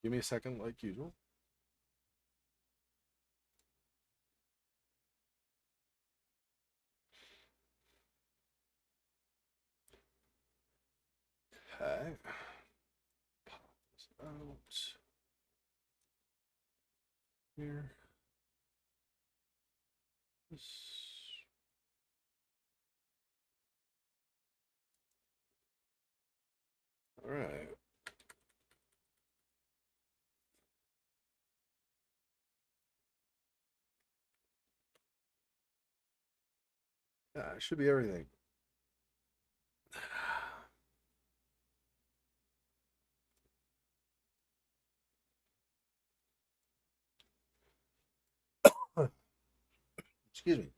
Give me a second, like usual. Okay. Pop this out here. This. All right. Yeah, it should be everything. Excuse me.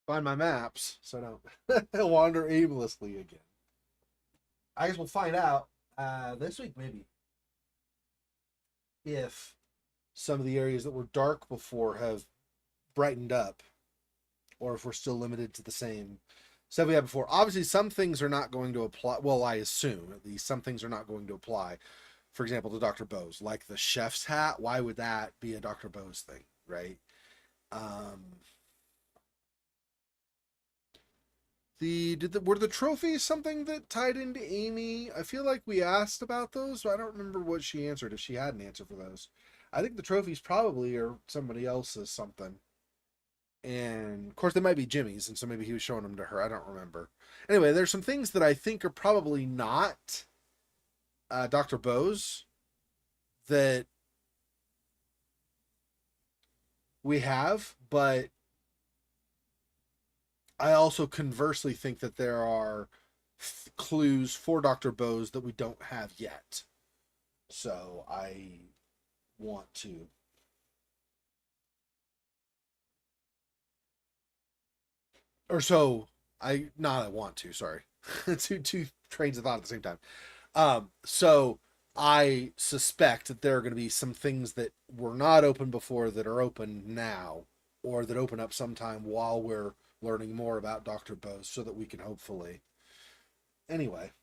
Find my maps so I don't wander aimlessly again. I guess we'll find out this week, maybe, if some of the areas that were dark before have brightened up, or if we're still limited to the same stuff we had before. Obviously, some things are not going to apply. Well, I assume at least some things are not going to apply. For example, to Dr. Bose, like the chef's hat. Why would that be a Dr. Bose thing, right? Um, were the trophies something that tied into Amy? I feel like we asked about those, but I don't remember what she answered if she had an answer for those. I think the trophies probably are somebody else's something. And of course they might be Jimmy's, and so maybe he was showing them to her. I don't remember. Anyway, there's some things that I think are probably not Dr. Bose that we have, but I also conversely think that there are clues for Dr. Bose that we don't have yet. So I want to. Or so I not I want to, sorry. Two trains of thought at the same time. So I suspect that there are going to be some things that were not open before that are open now, or that open up sometime while we're learning more about Dr. Bose so that we can hopefully. Anyway,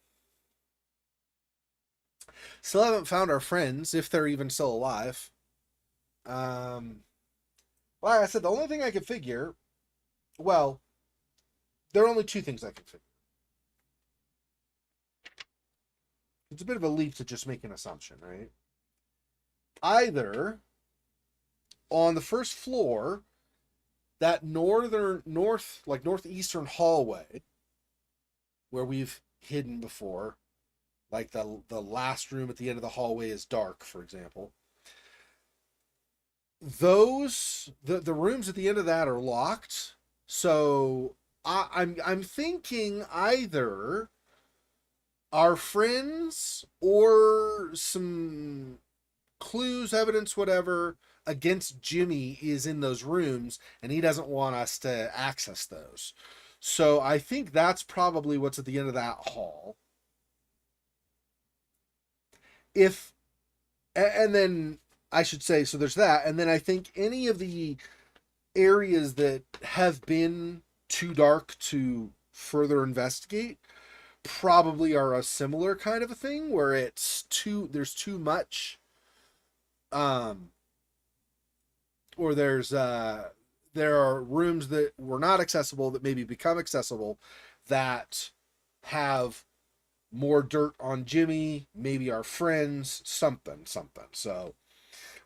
still haven't found our friends, if they're even still alive. Um, like I said, the only thing I could figure, well, there are only two things I can figure. It's a bit of a leap to just make an assumption, right? Either on the first floor, that northeastern hallway where we've hidden before, like the last room at the end of the hallway is dark, for example. The rooms at the end of that are locked. So I'm thinking either our friends or some clues, evidence, whatever, against Jimmy is in those rooms, and he doesn't want us to access those. So I think that's probably what's at the end of that hall. If and then I should say, so there's that, and then I think any of the areas that have been too dark to further investigate probably are a similar kind of a thing where there's too much um or there are rooms that were not accessible that maybe become accessible that have more dirt on Jimmy, maybe our friends, something, something. So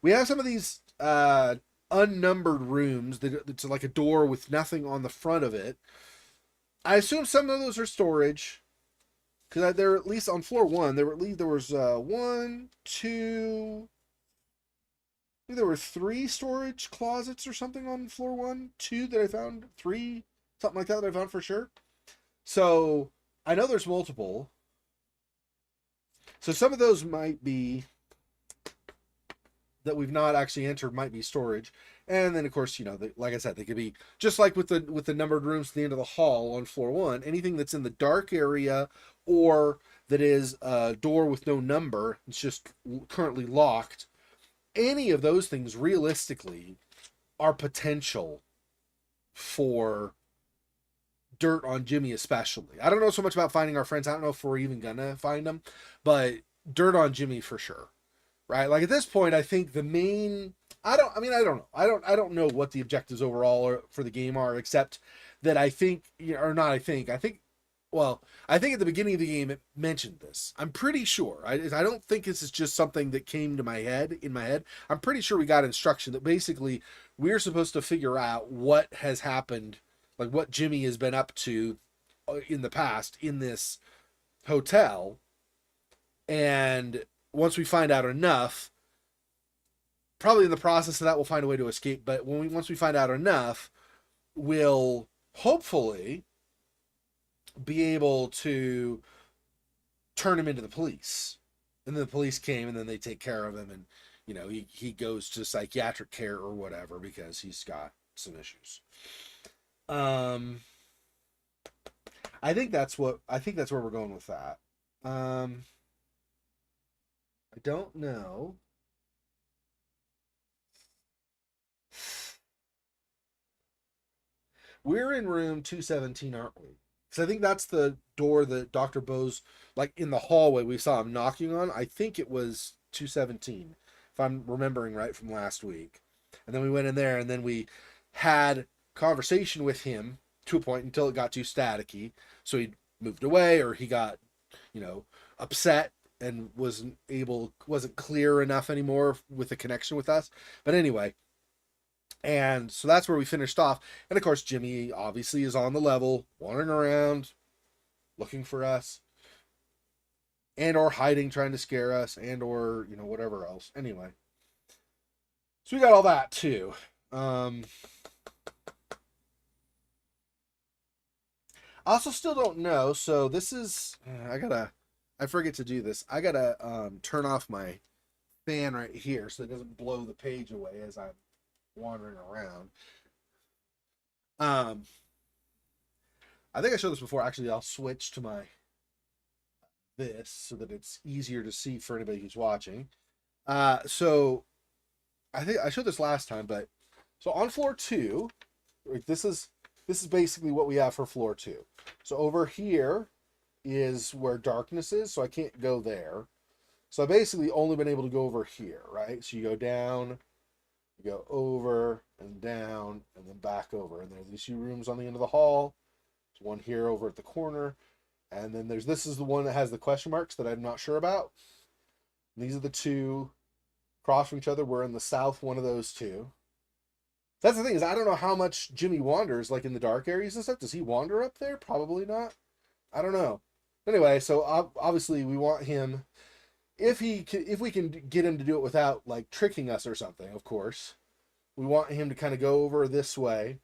we have some of these unnumbered rooms that it's like a door with nothing on the front of it. I assume some of those are storage because they're at least on floor one. There was one, two. I think there were three storage closets or something on floor one, two that I found, three, something like that I found for sure. So I know there's multiple. So some of those might be that we've not actually entered might be storage, and then of course like I said, they could be just like with the numbered rooms at the end of the hall on floor one. Anything that's in the dark area or that is a door with no number, it's just currently locked. Any of those things realistically are potential for dirt on Jimmy, especially. I don't know so much about finding our friends. I don't know if we're even gonna find them, but dirt on Jimmy for sure. Right? Like at this point, I think the main I don't know. I don't know what the objectives overall are for the game are, except that I think or not I think well, I think at the beginning of the game it mentioned this. I'm pretty sure. I don't think this is just something that came to my head in my head. I'm pretty sure we got instruction that basically we're supposed to figure out what has happened, like what Jimmy has been up to in the past in this hotel, and once we find out enough, probably in the process of that we'll find a way to escape. But once we find out enough, we'll hopefully be able to turn him into the police. And then the police came, and then they take care of him, and he goes to psychiatric care or whatever because he's got some issues. Um, I think that's where we're going with that. I don't know. We're in room 217, aren't we? Because I think that's the door that Dr. Bo's, like in the hallway, we saw him knocking on. I think it was 217, if I'm remembering right from last week. And then we went in there, and then we had conversation with him to a point until it got too staticky. So he moved away, or he got, upset and wasn't clear enough anymore with the connection with us. But anyway, and so that's where we finished off. And of course, Jimmy obviously is on the level, wandering around, looking for us, and or hiding, trying to scare us, and or whatever else. Anyway, so we got all that too. I also still don't know. So this is I forget to do this. I gotta turn off my fan right here so it doesn't blow the page away as I'm wandering around. Um, I think I showed this before. Actually, I'll switch to my this so that it's easier to see for anybody who's watching. So I think I showed this last time, but so on floor two, like this is basically what we have for floor two. So over here is where darkness is, so I can't go there. So I basically only been able to go over here, right? So you go down, you go over and down, and then back over. And there's these two rooms on the end of the hall. There's one here over at the corner. And then this is the one that has the question marks that I'm not sure about. And these are the two across from each other. We're in the south one of those two. That's the thing, is I don't know how much Jimmy wanders, like in the dark areas and stuff. Does he wander up there? Probably not. I don't know. Anyway, so obviously we want him, if we can get him to do it without like tricking us or something, of course, we want him to kind of go over this way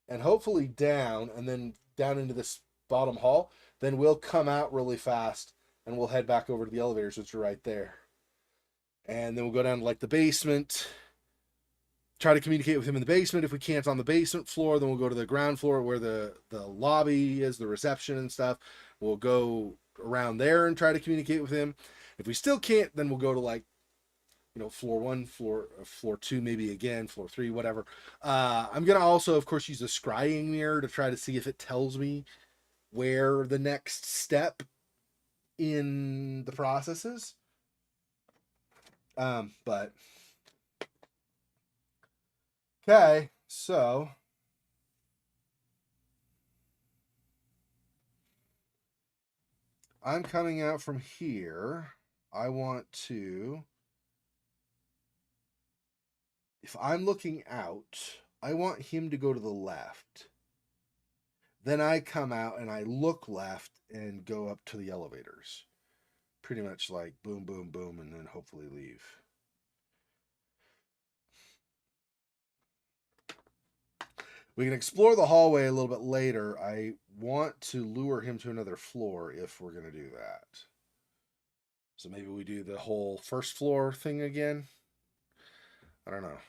and hopefully down, and then down into this bottom hall. Then we'll come out really fast and we'll head back over to the elevators, which are right there. And then we'll go down to like the basement, try to communicate with him in the basement. If we can't on the basement floor, then we'll go to the ground floor where the lobby is, the reception and stuff. We'll go around there and try to communicate with him. If we still can't, then we'll go to like, floor one, floor two, maybe again, floor three, whatever. I'm going to also, of course, use a scrying mirror to try to see if it tells me where the next step in the process is. But okay, so I'm coming out from here. I want to, if I'm looking out, I want him to go to the left. Then I come out and I look left and go up to the elevators. Pretty much like boom, boom, boom, and then hopefully leave. We can explore the hallway a little bit later. I want to lure him to another floor if we're going to do that. So maybe we do the whole first floor thing again. I don't know.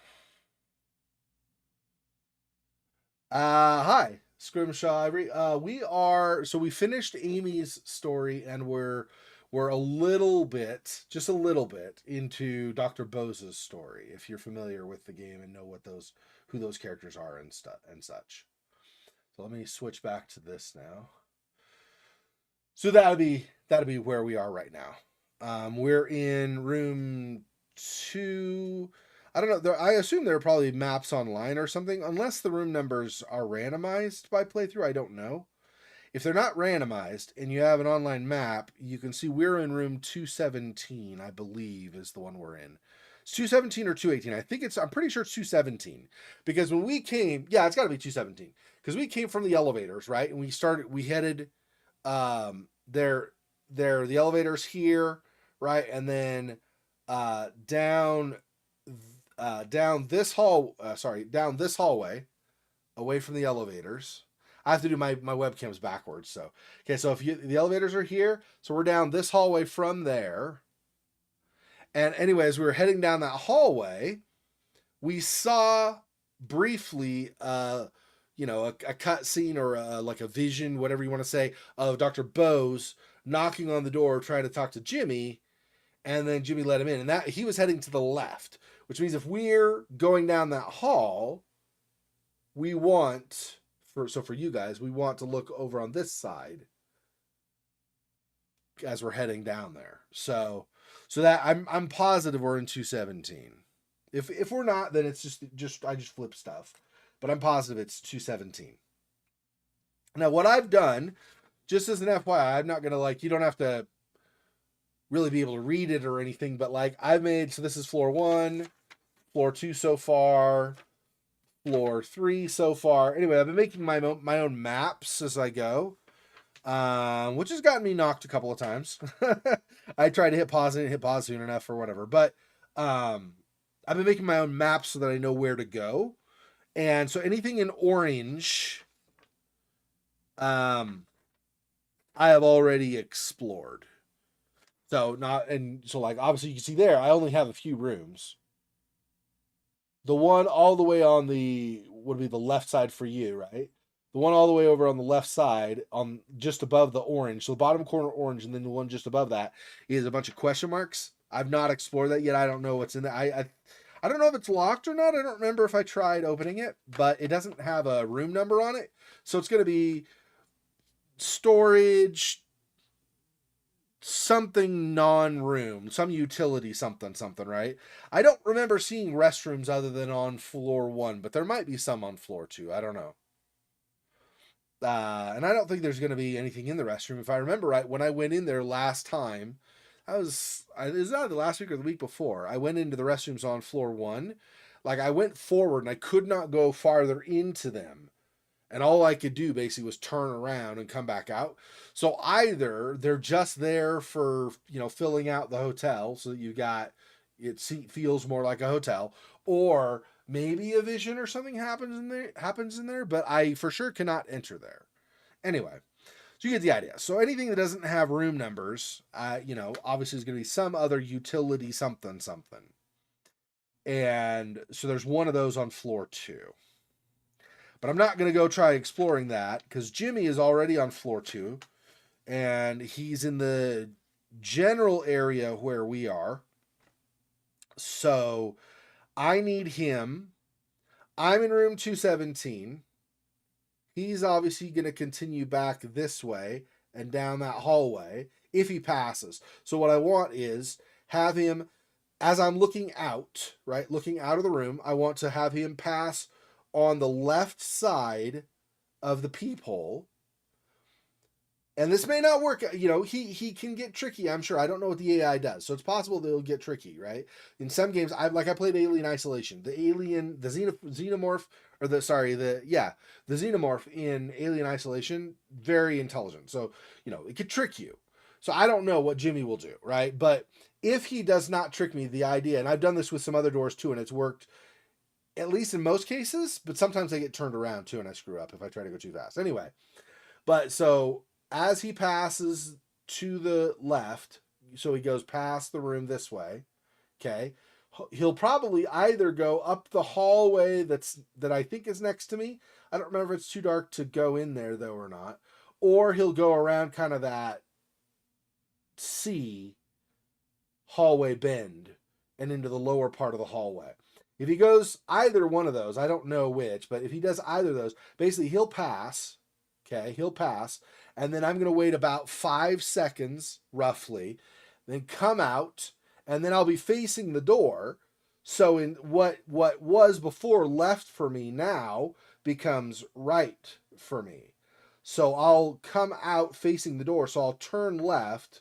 Hi, Scrimshaw Ivory. We finished Amy's story and we're a little bit, just a little bit, into Dr. Bose's story. If you're familiar with the game and know who those characters are and such. So let me switch back to this now. So that'll be where we are right now. We're in room 2. I don't know. I assume there are probably maps online or something, unless the room numbers are randomized by playthrough. I don't know. If they're not randomized and you have an online map, you can see we're in room 217, I believe, is the one we're in. It's 217 or 218. I'm pretty sure it's 217. Because when we came, yeah, it's got to be 217. Because we came from the elevators, right? And we headed, there, the elevators here, right? And then down down this hallway away from the elevators. I have to do my webcams backwards. So, okay, so the elevators are here, so we're down this hallway from there. And anyways, we were heading down that hallway. We saw briefly, a cut scene or like a vision, whatever you want to say, of Dr. Bose knocking on the door, trying to talk to Jimmy, and then Jimmy let him in. And that he was heading to the left, which means if we're going down that hall, we want for you guys, we want to look over on this side as we're heading down there. So that I'm positive we're in 217. If we're not, then it's just I just flip stuff. But I'm positive it's 217. Now what I've done, just as an FYI, I'm not gonna you don't have to really be able to read it or anything, but I've made, so this is floor 1, floor 2 so far, floor 3 so far. Anyway, I've been making my own maps as I go, which has gotten me knocked a couple of times. I tried to hit pause and hit pause soon enough or whatever, but I've been making my own maps so that I know where to go. And so anything in orange, I have already explored. So obviously you can see there, I only have a few rooms. The one all the way on would be the left side for you, right? The one all the way over on the left side, on just above the orange, so the bottom corner orange, and then the one just above that is a bunch of question marks. I've not explored that yet. I don't know what's in there. I don't know if it's locked or not. I don't remember if I tried opening it, but it doesn't have a room number on it. So it's going to be storage, something non-room, some utility, something, right? I don't remember seeing restrooms other than on floor 1, but there might be some on floor 2. I don't know. And I don't think there's going to be anything in the restroom. If I remember right, when I went in there last time, is that the last week or the week before? I went into the restrooms on floor 1. I went forward and I could not go farther into them. And all I could do basically was turn around and come back out. So either they're just there for, filling out the hotel so that it feels more like a hotel, or maybe a vision or something happens in there, but I for sure cannot enter there. Anyway, so you get the idea. So anything that doesn't have room numbers, obviously is going to be some other utility something. And so there's one of those on floor 2. But I'm not going to go try exploring that because Jimmy is already on floor 2 and he's in the general area where we are. So I need him. I'm in room 217. He's obviously going to continue back this way and down that hallway if he passes. So what I want is have him, as I'm looking out, right, looking out of the room, I want to have him pass on the left side of the peephole, And this may not work. He can get tricky. I'm sure. I don't know what the AI does, so it's possible that it'll get tricky, right? In some games, I played Alien Isolation. The xenomorph, or the xenomorph in Alien Isolation, very intelligent. So it could trick you. So I don't know what Jimmy will do, right? But if he does not trick me, the idea, and I've done this with some other doors too, and it's worked at least in most cases, but sometimes I get turned around too, and I screw up if I try to go too fast. Anyway, but so as he passes to the left, so he goes past the room this way, okay, he'll probably either go up the hallway that I think is next to me. I don't remember if it's too dark to go in there though or not, or he'll go around kind of that C hallway bend and into the lower part of the hallway. If he goes either one of those, I don't know which, but if he does either of those, basically he'll pass. Okay, he'll pass, and then I'm going to wait about 5 seconds roughly, then come out, and then I'll be facing the door. So in what was before left for me now becomes right for me. So I'll come out facing the door. So I'll turn left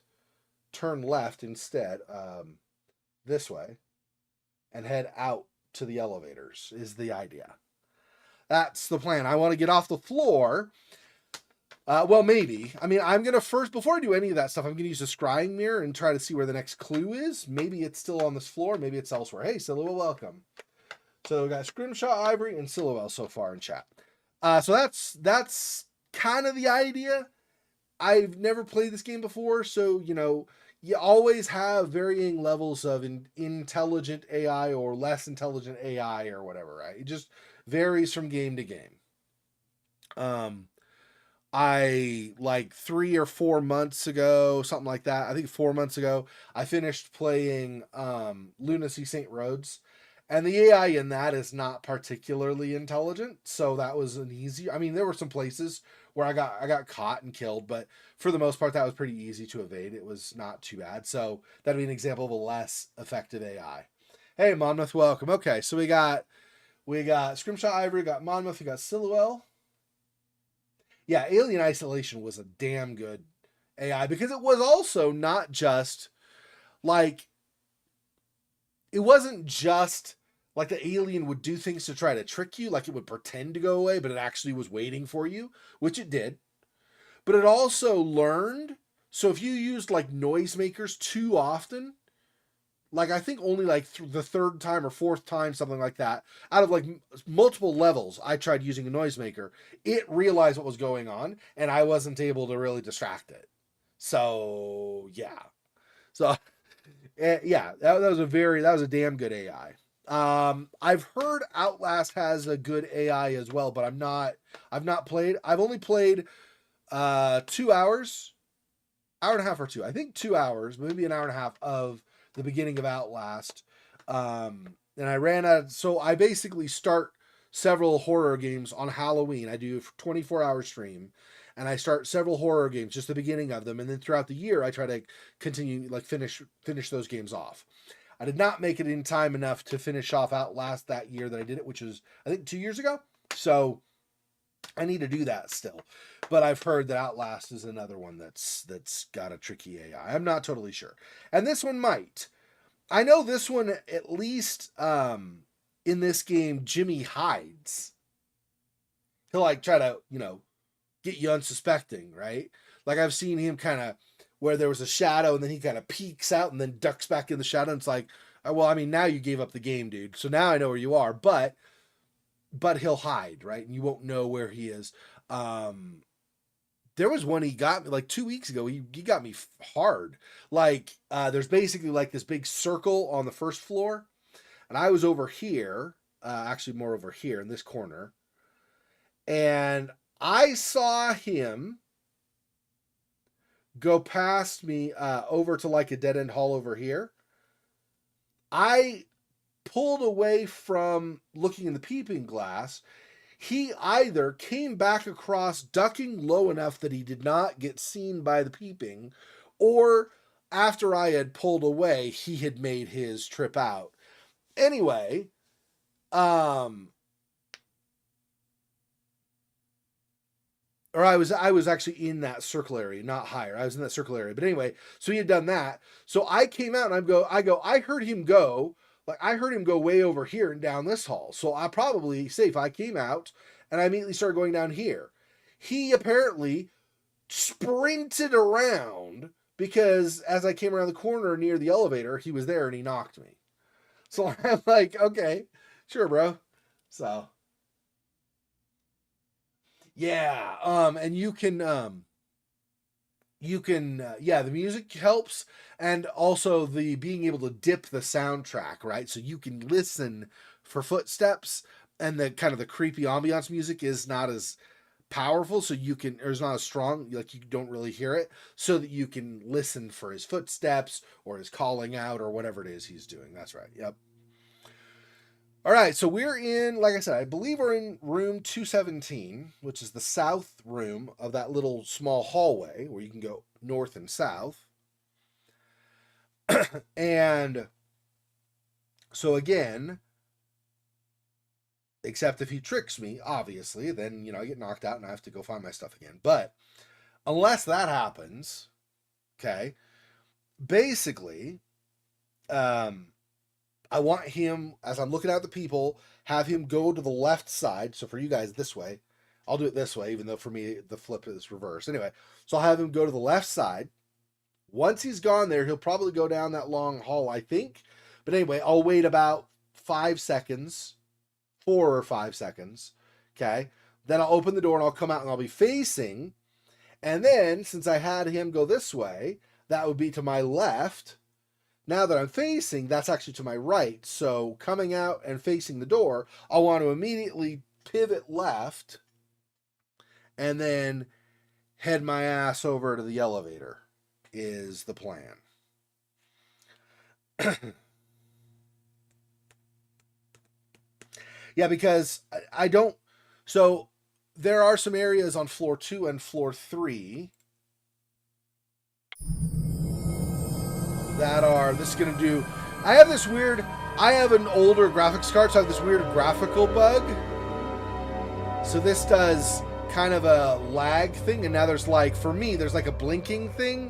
instead, this way, and head out to the elevators is the idea. That's the plan. I want to get off the floor. Well, maybe. I mean, I'm going to first, before I do any of that stuff, I'm going to use a scrying mirror and try to see where the next clue is. Maybe it's still on this floor. Maybe it's elsewhere. Hey, Silhouette, welcome. So we got Scrimshaw, Ivory, and Silhouette so far in chat. So that's kind of the idea. I've never played this game before, so, you always have varying levels of intelligent AI or less intelligent AI or whatever, right? It just varies from game to game. I like 3 or 4 months ago, something like that. I think 4 months ago, I finished playing Lunacy St. Rhodes, and the AI in that is not particularly intelligent. So that was an easy. I mean, there were some places where I got caught and killed, but for the most part, that was pretty easy to evade. It was not too bad. So that'd be an example of a less effective AI. Hey, Monmouth, welcome. Okay, so we got Scrimshaw, Ivory, got Monmouth, we got Silhouette. Yeah, Alien Isolation was a damn good AI because it was also not just like, it wasn't just like the alien would do things to try to trick you, like it would pretend to go away, but it actually was waiting for you, which it did. But it also learned. So if you used like noisemakers too often, like I think only like the third time or fourth time, something like that, out of like multiple levels I tried using a noisemaker, it realized what was going on and I wasn't able to really distract it. So yeah, so yeah, that was a damn good AI. I've heard Outlast has a good AI as well, but I've only played 2 hours, hour and a half or two, I think 2 hours, maybe an hour and a half of the beginning of Outlast. And I ran out. So I basically start several horror games on Halloween. I do a 24-hour stream, and I start several horror games, just the beginning of them, and then throughout the year I try to continue, like finish those games off. I did not make it in time enough to finish off Outlast that year that I did it, which was I think 2 years ago. So I need to do that still. But I've heard that Outlast is another one that's got a tricky AI. I'm not totally sure. And this one might. I know this one, at least in this game, Jimmy hides. He'll like try to, get you unsuspecting, right? Like I've seen him kind of where there was a shadow and then he kind of peeks out and then ducks back in the shadow. And it's like, well, I mean, now you gave up the game, dude. So now I know where you are, but he'll hide, right? And you won't know where he is. There was one he got me like 2 weeks ago. He got me hard. Like there's basically like this big circle on the first floor, and I was over here, actually more over here in this corner, and I saw him go past me over to like a dead end hall over here. I pulled away from looking in the peeping glass. He either came back across ducking low enough that he did not get seen by the peeping, or after I had pulled away, he had made his trip out. Anyway, or or I was actually in that circle area, not higher. I was in that circle area. But anyway, so he had done that. So I came out and I heard him go, like I heard him go way over here and down this hall. So I probably safe. I came out and I immediately started going down here. He apparently sprinted around because as I came around the corner near the elevator, he was there and he knocked me. So I'm like, okay, sure, bro. So yeah, and yeah, the music helps, and also the being able to dip the soundtrack, right? So you can listen for footsteps, and the kind of the creepy ambiance music is not as powerful, so you can, or is not as strong, like you don't really hear it, so that you can listen for his footsteps or his calling out or whatever it is he's doing. That's right. Yep. All right, so we're in, like I said, I believe we're in room 217, which is the south room of that little small hallway where you can go north and south. And so again, except if he tricks me, obviously, then, I get knocked out and I have to go find my stuff again. But unless that happens, okay, basically, I want him, as I'm looking at the people, have him go to the left side. So for you guys, this way. I'll do it this way, even though for me, the flip is reversed. Anyway, so I'll have him go to the left side. Once he's gone there, he'll probably go down that long hall, I think. But anyway, I'll wait about 5 seconds, 4 or 5 seconds. Okay. Then I'll open the door and I'll come out and I'll be facing. And then, since I had him go this way, that would be to my left. Now that I'm facing, that's actually to my right. So coming out and facing the door, I'll want to immediately pivot left and then head my ass over to the elevator is the plan. Yeah, because I don't. So there are some areas on floor 2 and floor 3 that are, this is going to do, I have an older graphics card, so I have this weird graphical bug. So this does kind of a lag thing, and now there's like, for me, there's like a blinking thing.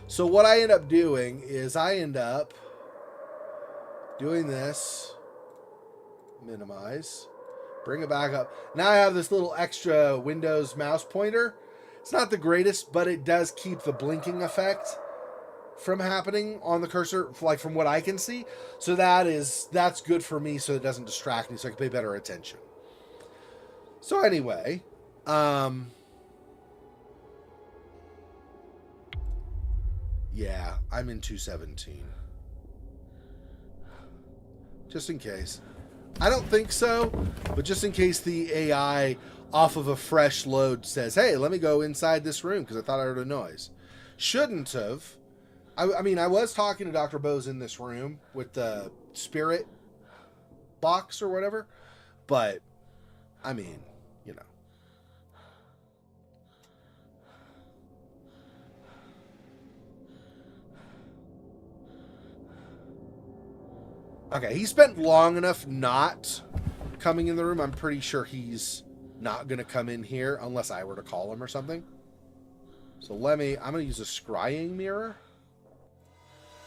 So what I end up doing is I end up doing this, minimize, bring it back up. Now I have this little extra Windows mouse pointer. It's not the greatest, but it does keep the blinking effect from happening on the cursor, like from what I can see. So that's good for me, so it doesn't distract me, so I can pay better attention. So anyway, yeah, I'm in 217. Just in case. I don't think so, but just in case the AI off of a fresh load says, hey, let me go inside this room because I thought I heard a noise. Shouldn't have. I mean, I was talking to Dr. Bose in this room with the spirit box or whatever, but, I mean, Okay, he spent long enough not coming in the room. I'm pretty sure he's not going to come in here unless I were to call him or something. So I'm going to use a scrying mirror.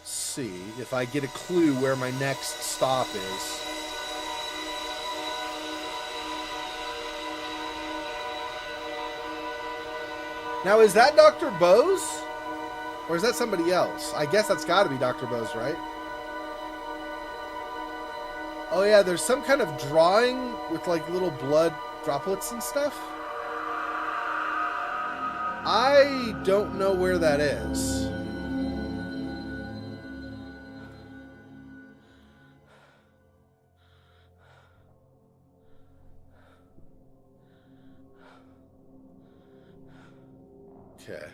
See if I get a clue where my next stop is. Now, is that Dr. Bose? Or is that somebody else? I guess that's got to be Dr. Bose, right? Oh yeah, there's some kind of drawing with like little blood droplets and stuff. I don't know where that is. Okay,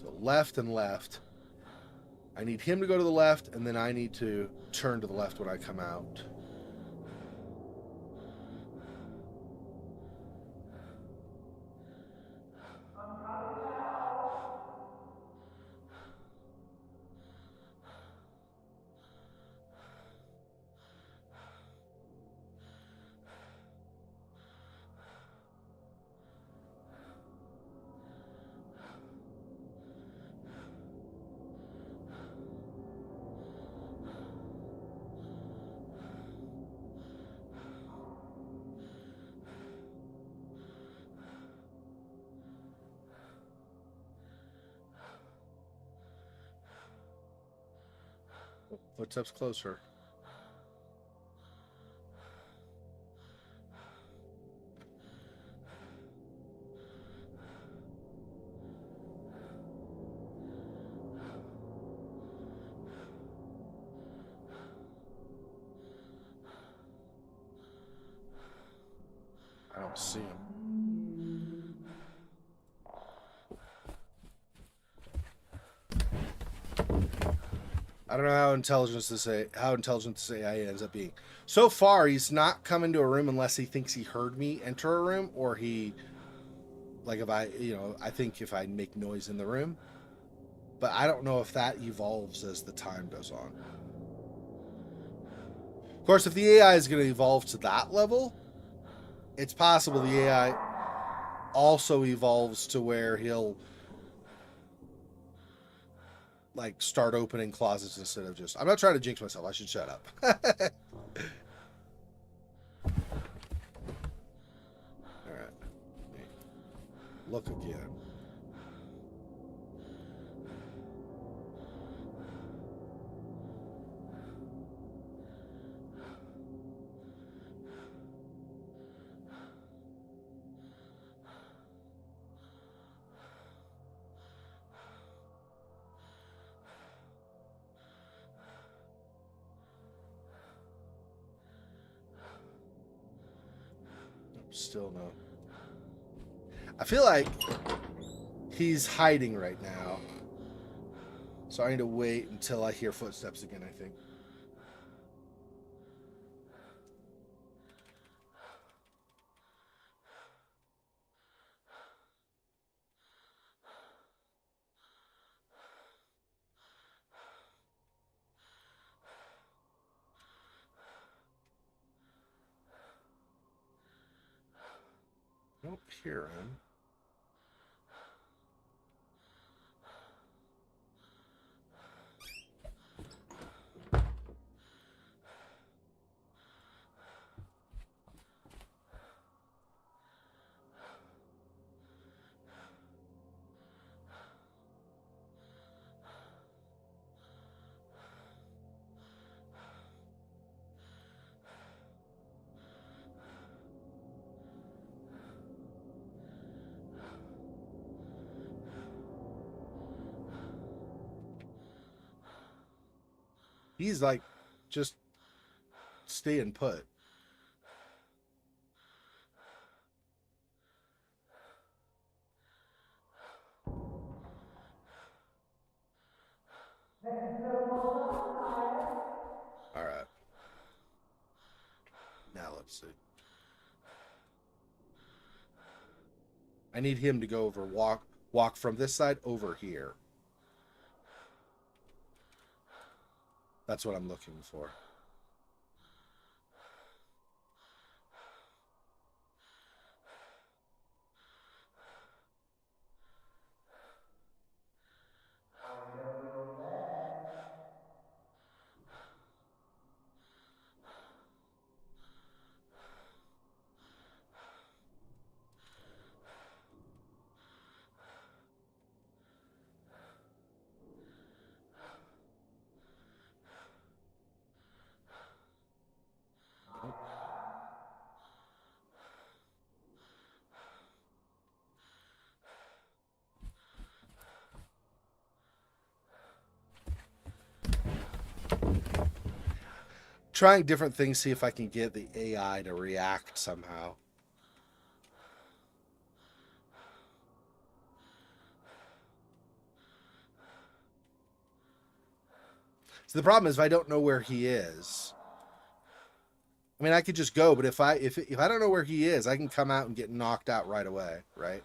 so left and left. I need him to go to the left, and then I need to turn to the left when I come out. Footsteps closer. I don't see him. I don't know how intelligent this AI ends up being. So far, he's not come into a room unless he thinks he heard me enter a room, or he like if I think if I make noise in the room. But I don't know if that evolves as the time goes on. Of course, if the AI is going to evolve to that level, it's possible the AI also evolves to where he'll like start opening closets instead of just. I'm not trying to jinx myself. I should shut up. All right. Look again. Still no. I feel like he's hiding right now. So I need to wait until I hear footsteps again, I think. I don't hear him. He's like just staying put. All right. Now let's see. I need him to go over walk from this side over here. That's what I'm looking for. Trying different things, see if I can get the AI to react somehow. So the problem is if I don't know where he is. I mean, I could just go, but if I don't know where he is, I can come out and get knocked out right away, right?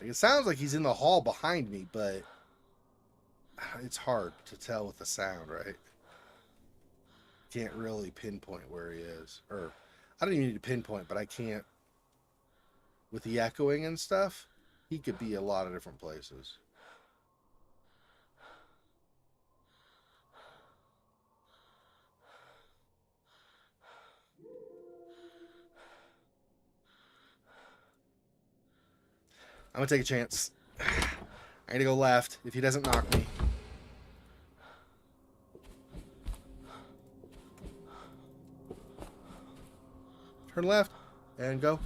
Like, it sounds like he's in the hall behind me, but it's hard to tell with the sound, right? Can't really pinpoint where he is. Or, I don't even need to pinpoint, but I can't. With the echoing and stuff, he could be a lot of different places. I'm going to take a chance. I need to go left if he doesn't knock me. Turn left and go.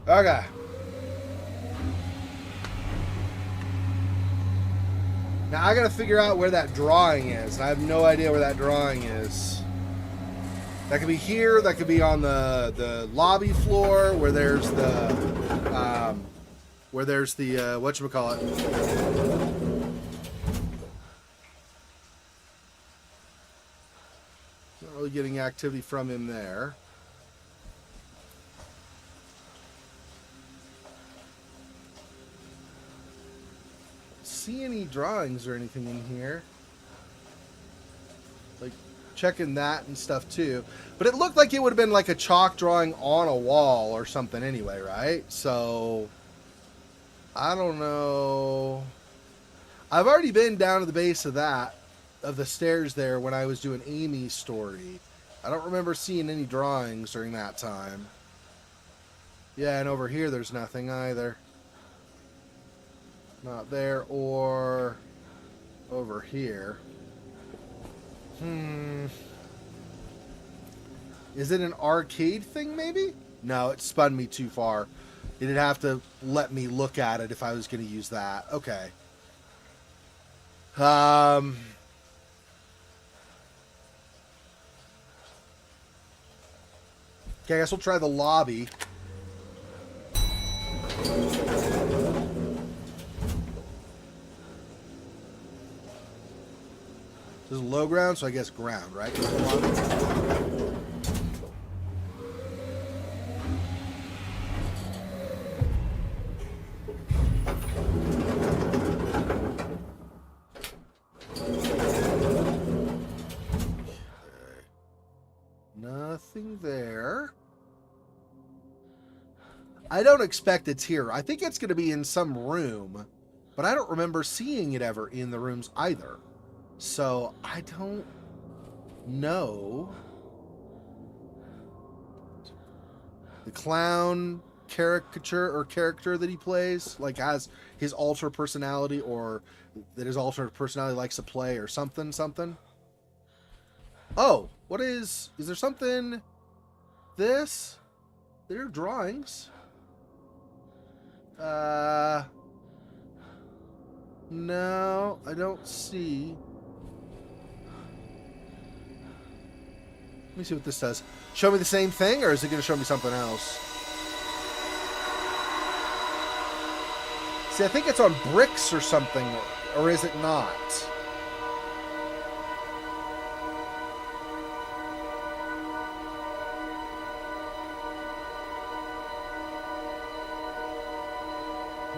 Okay. Now I gotta figure out where that drawing is. I have no idea where that drawing is. That could be here. That could be on the lobby floor where there's the whatchamacallit. Not really getting activity from him there. See any drawings or anything in here? Like checking that and stuff too. But it looked like it would have been like a chalk drawing on a wall or something anyway, right? So I don't know. I've already been down to the base of the stairs there when I was doing Amy's story. I don't remember seeing any drawings during that time. Yeah, and over here there's nothing either. Not there or over here. Is it an arcade thing maybe? No, it spun me too far. It'd have to let me look at it if I was going to use that. Okay. Okay, I guess we'll try the lobby. This is low ground, so I guess ground, right? Nothing there. I don't expect it's here. I think it's going to be in some room, but I don't remember seeing it ever in the rooms either. So I don't know. The clown caricature or character that he plays, like has his alter personality, or that his alter personality likes to play, or something. Oh, what is there something? This? There are drawings. No, I don't see. Let me see what this does. Show me the same thing, or is it going to show me something else? See, I think it's on bricks or something, or is it not?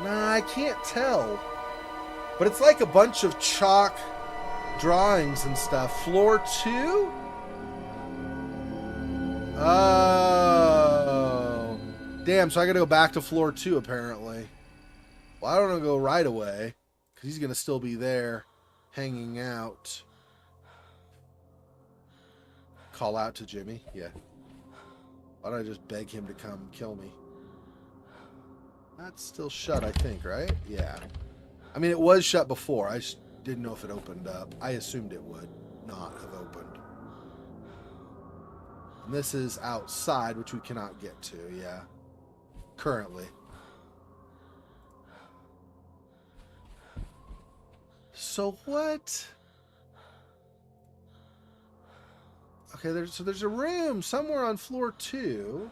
Nah, I can't tell. But it's like a bunch of chalk drawings and stuff. Floor 2? Oh. Damn, so I gotta go back to floor 2 apparently. Well, I don't want to go right away, because he's gonna still be there, hanging out. Call out to Jimmy? Yeah. Why don't I just beg him to come kill me? That's still shut, I think, right? Yeah. I mean, it was shut before. I just didn't know if it opened up. I assumed it would not have opened. And this is outside, which we cannot get to, yeah. Currently. So what? Okay, there's a room somewhere on floor 2.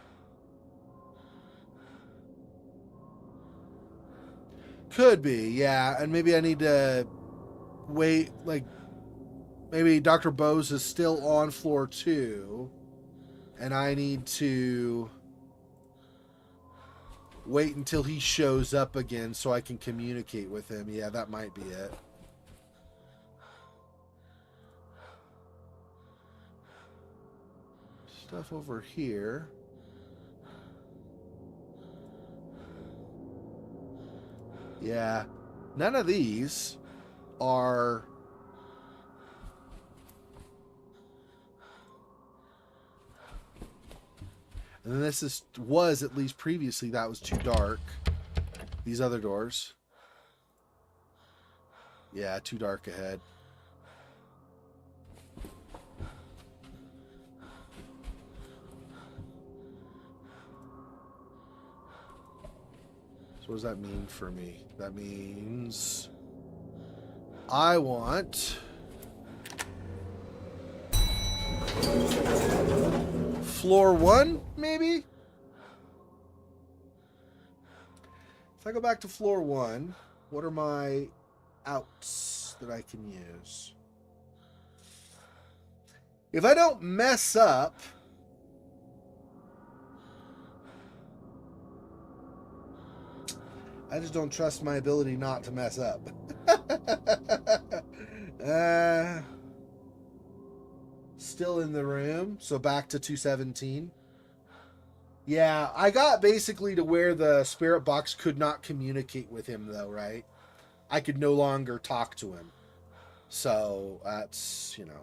Could be, yeah. And maybe I need to wait, like, maybe Dr. Bose is still on floor 2, and I need to wait until he shows up again so I can communicate with him. Yeah, that might be it. Stuff over here. Yeah, none of these are... And this was, at least previously, that was too dark. These other doors. Yeah, too dark ahead. So what does that mean for me? That means I want floor 1, maybe? If I go back to floor 1, what are my outs that I can use? If I don't mess up, I just don't trust my ability not to mess up. Still in the room, so back to 217. Yeah, I got basically to where the spirit box could not communicate with him, though, right? I could no longer talk to him. So that's, you know.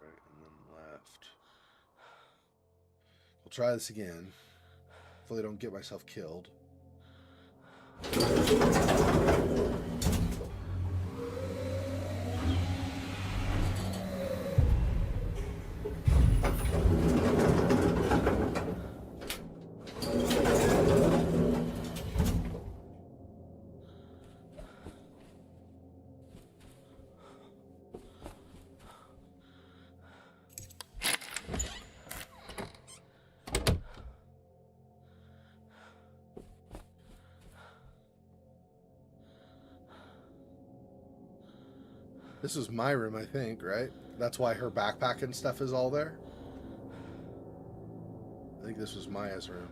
Right, and then left. We'll try this again. Hopefully I don't get myself killed. This is my room, I think, right? That's why her backpack and stuff is all there. I think this was Maya's room.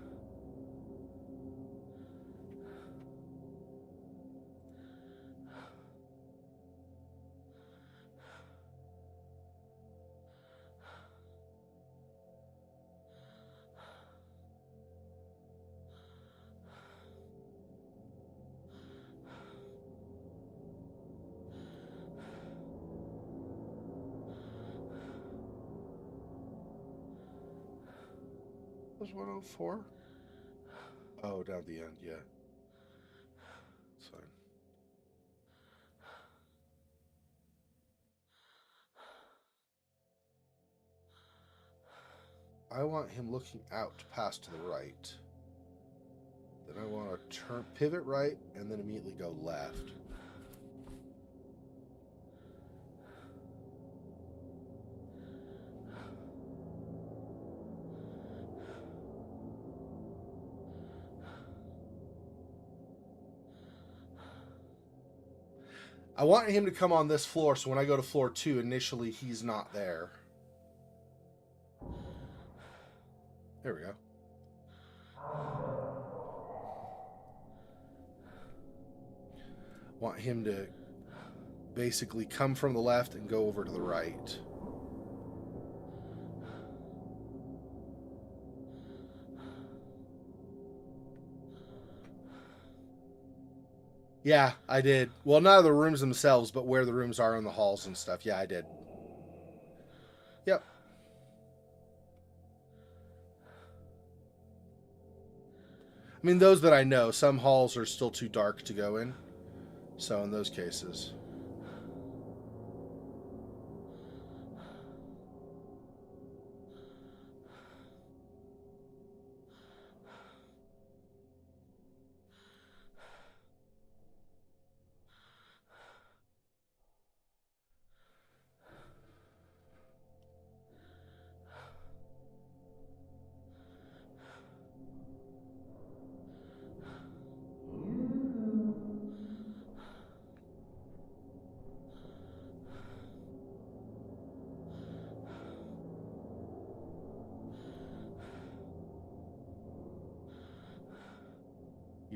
Was 104? Oh, down the end, yeah. It's fine. I want him looking out past to the right. Then I want to turn, pivot right, and then immediately go left. I want him to come on this floor, so when I go to floor 2, initially he's not there. There we go. Want him to basically come from the left and go over to the right. Yeah, I did. Well, not of the rooms themselves, but where the rooms are in the halls and stuff. Yeah, I did. Yep. I mean, those that I know, some halls are still too dark to go in. So in those cases.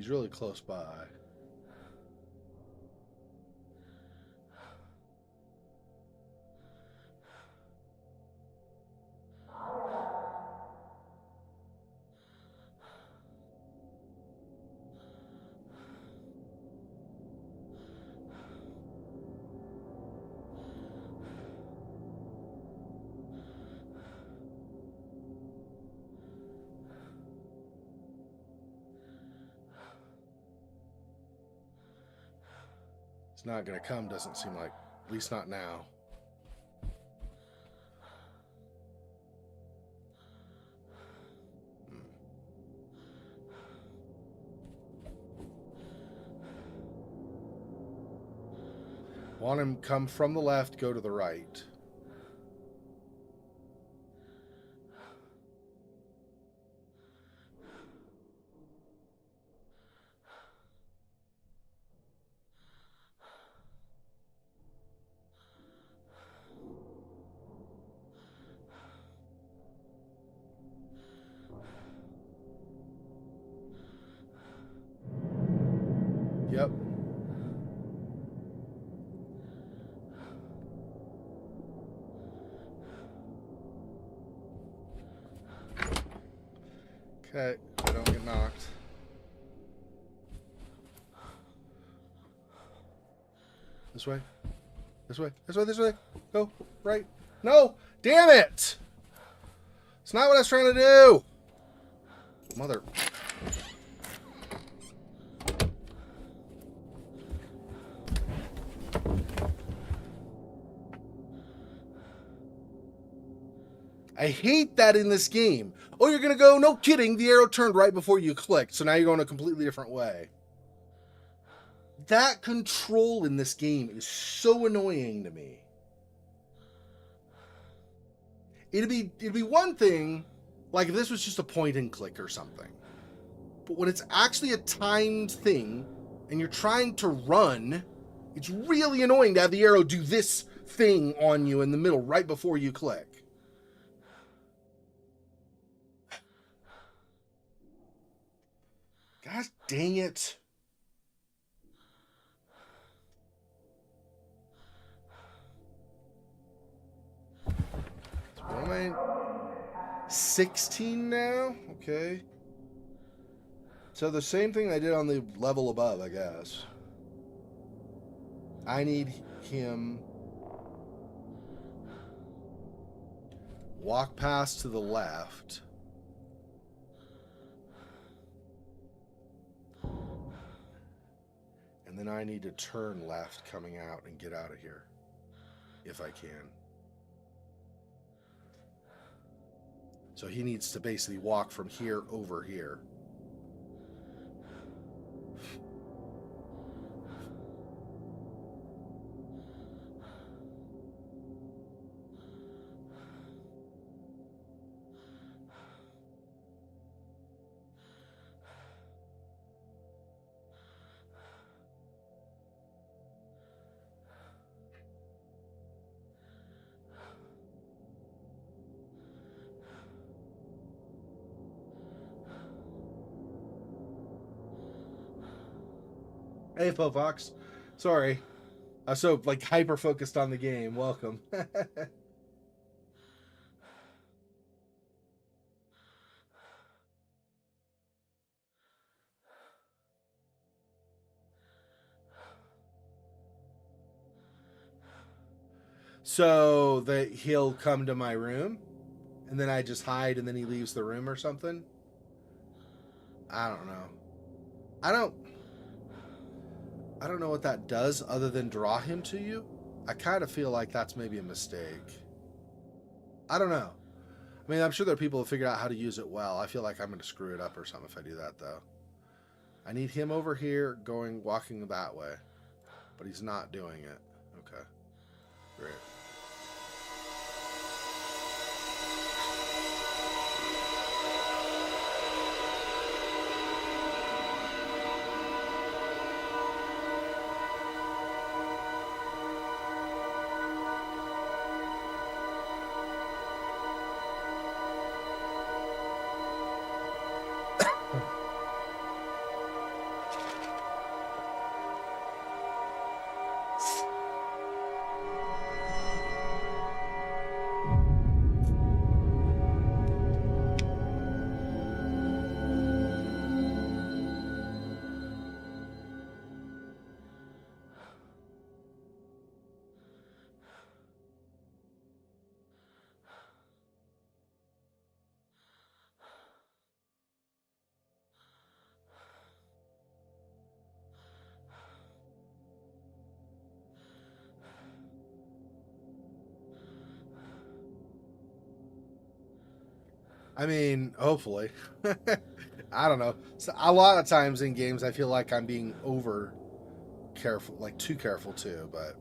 He's really close by. It's not going to come, doesn't seem like. At least not now. Want him come from the left, go to the right. Yep. Okay, I don't get knocked. This way. This way. This way. This way. Go. Right. No! Damn it! It's not what I was trying to do! Mother... I hate that in this game. Oh, you're going to go? No kidding. The arrow turned right before you clicked, so now you're going a completely different way. That control in this game is so annoying to me. It'd be one thing, like if this was just a point and click or something. But when it's actually a timed thing, and you're trying to run, it's really annoying to have the arrow do this thing on you in the middle right before you click. God dang it. So what am I? 16 now? Okay. So the same thing I did on the level above, I guess. I need him walk past to the left. And then I need to turn left coming out and get out of here. If I can. So he needs to basically walk from here over here. Hey, Fox. Sorry. I was so, like, hyper-focused on the game. Welcome. So that he'll come to my room, and then I just hide, and then he leaves the room or something? I don't know. I don't know what that does other than draw him to you. I kind of feel like that's maybe a mistake. I don't know. I mean, I'm sure there are people who figured out how to use it well. I feel like I'm going to screw it up or something if I do that, though. I need him over here walking that way. But he's not doing it. Okay. Great. I mean, hopefully. I don't know. So a lot of times in games, I feel like I'm being over careful, like too careful too. But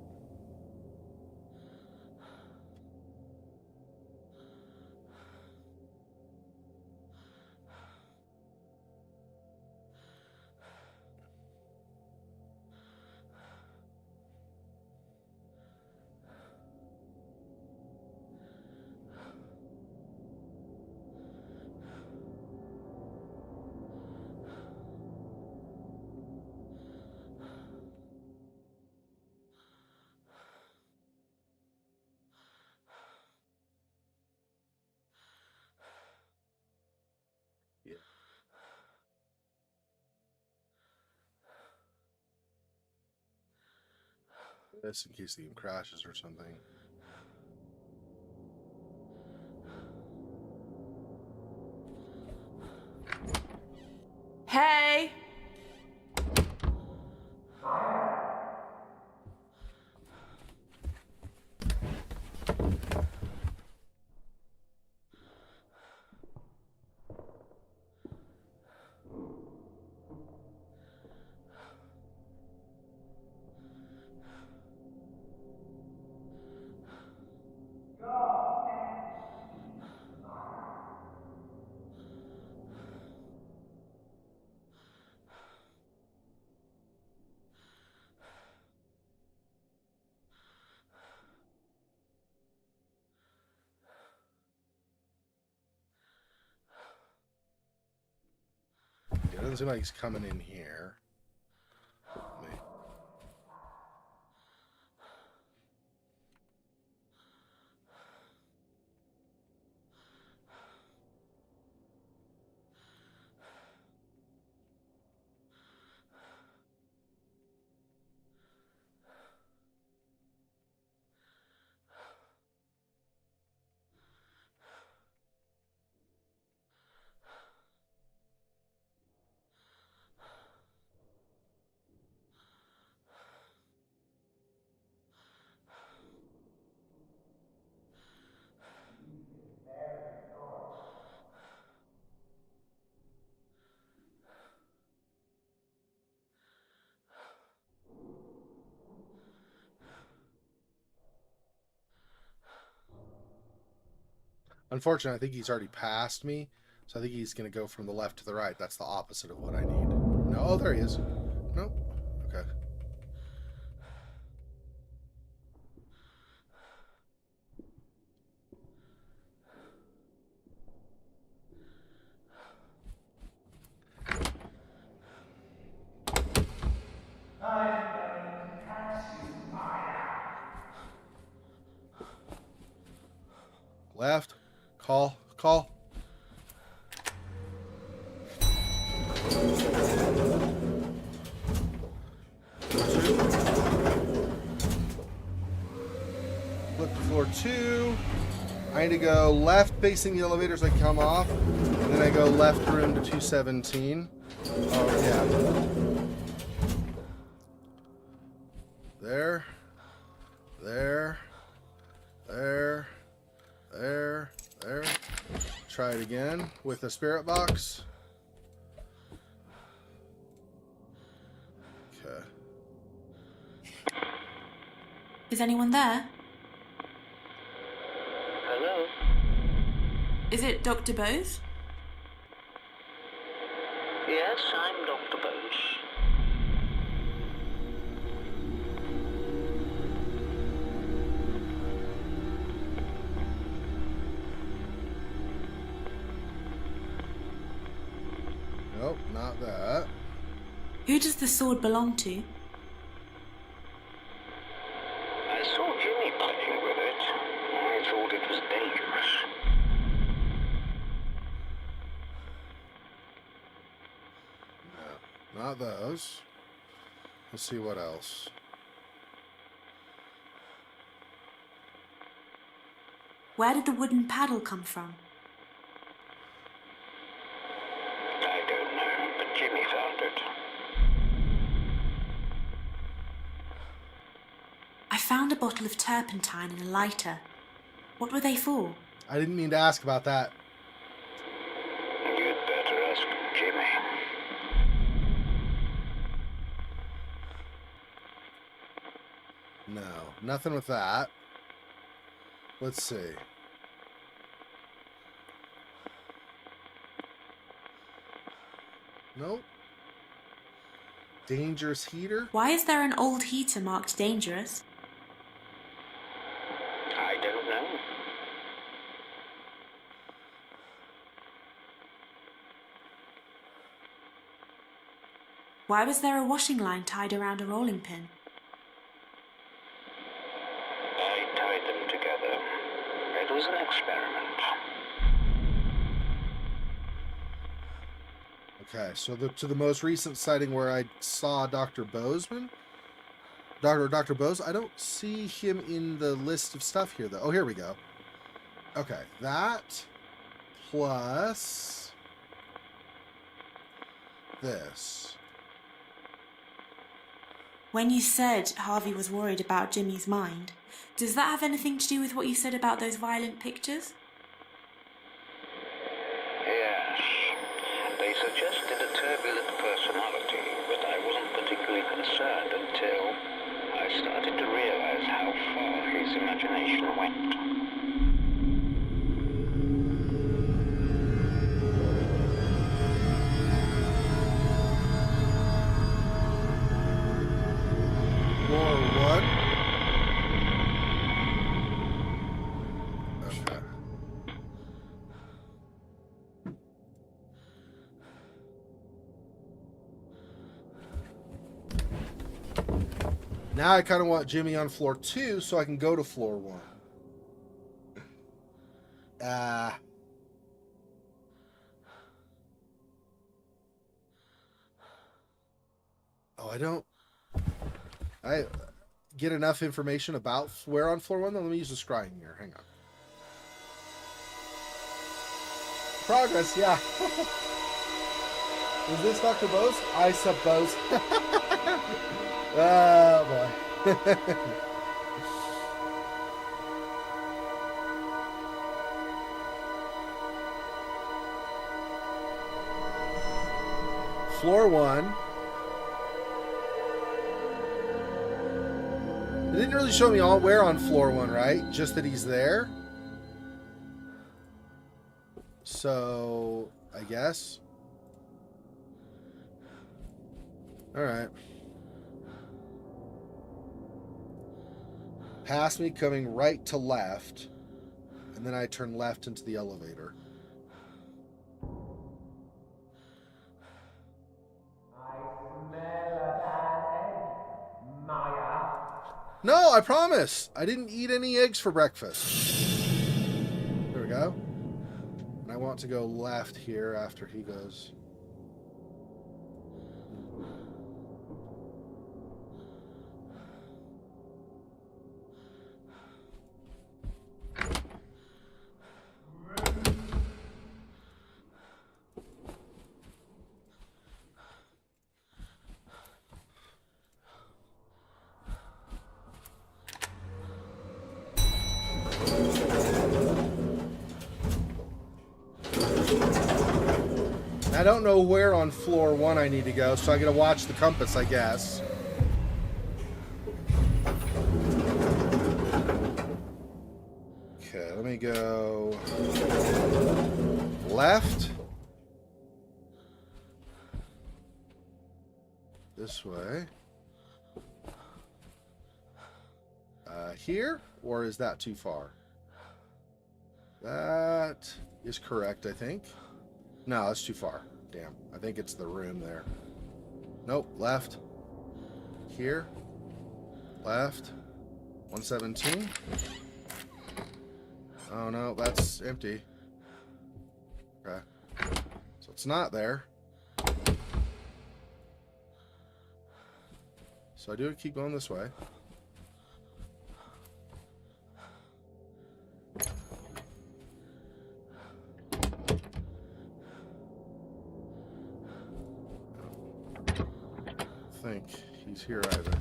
yeah, just in case the game crashes or something. Hey! Yeah, it doesn't seem like he's coming in here. Maybe. Unfortunately, I think he's already passed me, so I think he's going to go from the left to the right. That's the opposite of what I need. No, oh, there he is. Nope. Okay. I'm going to catch you, Maya. Left. Call. Call. Flip to floor 2. I need to go left facing the elevators I come off. And then I go left room to 217. Oh, yeah. There. There. There. There. There. Try it again with a spirit box. Okay. Is anyone there? Hello? Is it Dr. Bose? Yes, I'm Dr. Bose. Nope, not that. Who does the sword belong to? I saw Jimmy playing with it. I thought it was dangerous. No, not those. Let's see what else. Where did the wooden paddle come from? I don't know, but Jimmy found it. I found a bottle of turpentine and a lighter. What were they for? I didn't mean to ask about that. No, nothing with that. Let's see. Nope. Dangerous heater? Why is there an old heater marked dangerous? I don't know. Why was there a washing line tied around a rolling pin? I tied them together. It was an experiment. Okay, so to the most recent sighting where I saw Dr. Bozeman? Dr. Bose? I don't see him in the list of stuff here, though. Oh, here we go. Okay, that plus this. When you said Harvey was worried about Jimmy's mind, does that have anything to do with what you said about those violent pictures? Yes. They suggested a turbulent personality, but I wasn't particularly concerned until I started to realize how far his imagination went. Floor 1. Okay. Now I kind of want Jimmy on floor 2 so I can go to floor 1. Oh, I get enough information about where on floor 1. Then let me use the scrying here. Hang on. Progress, yeah. Is this Dr. Bose? I suppose. Oh, boy. Floor 1. It didn't really show me all where on floor 1, right? Just that he's there. So, I guess. All right. Past me, coming right to left, and then I turn left into the elevator. I smell a bad egg, Maya. No, I promise. I didn't eat any eggs for breakfast. There we go. And I want to go left here after he goes. I don't know where on floor 1 I need to go, so I gotta watch the compass, I guess. Okay, let me go left. This way. Here? Or is that too far? That is correct, I think. No, that's too far. Damn. I think it's the room there. Nope. Left. Here. Left. 117. Oh, no. That's empty. Okay. So it's not there. So I do keep going this way. Think he's here either.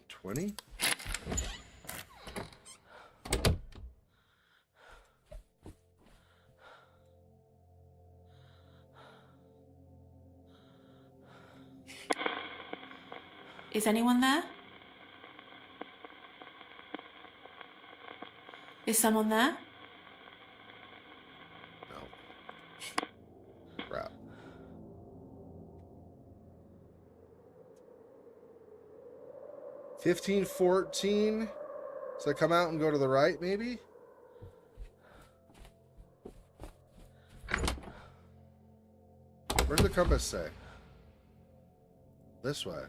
$20? Is anyone there? Is someone there? No. Crap. $15, $14. So I come out and go to the right, maybe? Where's the compass say? This way.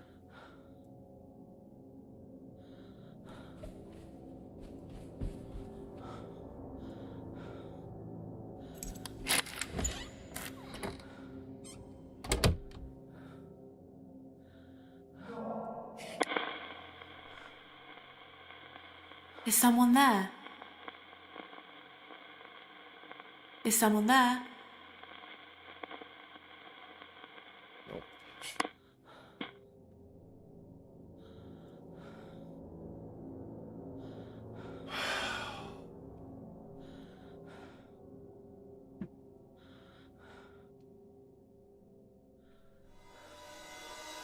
Is someone there? Is someone there? Nope.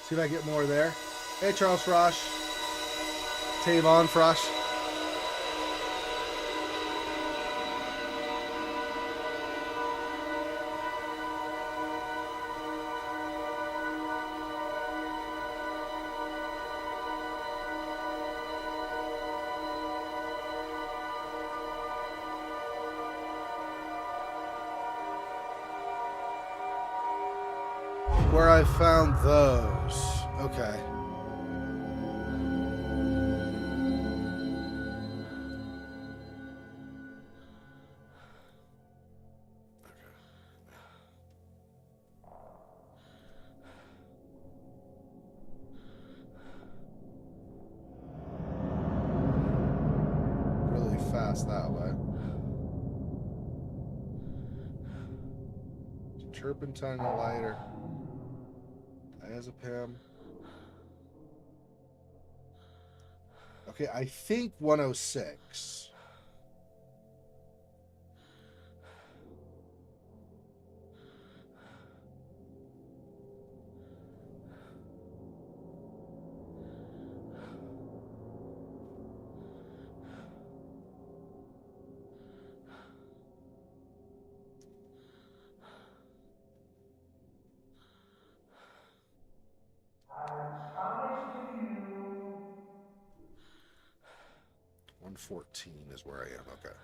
See if I get more there. Hey, Charles Frosh. Tavon Frosh. Where I found those. Okay. Really fast that way. Turpentine and lighter. Diazepam. Okay, I think 106. I'm coming to you. 114 is where I am. Okay.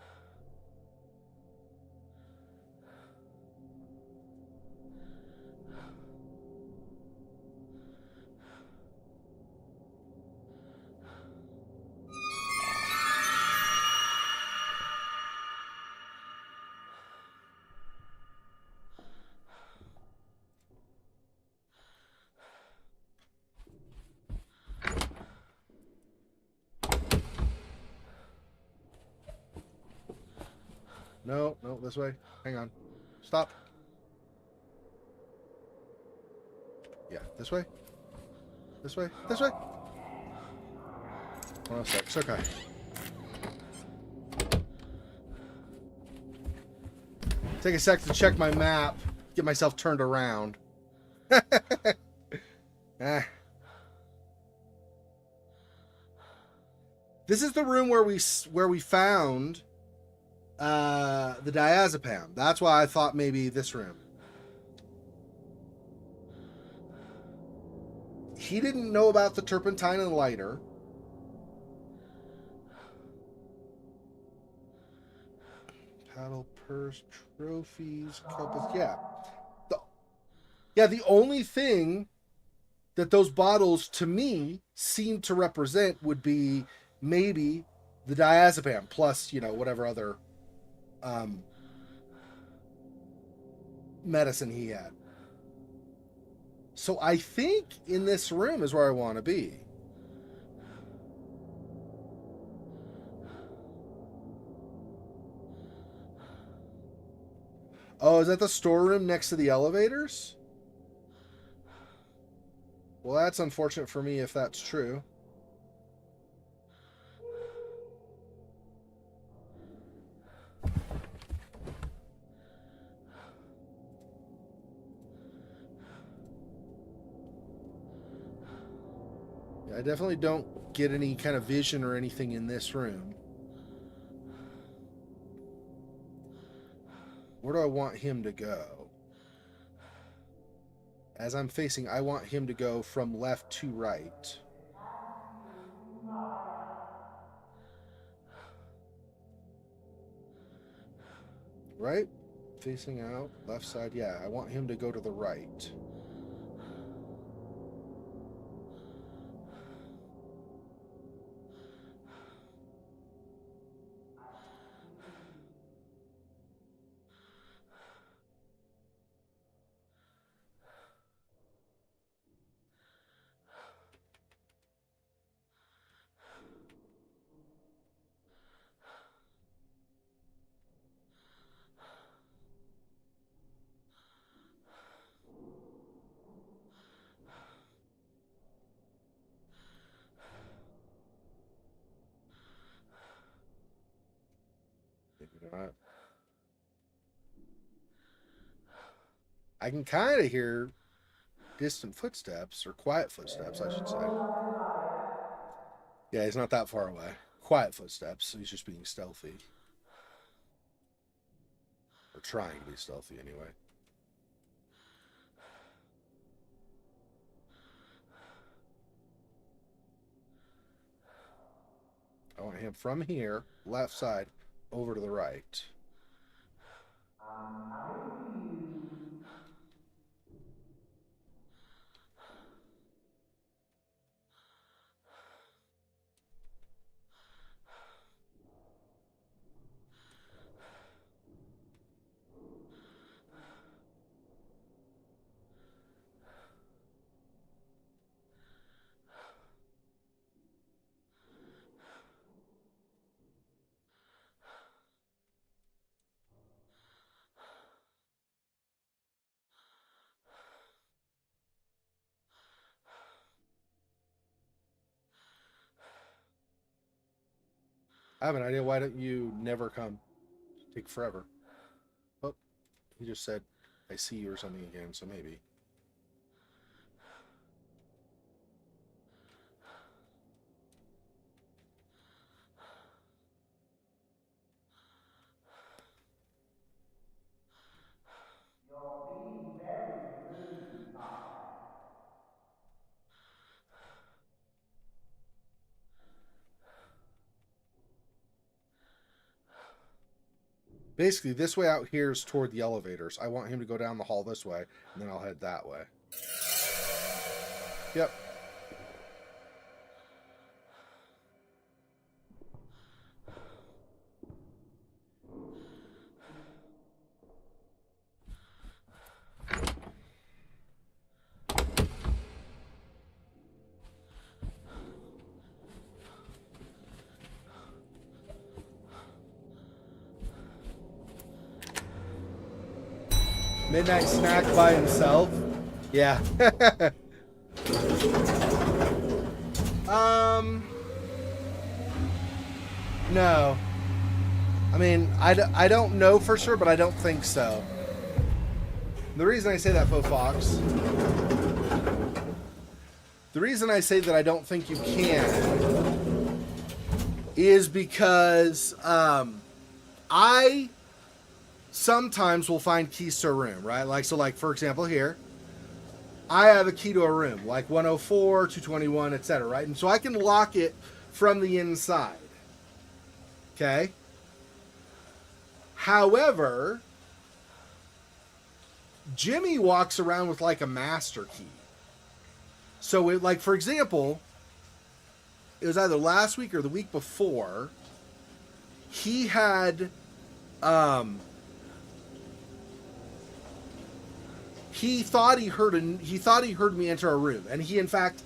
No, no, this way. Hang on. Stop. Yeah, this way. This way. This way. 106. Okay. Take a sec to check my map. Get myself turned around. Ah. This is the room where we found the diazepam. That's why I thought maybe this room. He didn't know about the turpentine and lighter. Paddle, purse, trophies, compass. Yeah. The only thing that those bottles to me seem to represent would be maybe the diazepam plus, whatever other medicine he had. So I think in this room is where I want to be. Oh, is that the storeroom next to the elevators? Well, that's unfortunate for me if that's true. I definitely don't get any kind of vision or anything in this room. Where do I want him to go? As I'm facing, I want him to go from left to right. Right? Facing out, left side. Yeah, I want him to go to the right. Maybe not. I can kind of hear distant footsteps, or quiet footsteps, I should say. Yeah, he's not that far away. Quiet footsteps, so he's just being stealthy. Or trying to be stealthy, anyway. I want him from here, left side, over to the right. I'm coming to you. I have an idea. Why don't you never come? Take forever. Oh, he just said, I see you or something again, so maybe. You're being very rude, sociopath. Basically, this way out here is toward the elevators. I want him to go down the hall this way, and then I'll head that way. Yep. Midnight snack by himself. Yeah. No. I mean, I don't know for sure, but I don't think so. The reason I say that, Faux Fox, the reason I say that I don't think you can is because I sometimes will find keys to a room, right? Like, so like, for example, here, I have a key to a room, like 104, 221, etc., right? And so I can lock it from the inside. Okay? However, Jimmy walks around with like a master key. So, it, like, for example, it was either last week or the week before, he had, he thought he heard me enter a room, and he in fact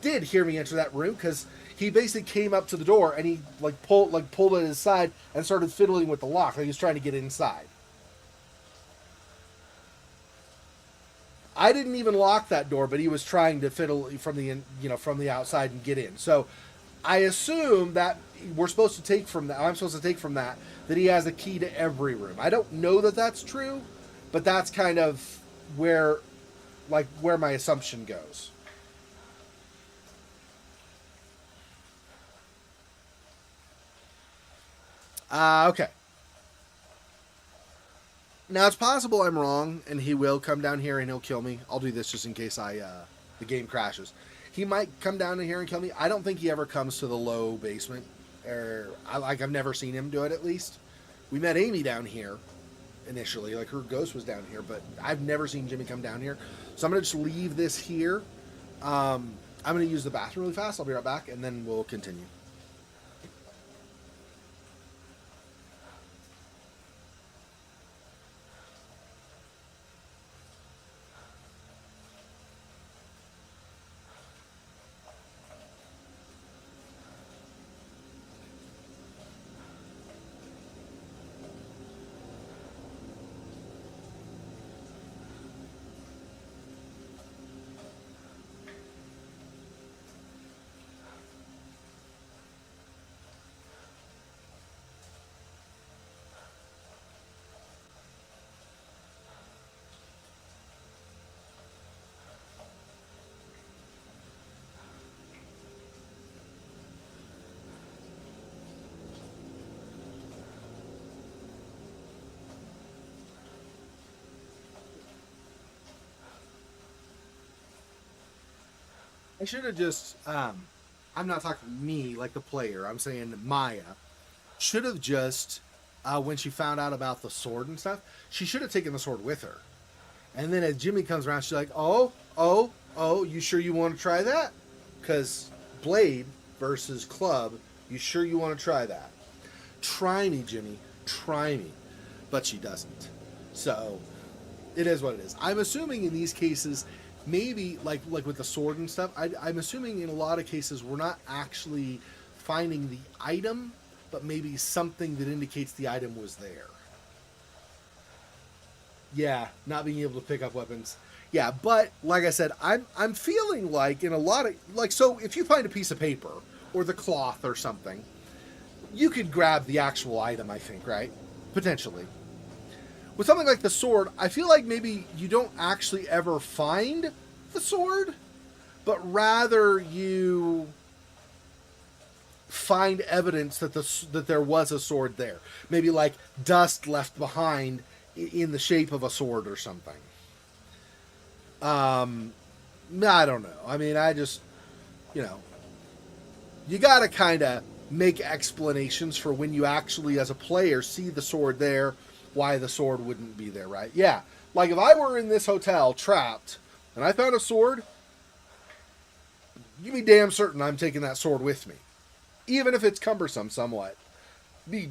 did hear me enter that room because he basically came up to the door and he pulled it his side and started fiddling with the lock, like he was trying to get inside. I didn't even lock that door, but he was trying to fiddle from the outside and get in. So I assume that I'm supposed to take from that that he has a key to every room. I don't know that that's true, but that's kind of where my assumption goes. Okay. Now it's possible I'm wrong, and he will come down here and he'll kill me. I'll do this just in case the game crashes. He might come down here and kill me. I don't think he ever comes to the low basement, I've never seen him do it. At least we met Amy down here initially, like her ghost was down here, but I've never seen Jimmy come down here. So I'm gonna just leave this here. I'm gonna use the bathroom really fast. I'll be right back, and then we'll continue. I should have just, I'm not talking me like the player, I'm saying Maya, should have just, when she found out about the sword and stuff, she should have taken the sword with her. And then as Jimmy comes around, she's like, oh, you sure you want to try that? Because Blade versus Club, you sure you want to try that? Try me, Jimmy, try me. But she doesn't. So, it is what it is. I'm assuming in these cases, maybe like with the sword and stuff, I'm assuming in a lot of cases we're not actually finding the item, but maybe something that indicates the item was there. Yeah, not being able to pick up weapons. Yeah, but like I said, I'm feeling like in a lot of like, so if you find a piece of paper or the cloth or something, you could grab the actual item, I think, right? Potentially. With something like the sword, I feel like maybe you don't actually ever find the sword, but rather you find evidence that that there was a sword there. Maybe like dust left behind in the shape of a sword or something. I don't know. I mean, I just, you gotta kind of make explanations for when you actually, as a player, see the sword there, why the sword wouldn't be there, right? Yeah. Like if I were in this hotel trapped and I found a sword, you be damn certain I'm taking that sword with me. Even if it's cumbersome somewhat. Be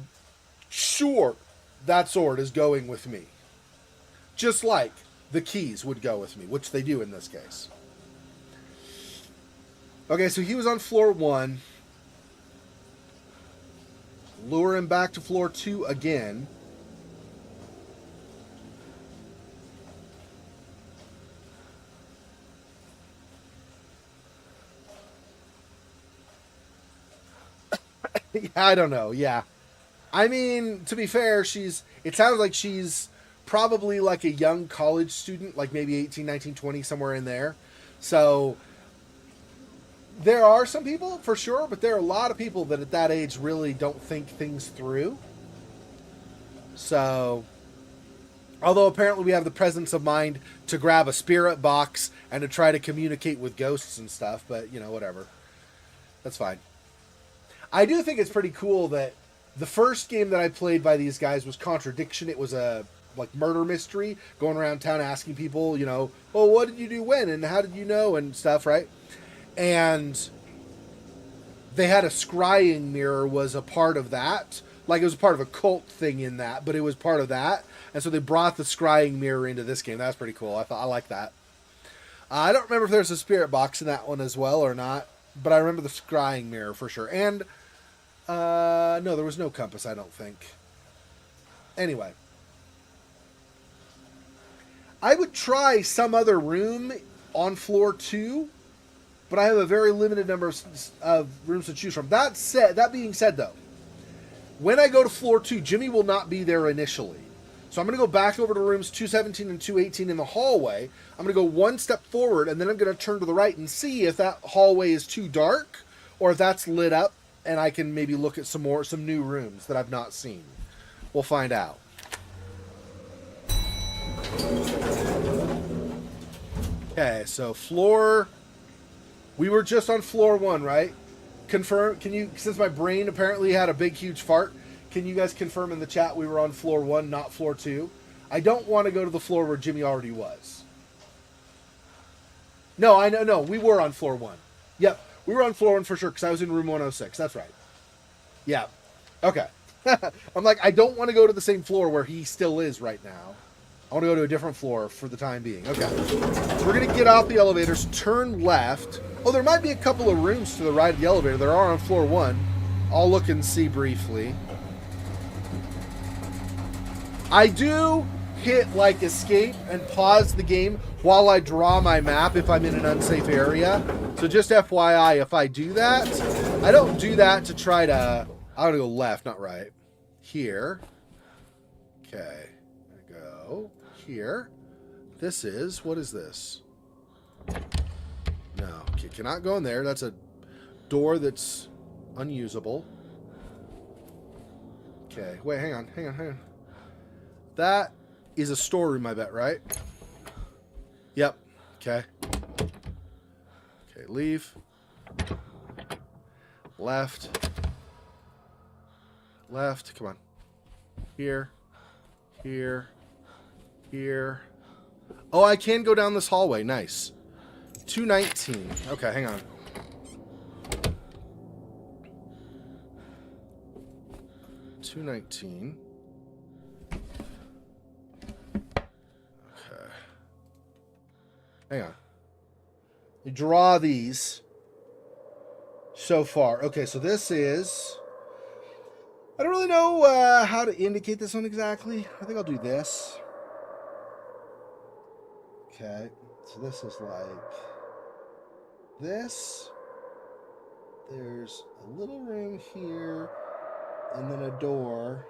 sure that sword is going with me. Just like the keys would go with me, which they do in this case. Okay, so he was on floor 1. Lure him back to floor 2 again. I don't know, yeah. I mean, to be fair, it sounds like she's probably like a young college student, like maybe 18, 19, 20, somewhere in there. So, there are some people, for sure, but there are a lot of people that at that age really don't think things through. So, although apparently we have the presence of mind to grab a spirit box and to try to communicate with ghosts and stuff, but, whatever. That's fine. I do think it's pretty cool that the first game that I played by these guys was Contradiction. It was a murder mystery, going around town asking people, oh, what did you do when, and how did you know, and stuff, right? And they had a scrying mirror was a part of that. Like it was a part of a cult thing in that, but it was part of that. And so they brought the scrying mirror into this game. That's pretty cool. I like that. I don't remember if there's a spirit box in that one as well or not, but I remember the scrying mirror for sure. And no, there was no compass, I don't think. Anyway. I would try some other room on floor 2, but I have a very limited number of rooms to choose from. That being said, though, when I go to floor 2, Jimmy will not be there initially. So I'm going to go back over to rooms 217 and 218 in the hallway. I'm going to go one step forward, and then I'm going to turn to the right and see if that hallway is too dark or if that's lit up and I can maybe look at some new rooms that I've not seen. We'll find out. Okay, so we were just on floor 1, right? Confirm, since my brain apparently had a big, huge fart, can you guys confirm in the chat we were on floor 1, not floor 2? I don't want to go to the floor where Jimmy already was. No, no, we were on floor 1. Yep, we were on floor 1 for sure, because I was in room 106, that's right. Yeah, okay. I'm like, I don't want to go to the same floor where he still is right now. I want to go to a different floor for the time being. Okay. We're going to get off the elevators, turn left. Oh, there might be a couple of rooms to the right of the elevator. There are on floor 1. I'll look and see briefly. I do hit, like, escape and pause the game while I draw my map if I'm in an unsafe area. So just FYI, if I do that, I don't do that to try to... I'm going to go left, not right. Here. Okay. Go. Here. This is... What is this? No. Okay, cannot go in there. That's a door that's unusable. Okay. Wait, hang on. That is a storeroom, I bet, right? Yep. Okay. Okay, leave. Left. Left. Come on. Here. Here. Here. Oh, I can go down this hallway. Nice. 219. Okay, hang on. $219. Okay. Hang on. You draw these so far. Okay, so this is... I don't really know how to indicate this one exactly. I think I'll do this. Okay, so this is like this. There's a little room here, and then a door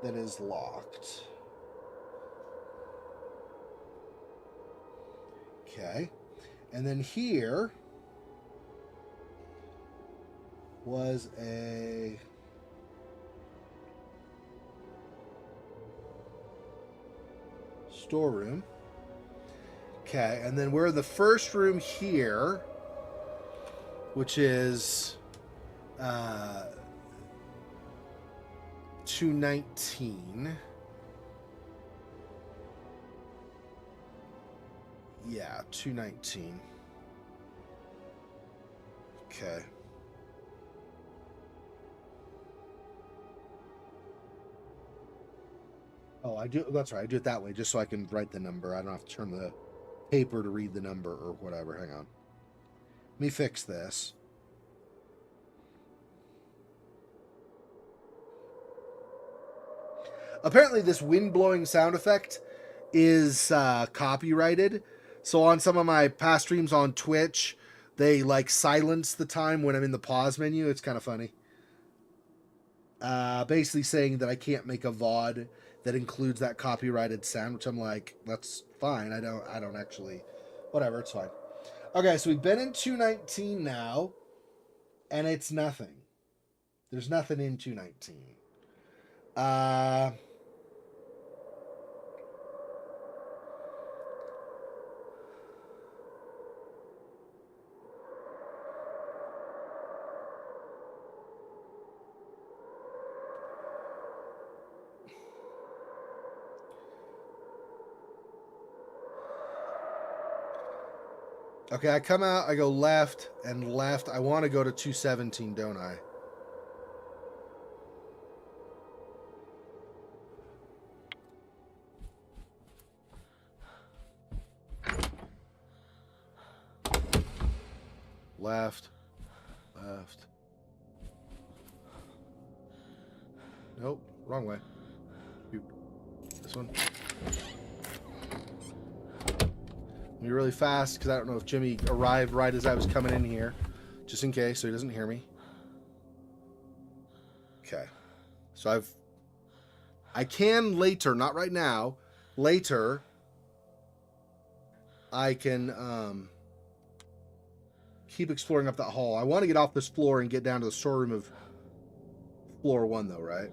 that is locked. Okay, and then here was a storeroom. Okay, and then we're in the first room here, which is 219. Yeah, 219. Okay. Oh, I do. That's right. I do it that way just so I can write the number. I don't have to turn the paper to read the number or whatever. Hang on. Let me fix this. Apparently, this wind blowing sound effect is copyrighted. So on some of my past streams on Twitch, they like silence the time when I'm in the pause menu. It's kind of funny. Basically saying that I can't make a VOD that includes that copyrighted sound, which I'm like, that's fine. I don't actually, whatever, it's fine. Okay, so we've been in 219 now, and it's nothing. There's nothing in 219. Okay, I come out, I go left and left. I want to go to 217, don't I? Left. Left. Nope, wrong way. This one. Be really fast because I don't know if Jimmy arrived right as I was coming in here, just in case so he doesn't hear me. Okay, so I can later, not right now, later I can keep exploring up that hall. I want to get off this floor and get down to the storeroom of floor 1, though, right?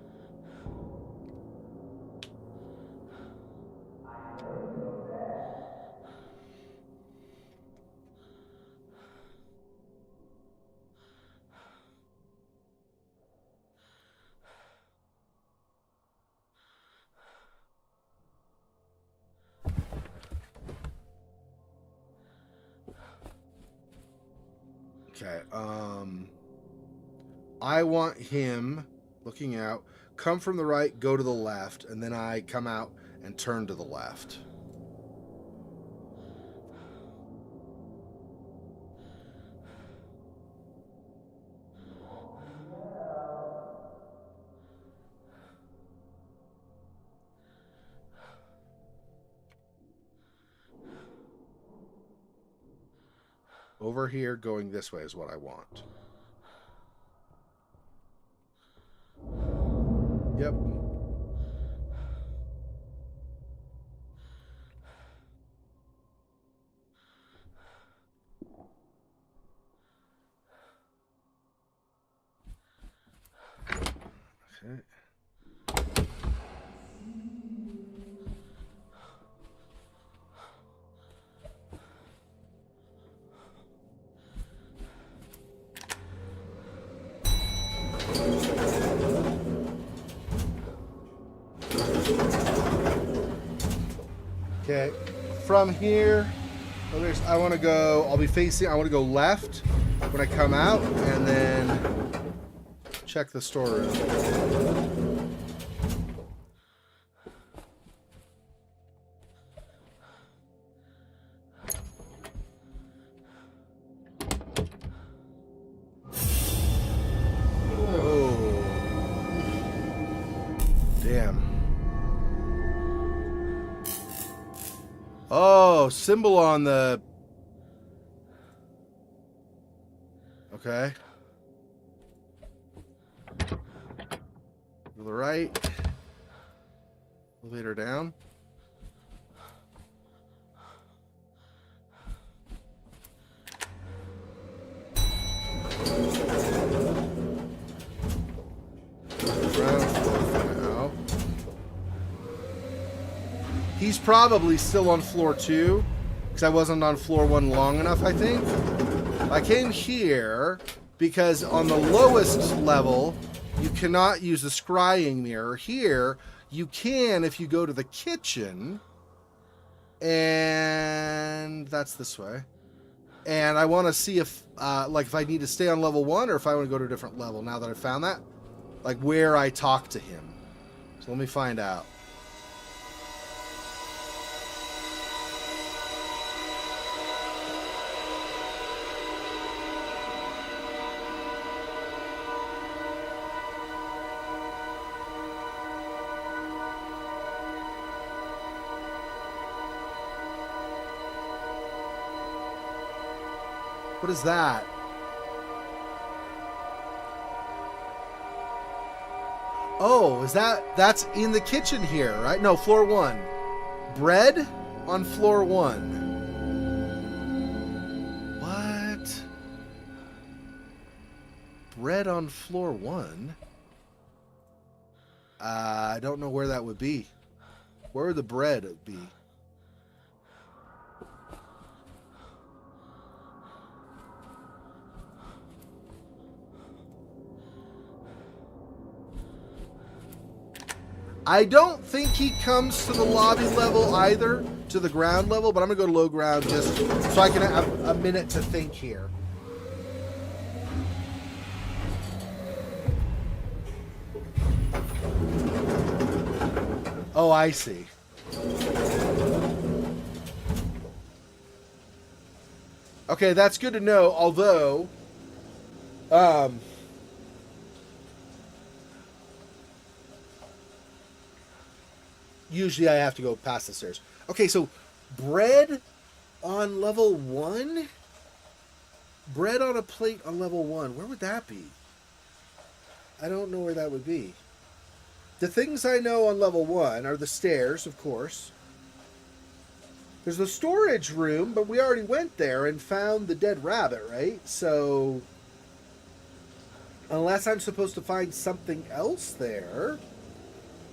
Okay, I want him looking out, come from the right, go to the left, and then I come out and turn to the left. Over here, going this way is what I want. Yep. Okay. Okay, from here, I want to go, I want to go left when I come out, and then check the storeroom. Oh. Damn. Oh, symbol on the... Okay. To the right. Elevator down. He's probably still on floor 2, because I wasn't on floor 1 long enough, I think. I came here because on the lowest level, you cannot use the scrying mirror. Here, you can if you go to the kitchen, and that's this way. And I want to see if, if I need to stay on level 1 or if I want to go to a different level now that I found that. Like, where I talk to him. So let me find out. What is that? Oh, that's in the kitchen here, right? No, floor 1. Bread on floor 1. What? Bread on floor 1? I don't know where that would be. Where would the bread be? I don't think he comes to the lobby level either, to the ground level, but I'm going to go to low ground just so I can have a minute to think here. Oh, I see. Okay, that's good to know, although... usually I have to go past the stairs. Okay, so bread on level 1? Bread on a plate on level 1. Where would that be? I don't know where that would be. The things I know on level 1 are the stairs, of course. There's the storage room, but we already went there and found the dead rabbit, right? So, unless I'm supposed to find something else there,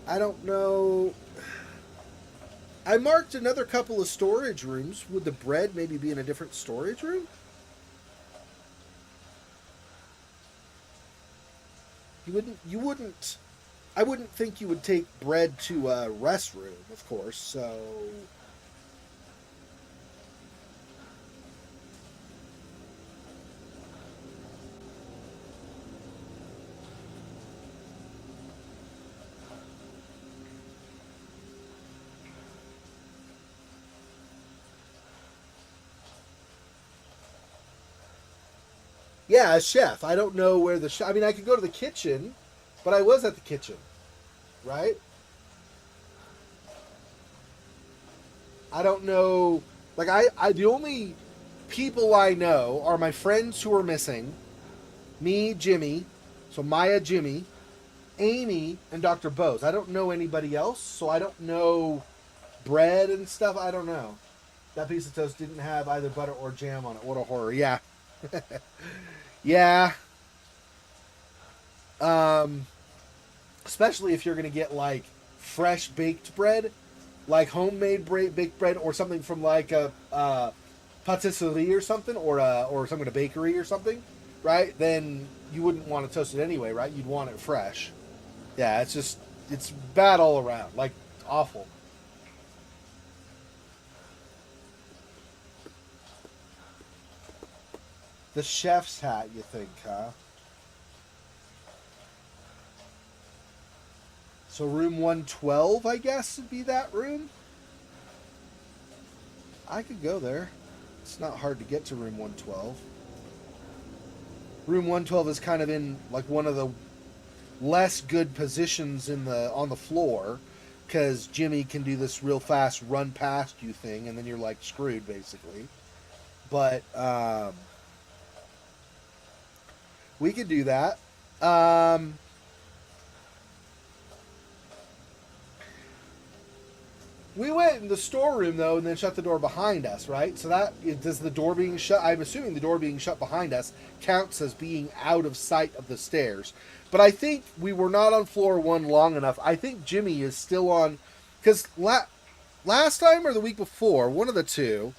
I don't know. I marked another couple of storage rooms. Would the bread maybe be in a different storage room? You wouldn't, I wouldn't think you would take bread to a rest room, of course, so... Yeah, a chef. I don't know where the chef... I mean, I could go to the kitchen, but I was at the kitchen, right? I don't know... Like, the only people I know are my friends who are missing, me, Jimmy, so Maya, Jimmy, Amy, and Dr. Bose. I don't know anybody else, so I don't know bread and stuff. I don't know. That piece of toast didn't have either butter or jam on it. What a horror. Yeah. Yeah. Especially if you're going to get, like, fresh baked bread, like homemade baked bread, or something from, like, a patisserie or something, or some kind of bakery or something, right? Then you wouldn't want to toast it anyway, right? You'd want it fresh. Yeah, it's bad all around. Like, awful. The chef's hat, you think, huh? So room 112, I guess, would be that room? I could go there. It's not hard to get to room 112. Room 112 is kind of in, like, one of the less good positions on the floor, because Jimmy can do this real fast run past you thing, and then you're, like, screwed, basically. But, we could do that. We went in the storeroom, though, and then shut the door behind us, right? So does the door being shut... I'm assuming the door being shut behind us counts as being out of sight of the stairs. But I think we were not on floor 1 long enough. I think Jimmy is still on... Because last time or the week before, one of the two,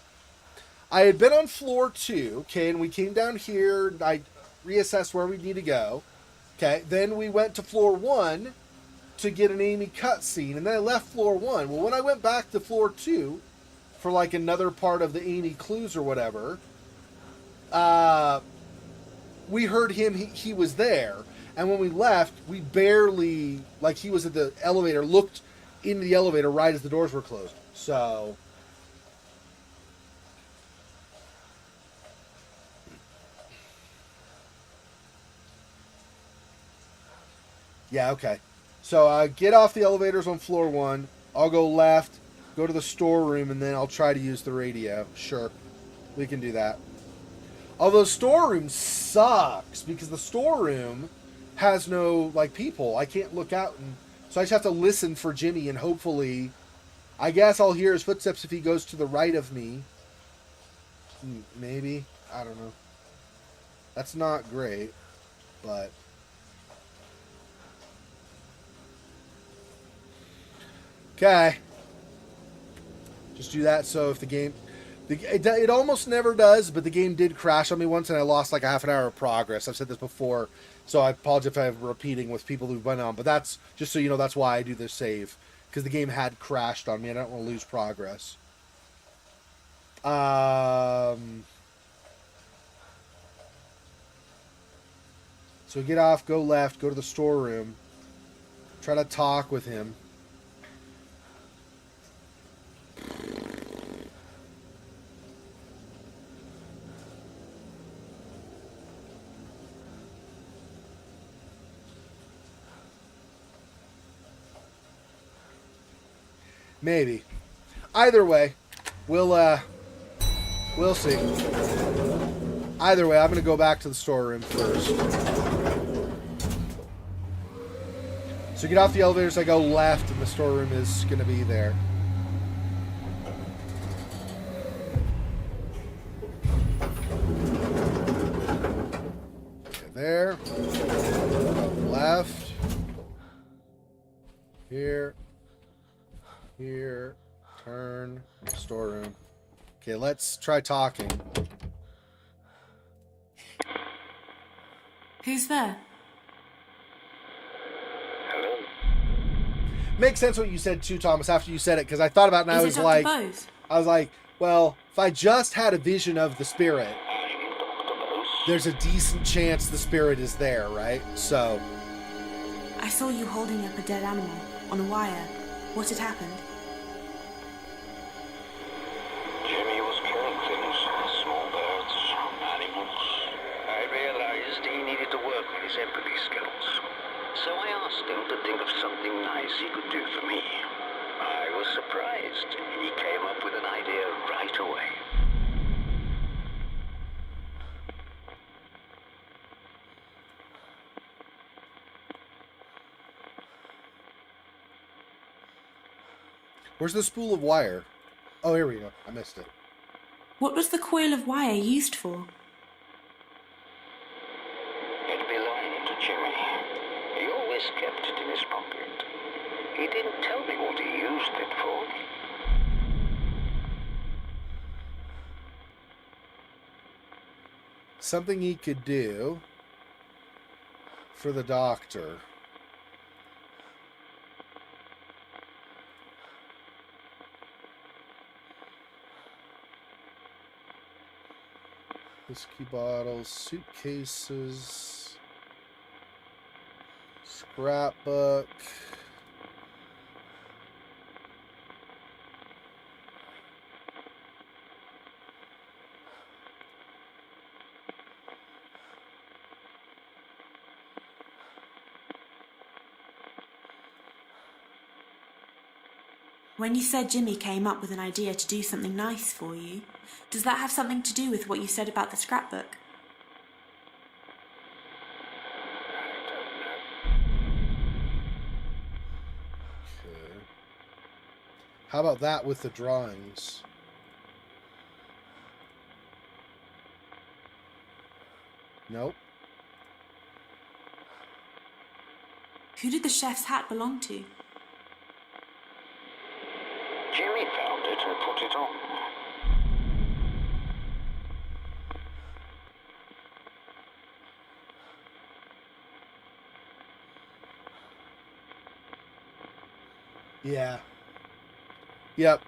I had been on floor 2, okay, and we came down here, and I reassessed where we need to go. Okay, then we went to floor 1 to get an Amy cutscene, and then I left floor 1. Well, when I went back to floor 2 for, like, another part of the Amy clues or whatever, we heard him, he was there, and when we left, we barely, like, he was at the elevator, looked into the elevator right as the doors were closed. So... yeah, okay. So get off the elevators on floor 1. I'll go left, go to the storeroom, and then I'll try to use the radio. Sure, we can do that. Although storeroom sucks, because the storeroom has no, like, people. I can't look out, and so I just have to listen for Jimmy, and hopefully, I guess I'll hear his footsteps if he goes to the right of me. Maybe. I don't know. That's not great, but... okay. Just do that so if the game... It almost never does, but the game did crash on me once and I lost like a half an hour of progress. I've said this before, so I apologize if I'm repeating with people who've been on, but that's, just so you know, that's why I do this save. Because the game had crashed on me and I don't want to lose progress. So get off, go left, go to the storeroom. Try to talk with him. Maybe. Either way, we'll see. Either way, I'm going to go back to the storeroom first. So get off the elevators, I go left, and the storeroom is going to be there. Here. Turn. Storeroom. Okay, let's try talking. Who's there? Hello? Makes sense what you said too, Thomas, after you said it, because I thought about it and I Is was it Dr. like, Bose? well, if I just had a vision of the spirit, I'm Dr. Bose. there's a decent chance the spirit is there, right? So, I saw you holding up a dead animal on a wire. What had happened? Jimmy was killing things, small birds, animals. I realized he needed to work on his empathy skills. So I asked him to think of something nice he could do for me. I was surprised. He came up with an idea right away. where's the spool of wire? Oh, here we go. I missed it. What was the coil of wire used for? It belonged to Jimmy. He always kept it in his pocket. He didn't tell me what he used it for. Something he could do for the doctor. Whiskey bottles, suitcases, scrapbook. When you said Jimmy came up with an idea to do something nice for you, does that have something to do with what you said about the scrapbook? Okay. How about that with the drawings? Nope. Who did the chef's hat belong to? Jimmy found it and put it on. Yeah. Yep.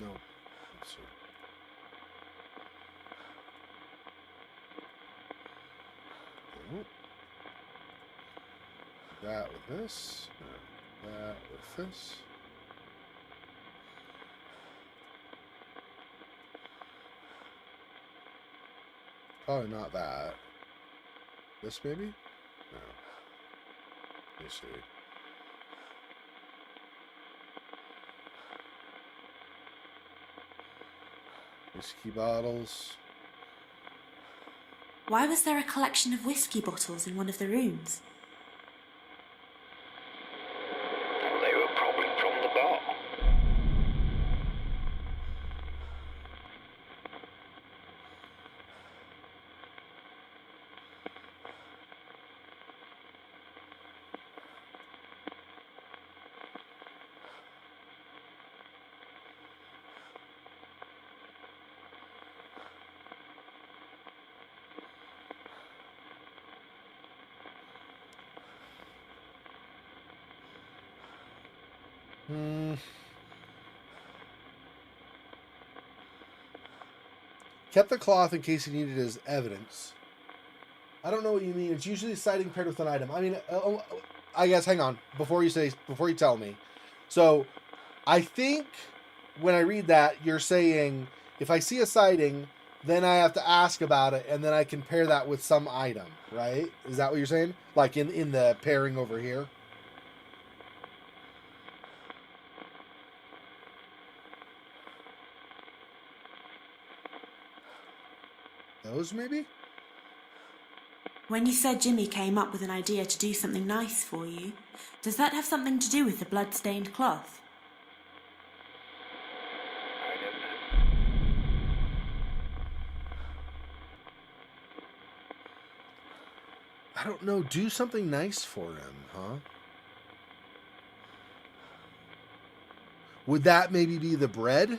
No. Let's see. Nope. That with this. That with this. Probably not that. This maybe? No. Let me see. Whiskey bottles. Why was there a collection of whiskey bottles in one of the rooms? And they were probably from the bar. Kept the cloth in case he needed it as evidence. I don't know what you mean. It's usually citing paired with an item. I mean, I guess, hang on. Before you tell me. So, I think when I read that, you're saying, if I see a sighting, then I have to ask about it, and then I can pair that with some item, right? Is that what you're saying? Like in the pairing over here? Those, maybe? When you said Jimmy came up with an idea to do something nice for you, does that have something to do with the blood-stained cloth? I don't know. Do something nice for him, huh? Would that maybe be the bread?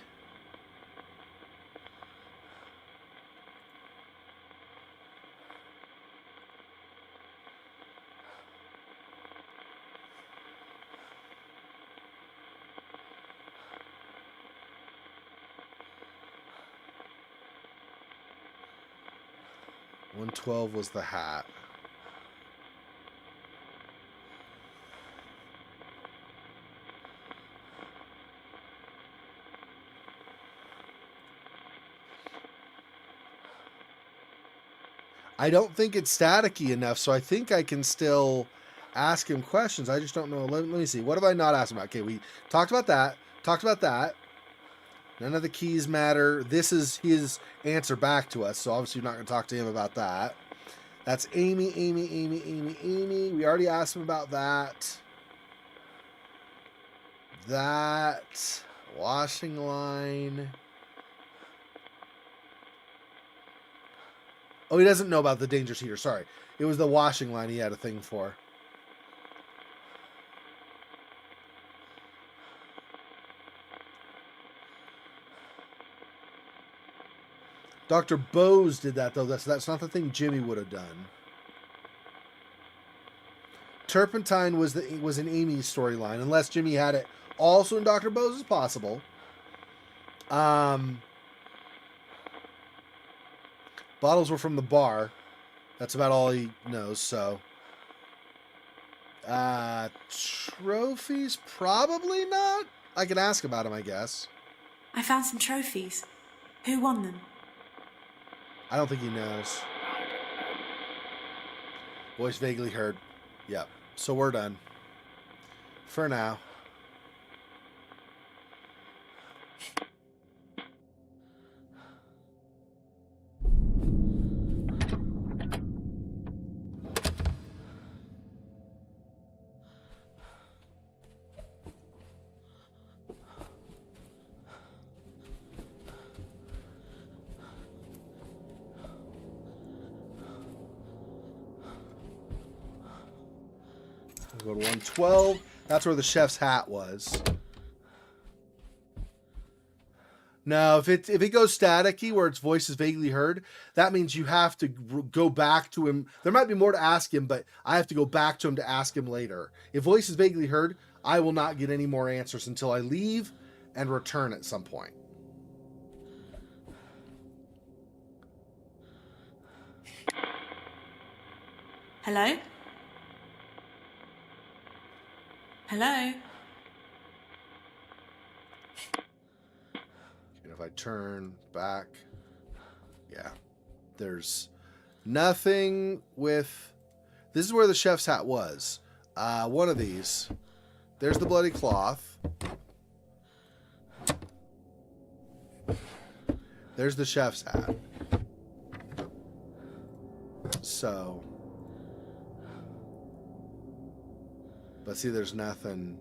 $112 was the hat. I don't think it's staticky enough, so I think I can still ask him questions. I just don't know. Let me see. What have I not asked him about? Okay, we talked about that. Talked about that. None of the keys matter. This is his answer back to us, so obviously we're not going to talk to him about that. That's Amy, Amy, Amy, Amy, Amy. We already asked him about that. That washing line. Oh, he doesn't know about the dangerous heater. Sorry. It was the washing line he had a thing for. Dr. Bose did that, though. That's not the thing Jimmy would have done. Turpentine was in Amy's storyline, unless Jimmy had it also in Dr. Bose is possible. Bottles were from the bar. That's about all he knows, so. Trophies? Probably not. I can ask about him, I guess. I found some trophies. Who won them? I don't think he knows. Voice vaguely heard. Yep. So we're done. For now. We'll go to 112. That's where the chef's hat was. Now, if it goes staticky where its voice is vaguely heard, that means you have to go back to him. There might be more to ask him, but I have to go back to him to ask him later. If voice is vaguely heard, I will not get any more answers until I leave and return at some point. Hello? Hello? And if I turn back, yeah, there's nothing with. This is where the chef's hat was. One of these. There's the bloody cloth. There's the chef's hat. So. But see, there's nothing.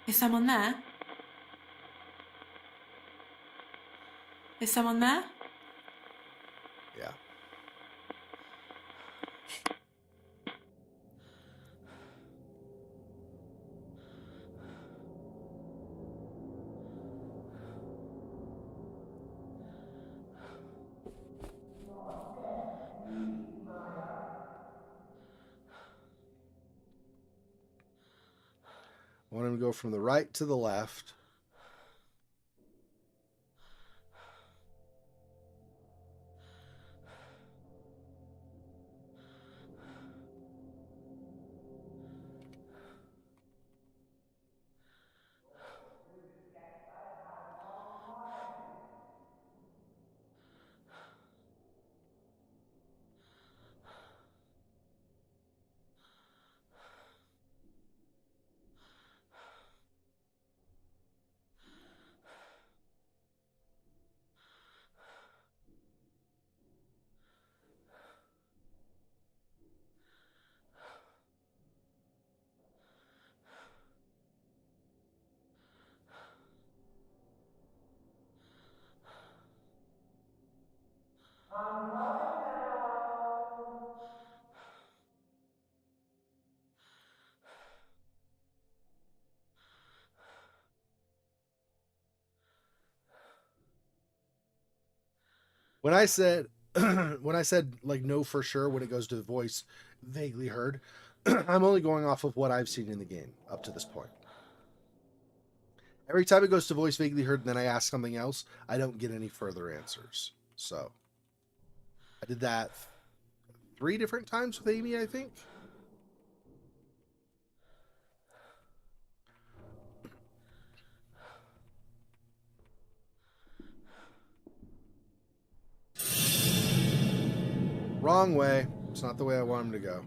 Is someone there? Is someone there? Yeah. I want him to go from the right to the left. when I said when I said like no for sure when it goes to the voice vaguely heard, I'm only going off of what I've seen in the game up to this point. Every time it goes to voice vaguely heard and then I ask something else, I don't get any further answers. So I did that 3 different times with Amy, I think. Wrong way. It's not the way I want him to go.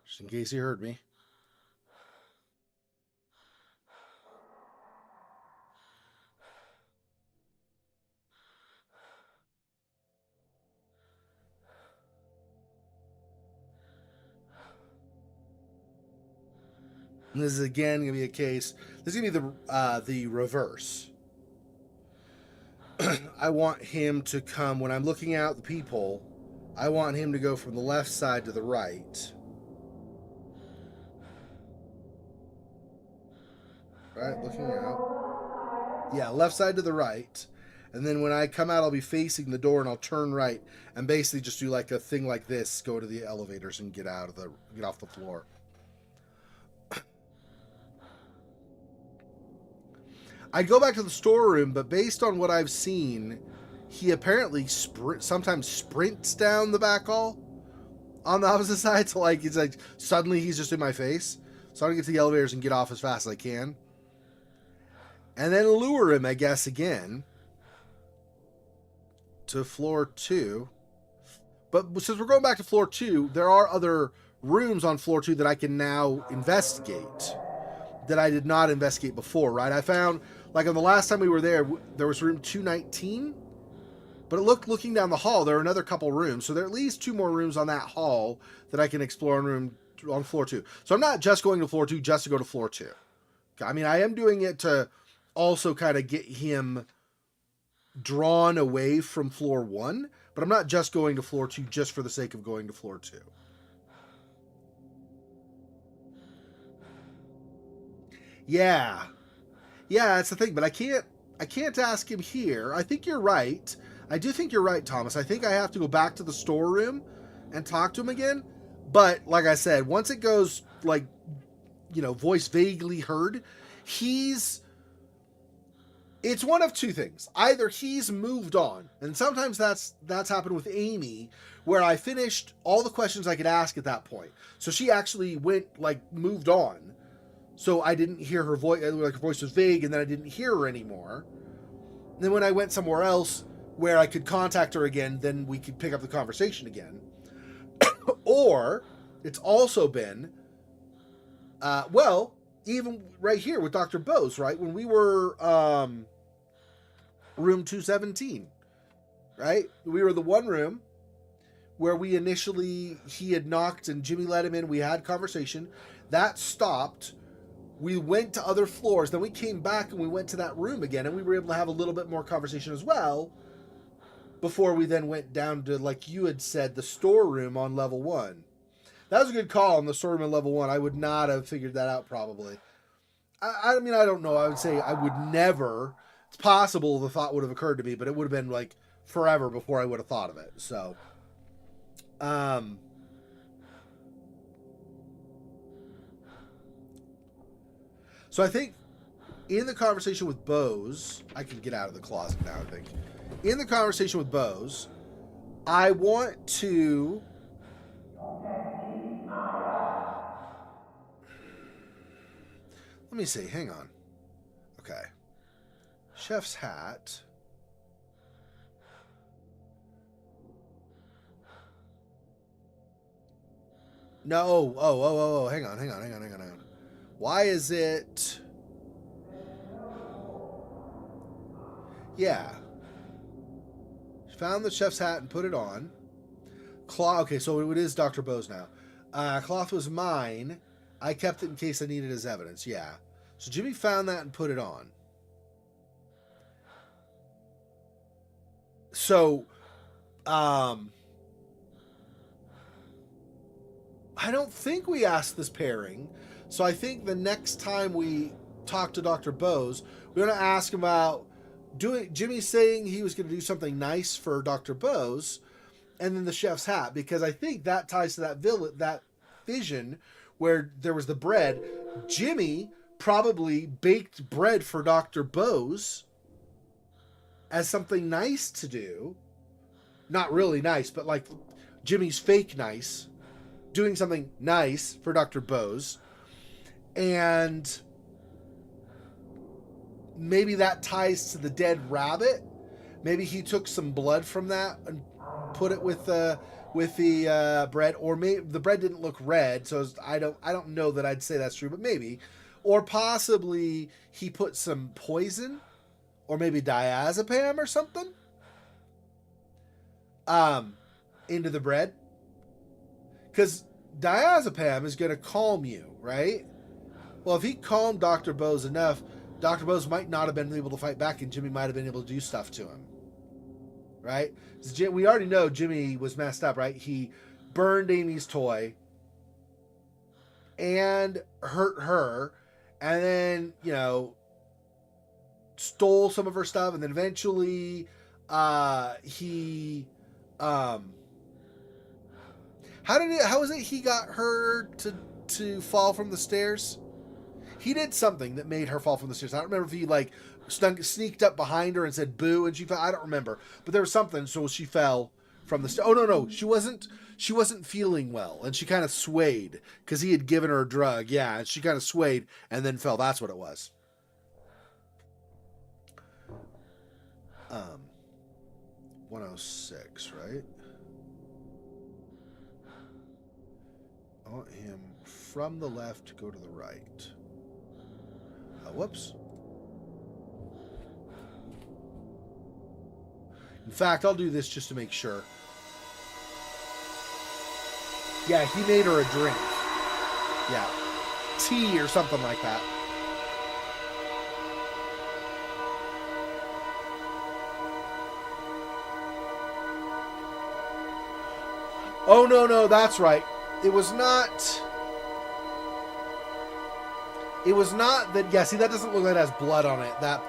Just in case he heard me. And this is again going to be a case. This is going to be the reverse. I want him to come when I'm looking out the people. I want him to go from the left side to the right. Right, looking out. Yeah, left side to the right. And then when I come out, I'll be facing the door and I'll turn right and basically just do like a thing like this, go to the elevators and get off the floor. I'd go back to the storeroom, but based on what I've seen, he apparently sometimes sprints down the back hall on the opposite side. So like he's like suddenly he's just in my face. So I'm gonna get to the elevators and get off as fast as I can. And then lure him, I guess, again to floor 2. But since we're going back to floor 2, there are other rooms on floor 2 that I can now investigate that I did not investigate before, right? I found, like on the last time we were there was room 219, but looking down the hall, there are another couple rooms. So there are at least 2 more rooms on that hall that I can explore on floor 2. So I'm not just going to floor 2 just to go to floor 2. I mean, I am doing it to also kind of get him drawn away from floor 1, but I'm not just going to floor 2 just for the sake of going to floor 2. Yeah, that's the thing. But I can't ask him here. I think you're right. I do think you're right, Thomas. I think I have to go back to the storeroom and talk to him again. But like I said, once it goes like, voice vaguely heard, it's one of 2 things. Either he's moved on, and sometimes that's happened with Amy, where I finished all the questions I could ask at that point. So she actually moved on. So I didn't hear her voice, like her voice was vague, and then I didn't hear her anymore. And then when I went somewhere else where I could contact her again, then we could pick up the conversation again. Or it's also been, even right here with Dr. Bose, right? When we were room 217, right? We were the one room where he had knocked and Jimmy let him in. We had conversation. That stopped. We went to other floors. Then we came back and we went to that room again, and we were able to have a little bit more conversation as well before we then went down to, like you had said, the storeroom on level 1. That was a good call on the storeroom on level 1. I would not have figured that out probably. I mean, I don't know. I would say I would never. It's possible the thought would have occurred to me, but it would have been like forever before I would have thought of it. So, So I think in the conversation with Bose, I can get out of the closet now, I think. In the conversation with Bose, I want to. Let me see. Hang on. Okay. Chef's hat. No. Oh. Hang on. Why is it. Yeah. Found the chef's hat and put it on. Cloth. Okay, so it is Dr. Bose now. Cloth was mine. I kept it in case I needed as evidence. Yeah. So Jimmy found that and put it on. So, I don't think we asked this pairing. So I think the next time we talk to Dr. Bose, we're going to ask him about Jimmy saying he was going to do something nice for Dr. Bose, and then the chef's hat, because I think that ties to that vision where there was the bread. Jimmy probably baked bread for Dr. Bose as something nice to do. Not really nice, but like Jimmy's fake nice, doing something nice for Dr. Bose. And maybe that ties to the dead rabbit. Maybe he took some blood from that and put it with the bread, or maybe the bread didn't look red, so I don't know that I'd say that's true, but maybe, or possibly he put some poison, or maybe diazepam or something, into the bread, because diazepam is going to calm you, right? Well, if he calmed Dr. Bose enough, Dr. Bose might not have been able to fight back, and Jimmy might have been able to do stuff to him. Right? We already know Jimmy was messed up, right? He burned Amy's toy and hurt her, and then, stole some of her stuff, and then eventually he how was it he got her to fall from the stairs? He did something that made her fall from the stairs. I don't remember if he sneaked up behind her and said boo and she fell. I don't remember, but there was something, so she fell from the stairs. Oh no, she wasn't feeling well, and she kind of swayed because he had given her a drug. Yeah, and she kind of swayed and then fell. That's what it was. 106, right? I want him from the left to go to the right. Whoops. In fact, I'll do this just to make sure. Yeah, he made her a drink. Yeah. Tea or something like that. Oh, no, that's right. It was not that. Yeah, see, that doesn't look like it has blood on it. That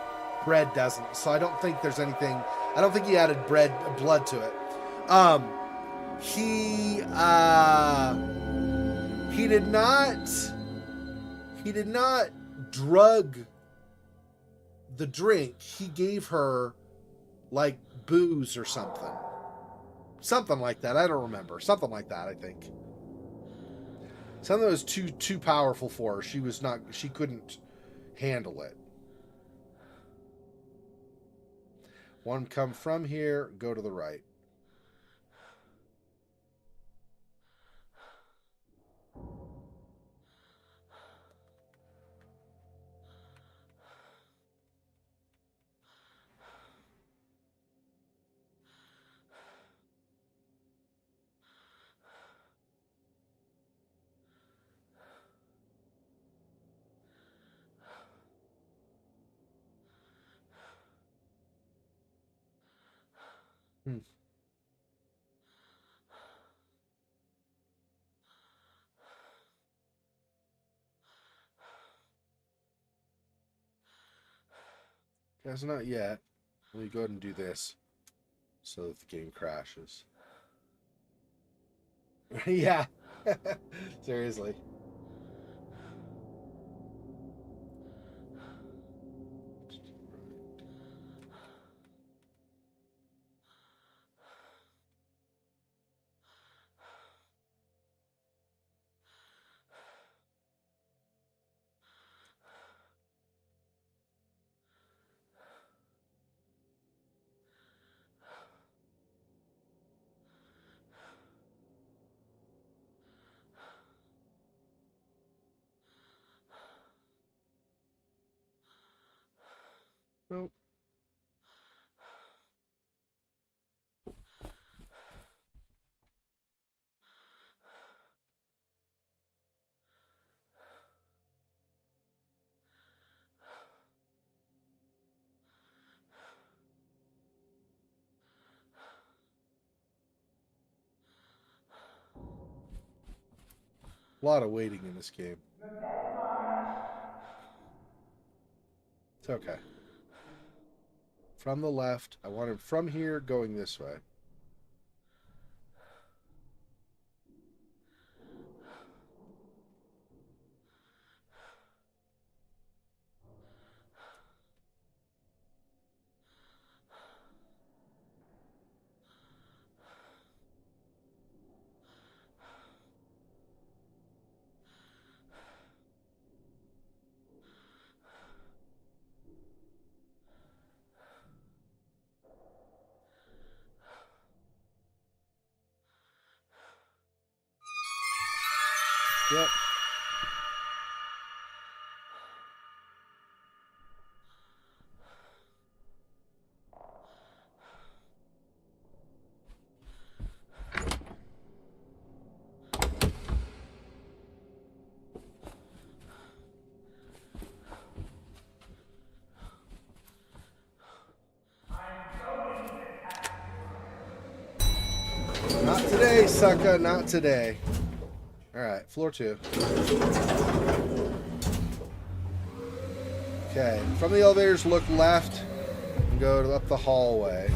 bread doesn't. So I don't think there's anything. I don't think he added blood to it. He did not drug the drink. He gave her like booze or something. Something like that. I don't remember. Something like that, I think. Something that was too powerful for her. She couldn't handle it. One come from here, go to the right. Hmm. Guess not yet. Let me go ahead and do this so that the game crashes. Yeah. Seriously. A lot of waiting in this game. It's okay. From the left. I want him from here going this way. Yep. Not today, sucker. Not today. Alright, floor 2. Okay, from the elevators, look left and go up the hallway.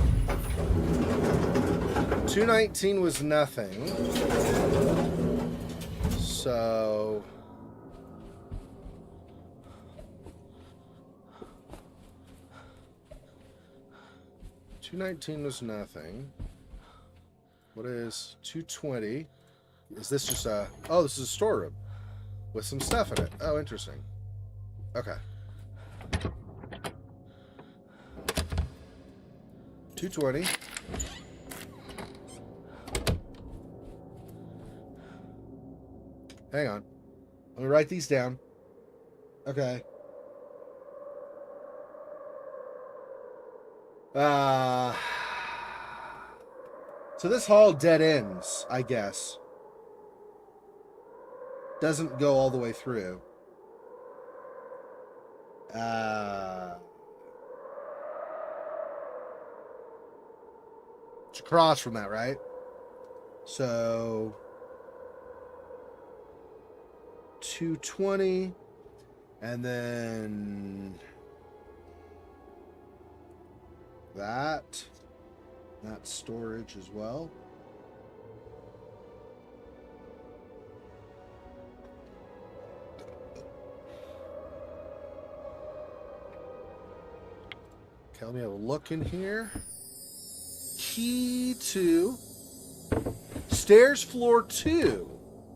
219 was nothing. So... $219 was nothing. What is 220? Is this just a... Oh, this is a storeroom with some stuff in it. Oh, interesting. Okay. 220. Hang on. Let me write these down. Okay. So this hall dead ends, I guess. Doesn't go all the way through. It's across from that, right? So 220 and then that's storage as well. Okay, let me have a look in here. Key to stairs, floor 2.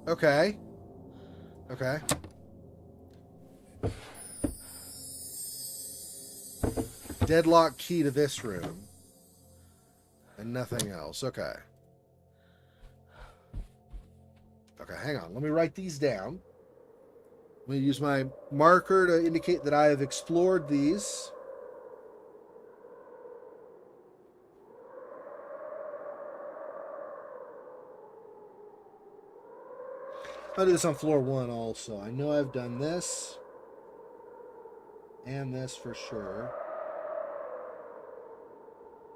Okay. Okay. Deadlock key to this room. And nothing else. Okay. Okay, hang on. Let me write these down. Let me use my marker to indicate that I have explored these. I'll do this on floor 1 also. I know I've done this. And this for sure.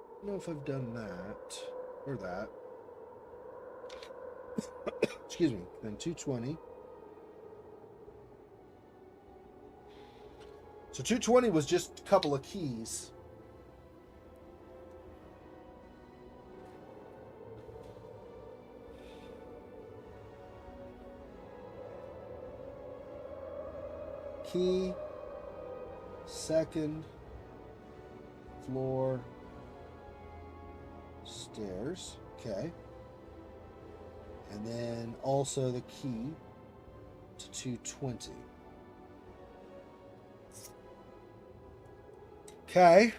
I don't know if I've done that. Or that. Excuse me. Then 220. So 220 was just a couple of keys. Key, second floor, stairs. Okay. And then also the key to 220. Okay.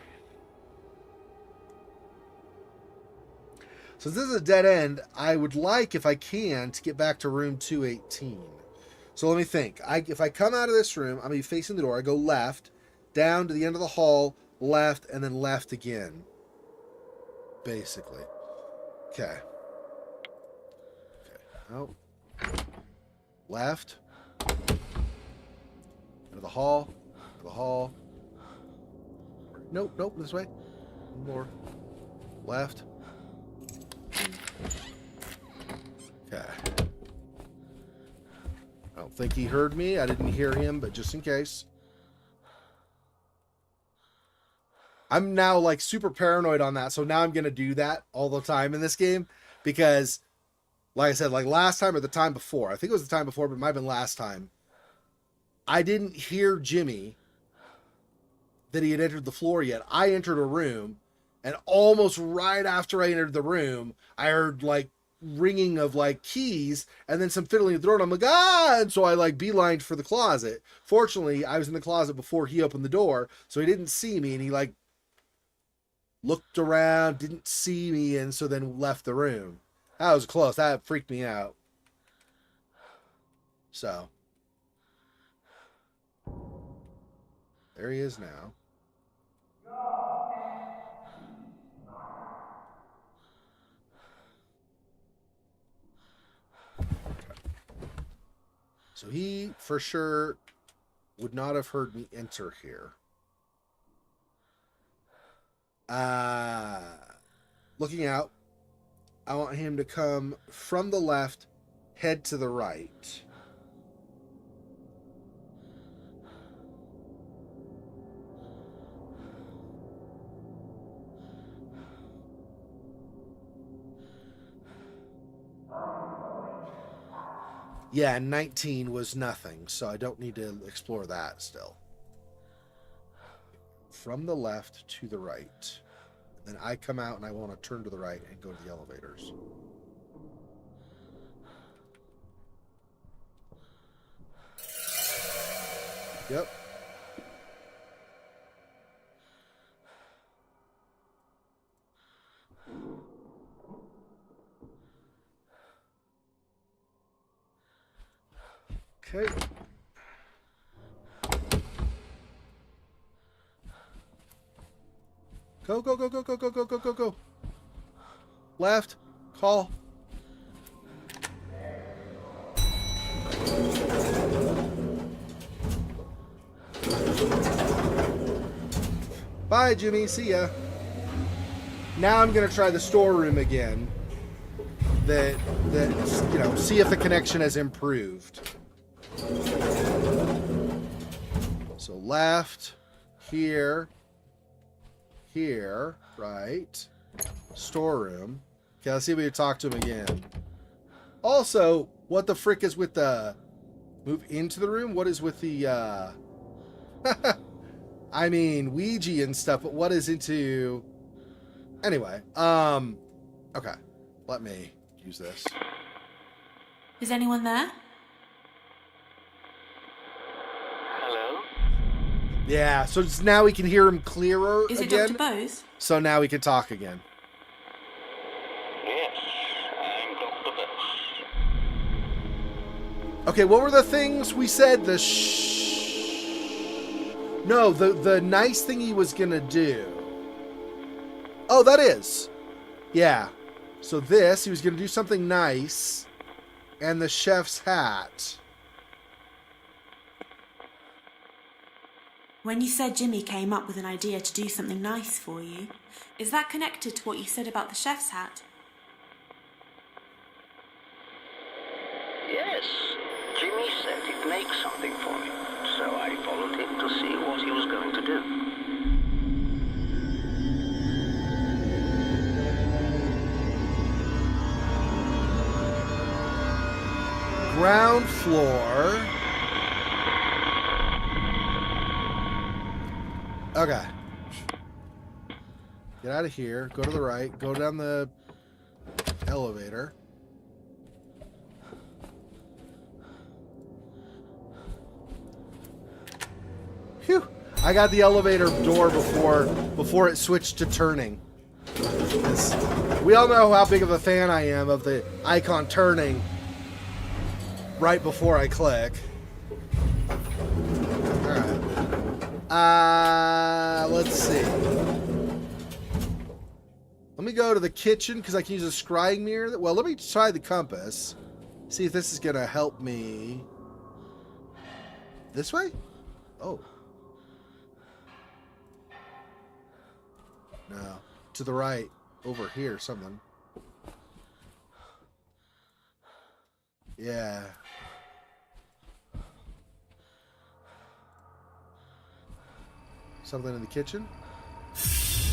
So this is a dead end. I would like, if I can, to get back to room 218. So let me think. If I come out of this room, I'm going to be facing the door. I go left, down to the end of the hall, left, and then left again. Basically. Okay. Oh. Left. Into the hall. To the hall. Nope, this way. More. Left. Okay. think he heard me. I didn't hear him, but just in case. I'm now like super paranoid on that, so now I'm gonna do that all the time in this game because, like I said, like last time or the time before, I think it was the time before, but it might have been last time. I didn't hear Jimmy that he had entered the floor yet. I entered a room, and almost right after I entered the room, I heard like ringing of like keys and then some fiddling at the door, and I'm like, ah! And so I like beelined for the closet. Fortunately, I was in the closet before he opened the door, so he didn't see me, and he like looked around, didn't see me, and so then left the room. That was close. That freaked me out. So there he is now. So he, for sure, would not have heard me enter here. Looking out, I want him to come from the left, head to the right. Yeah, 19 was nothing, so I don't need to explore that still. From the left to the right. And then I come out and I want to turn to the right and go to the elevators. Yep. Okay. Go, go, go, go, go, go, go, go, go, go. Left. Call. Bye, Jimmy. See ya. Now I'm going to try the storeroom again. That, you know, see if the connection has improved. So left, here, right, storeroom. Okay, let's see if we can talk to him again. Also, what the frick is with the move into the room? What is with the, I mean, Ouija and stuff, but what is into, anyway, okay, let me use this. Is anyone there? Hello? Yeah, so just now we can hear him clearer Is it again. Dr. Bose? So now we can talk again. Yes, I'm Dr. Bose. Okay, what were the things we said? No, the nice thing he was gonna do. Oh, that is. Yeah. So this, he was gonna do something nice. And the chef's hat. When you said Jimmy came up with an idea to do something nice for you, is that connected to what you said about the chef's hat? Yes, Jimmy said he'd make something for me, so I followed him to see what he was going to do. Ground floor. Okay. Get out of here. Go to the right. Go down the elevator. Phew. I got the elevator door before it switched to turning. We all know how big of a fan I am of the icon turning right before I click. Alright. Let's see. Let me go to the kitchen because I can use a scrying mirror. Well, let me try the compass. See if this is going to help me. This way? Oh. No. To the right. Over here, something. Yeah. Something in the kitchen?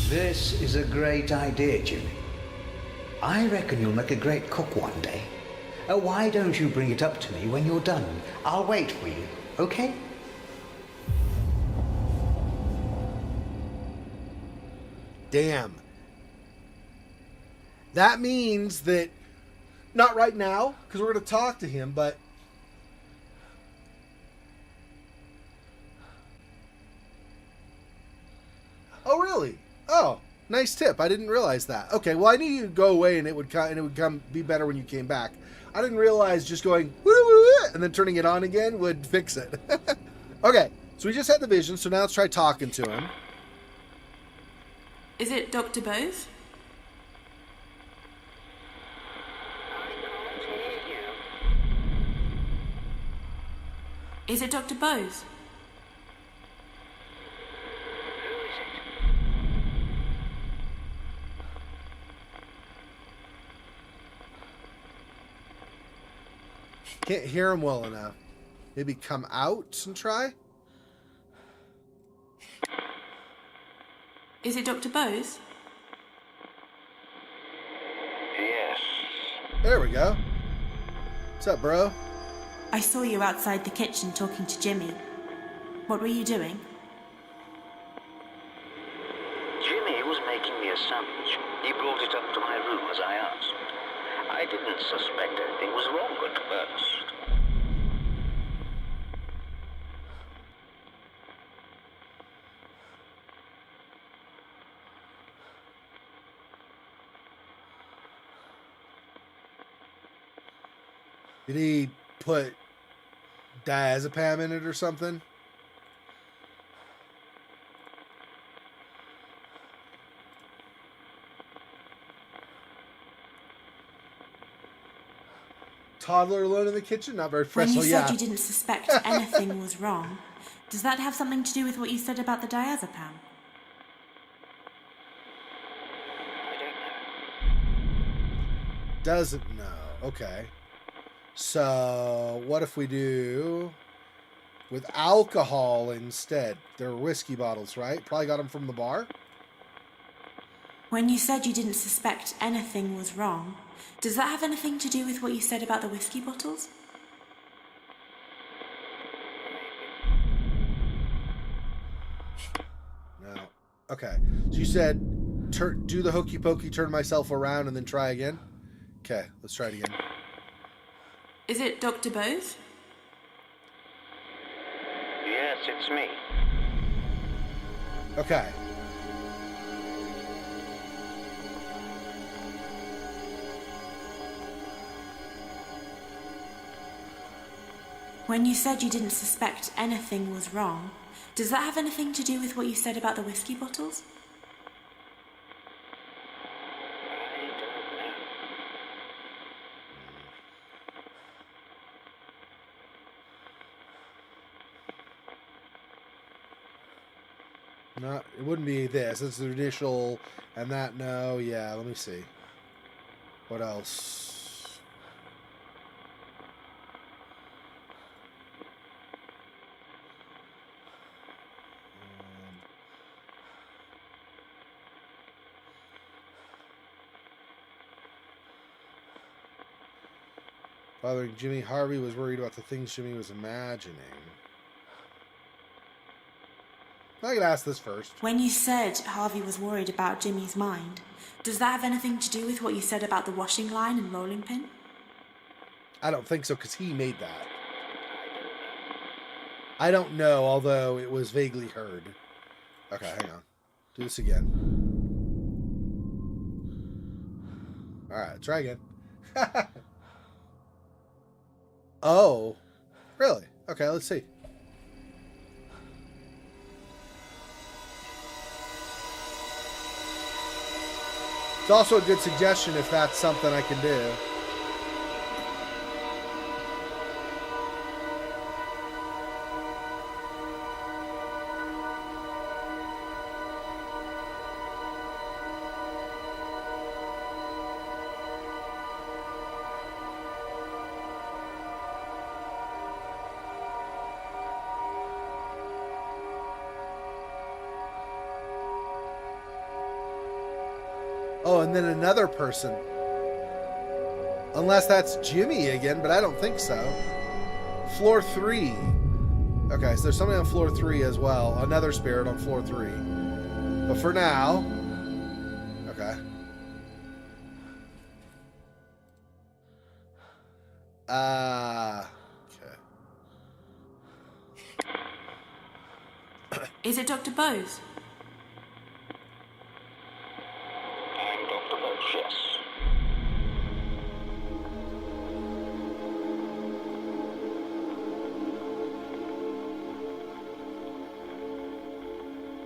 This is a great idea, Jimmy. I reckon you'll make a great cook one day. Why don't you bring it up to me when you're done? I'll wait for you, okay? Damn. That means that, not right now, because we're going to talk to him, but oh, really? Oh, nice tip. I didn't realize that. Okay, well, I knew you'd go away and it would come be better when you came back. I didn't realize just going woo, woo, woo, and then turning it on again would fix it. Okay, so we just had the vision, so now let's try talking to him. Is it Dr. Bose? Is it Dr. Bose? Can't hear him well enough. Maybe come out and try? Is it Dr. Bose? Yes. There we go. What's up, bro? I saw you outside the kitchen talking to Jimmy. What were you doing? Jimmy was making me a sandwich. He brought it up to my room as I asked. I didn't suspect anything was wrong at first. Did he put diazepam in it or something? Toddler alone in the kitchen? Not very When professional, you yeah. said you didn't suspect anything was wrong, does that have something to do with what you said about the diazepam? I don't know. Doesn't know. Okay. So, what if we do with alcohol instead? They're whiskey bottles, right? Probably got them from the bar. When you said you didn't suspect anything was wrong, does that have anything to do with what you said about the whiskey bottles? No. Okay. So you said do the hokey pokey, turn myself around, and then try again? Okay, let's try it again. Is it Dr. Bose? Yes, it's me. Okay. When you said you didn't suspect anything was wrong, does that have anything to do with what you said about the whiskey bottles? I don't know. Not, it wouldn't be this. It's the initial, and that, no. Yeah, let me see. What else? Bothering Jimmy, Harvey was worried about the things Jimmy was imagining. I could ask this first. When you said Harvey was worried about Jimmy's mind, does that have anything to do with what you said about the washing line and rolling pin? I don't think so, because he made that. I don't know, although it was vaguely heard. Okay, hang on. Do this again. Alright, try again. Oh, really? Okay, let's see. It's also a good suggestion if that's something I can do. Oh, and then another person. Unless that's Jimmy again, but I don't think so. Floor 3. Okay, so there's somebody on floor 3 as well. Another spirit on floor 3. But for now... Okay. Okay. Is it Dr. Bose? I'm Dr. Bose, yes.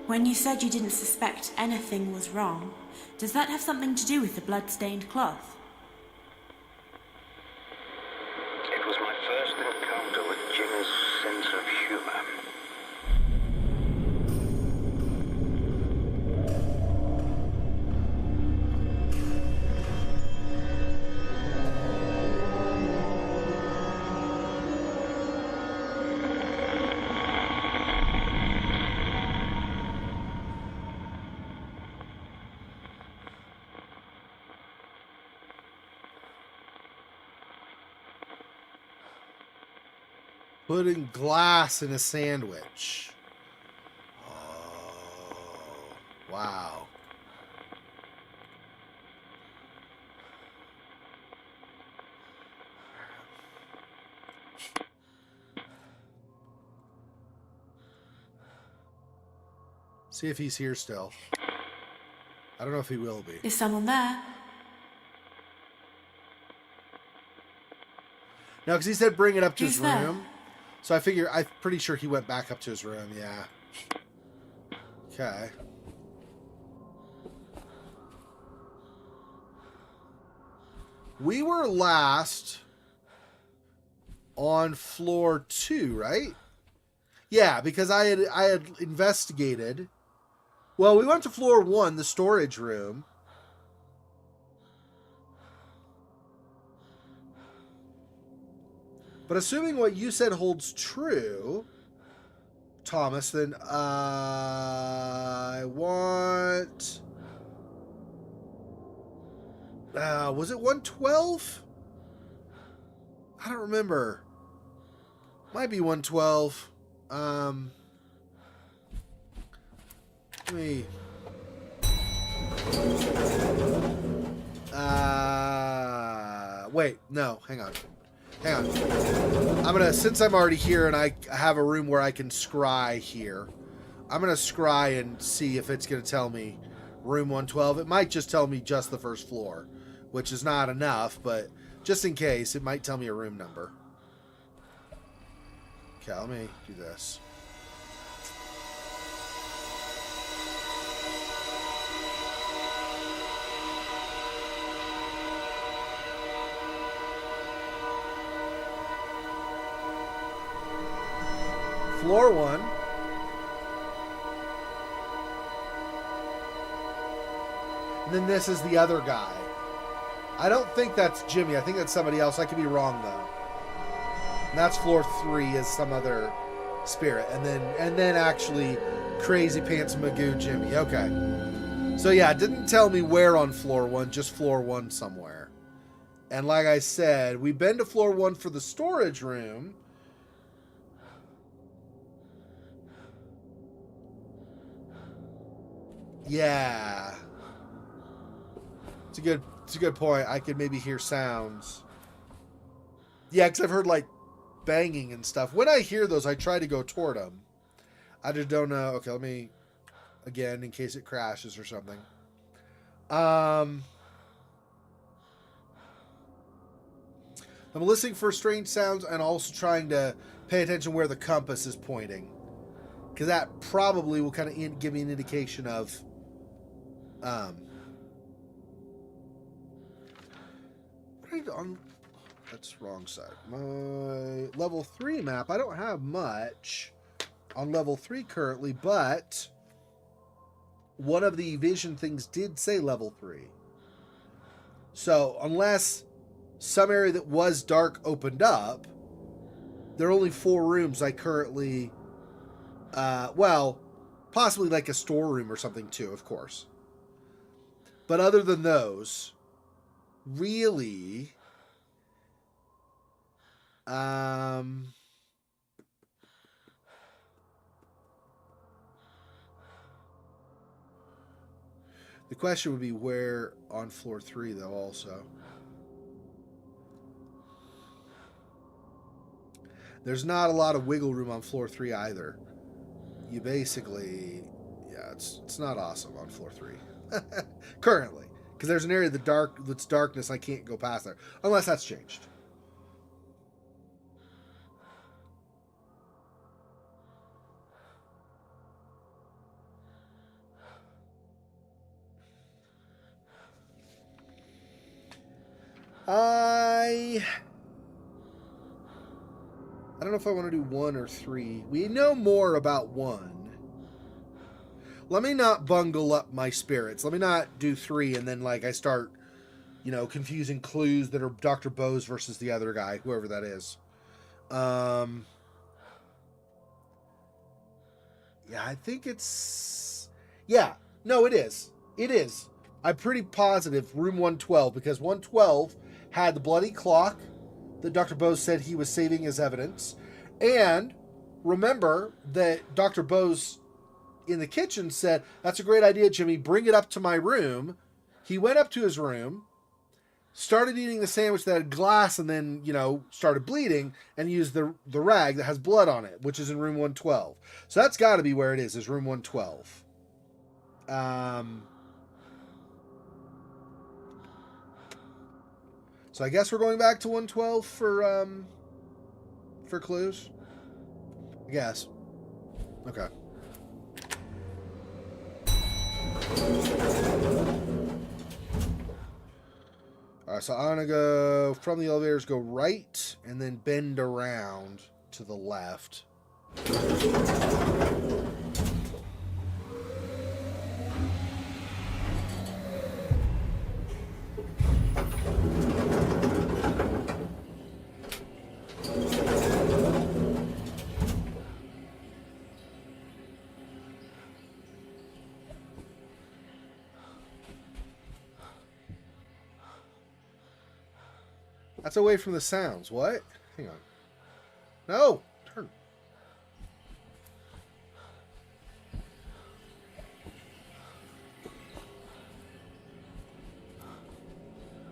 When you said you didn't suspect anything was wrong, does that have something to do with the blood-stained cloth? It was my first encounter with Jimmy's sense of humor. Putting glass in a sandwich. Oh, wow. See if he's here still. I don't know if he will be. Is someone there? No, because he said bring it up to Who's his there? room. So I figure, I'm pretty sure he went back up to his room, yeah. Okay. We were last on floor 2, right? Yeah, because I had investigated. Well, we went to floor 1, the storage room. But assuming what you said holds true, Thomas, then I want... was it 112? I don't remember. Might be 112. Let me... wait, no, hang on. Hang on. I'm gonna, since I'm already here and I have a room where I can scry here, I'm gonna scry and see if it's gonna tell me room 112. It might just tell me just the first floor, which is not enough, but just in case, it might tell me a room number. Okay, let me do this. Floor 1. And then this is the other guy. I don't think that's Jimmy. I think that's somebody else. I could be wrong though. And that's floor 3 is some other spirit. And then actually Crazy Pants Magoo Jimmy. Okay. So yeah, it didn't tell me where on floor 1, just floor 1 somewhere. And like I said, we've been to floor 1 for the storage room. Yeah. It's a good point. I could maybe hear sounds. Yeah, because I've heard like banging and stuff. When I hear those, I try to go toward them. I just don't know. Okay, let me again in case it crashes or something. I'm listening for strange sounds and also trying to pay attention where the compass is pointing, because that probably will kind of give me an indication of that's wrong side. My level 3 map, I don't have much on level 3 currently, but one of the vision things did say level 3. So unless some area that was dark opened up, there are only 4 rooms I currently, well, possibly like a storeroom or something too, of course. But other than those, really, the question would be where on floor 3, though, also. There's not a lot of wiggle room on floor 3 either. You basically, yeah, it's not awesome on floor 3 currently, because there's an area that's darkness. I can't go past there unless that's changed. I don't know if I want to do 1 or 3. We know more about 1. Let me not bungle up my spirits. Let me not do 3 and then I start, confusing clues that are Dr. Bose versus the other guy, whoever that is. Yeah, I think it's... Yeah, no, it is. It is. I'm pretty positive room 112, because 112 had the bloody clock that Dr. Bose said he was saving as evidence. And remember that Dr. Bose in the kitchen said, "That's a great idea, Jimmy. Bring it up to my room." He went up to his room, started eating the sandwich that had glass, and then, started bleeding, and used the rag that has blood on it, which is in room 112. So that's got to be where it is room 112. So I guess we're going back to 112 for clues. I guess. Okay. Alright, so I'm gonna go from the elevators, go right, and then bend around to the left. That's away from the sounds. What? Hang on. No! Turn.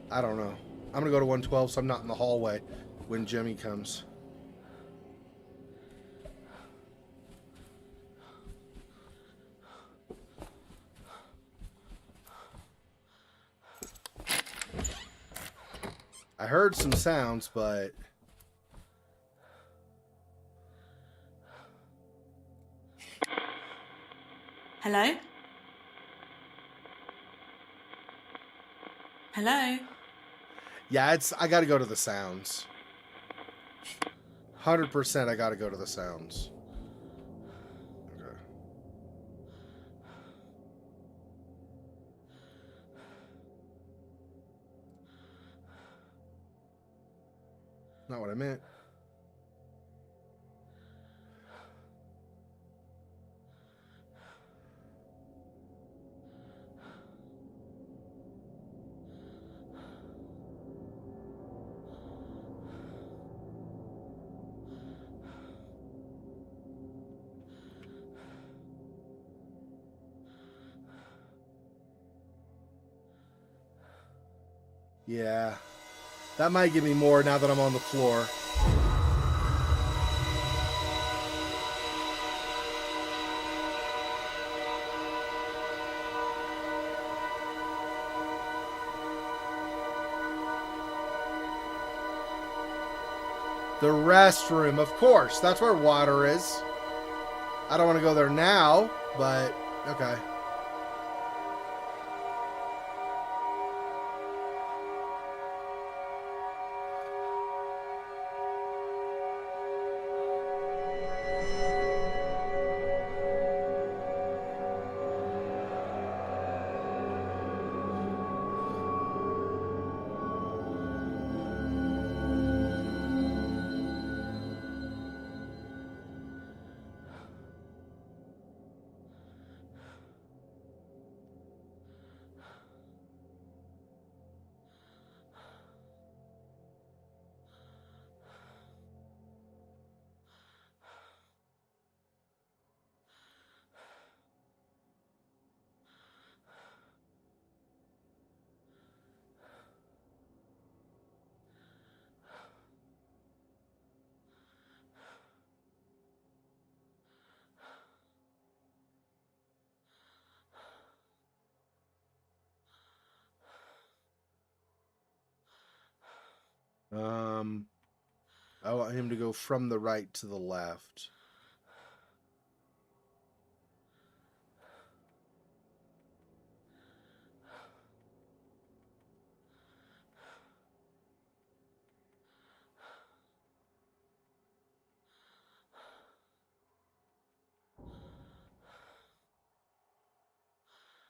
I don't know. I'm gonna go to 112 so I'm not in the hallway when Jimmy comes. I heard some sounds, but... Hello? Hello? Yeah, I gotta go to the sounds. 100% I gotta go to the sounds. Okay. Not what I meant. Yeah. That might give me more now that I'm on the floor. The restroom, of course. That's where water is. I don't want to go there now, but okay. Um, I want him to go from the right to the left.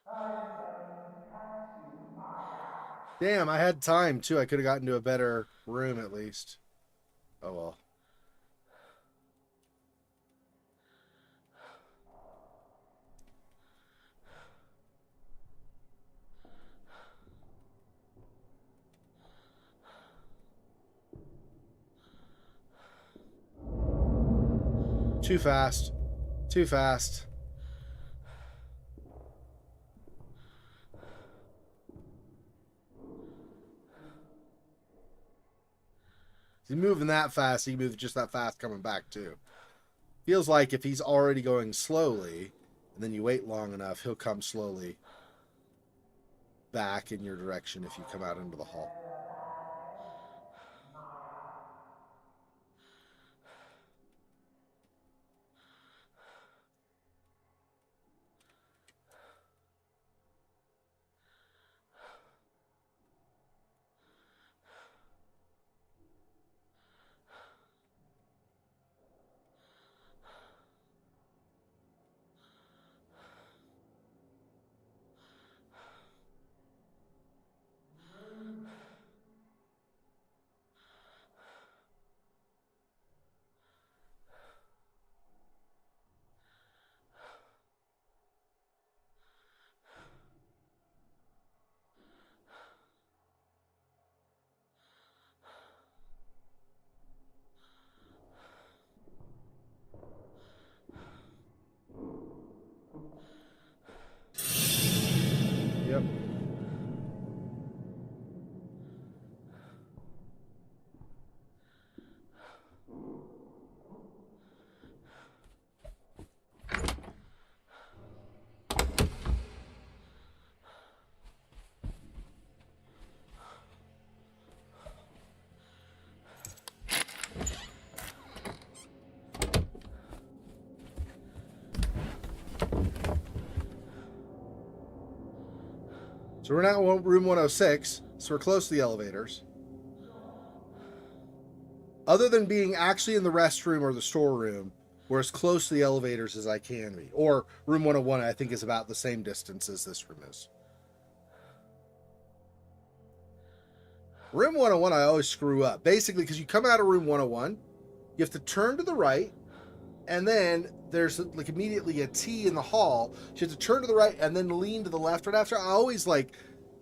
I am going to catch you, Maya. Damn, I had time too. I could have gotten to a better room at least. Oh well. Too fast. Too fast. He's moving that fast. He moves just that fast coming back too. Feels like if he's already going slowly, and then you wait long enough, he'll come slowly back in your direction if you come out into the hall. Yep. So we're now in room 106, so we're close to the elevators. Other than being actually in the restroom or the storeroom, we're as close to the elevators as I can be. Or room 101, I think, is about the same distance as this room is. Room 101, I always screw up. Basically, because you come out of room 101, you have to turn to the right, and then there's like immediately a T in the hall. So you have to turn to the right and then lean to the left right after. I always like,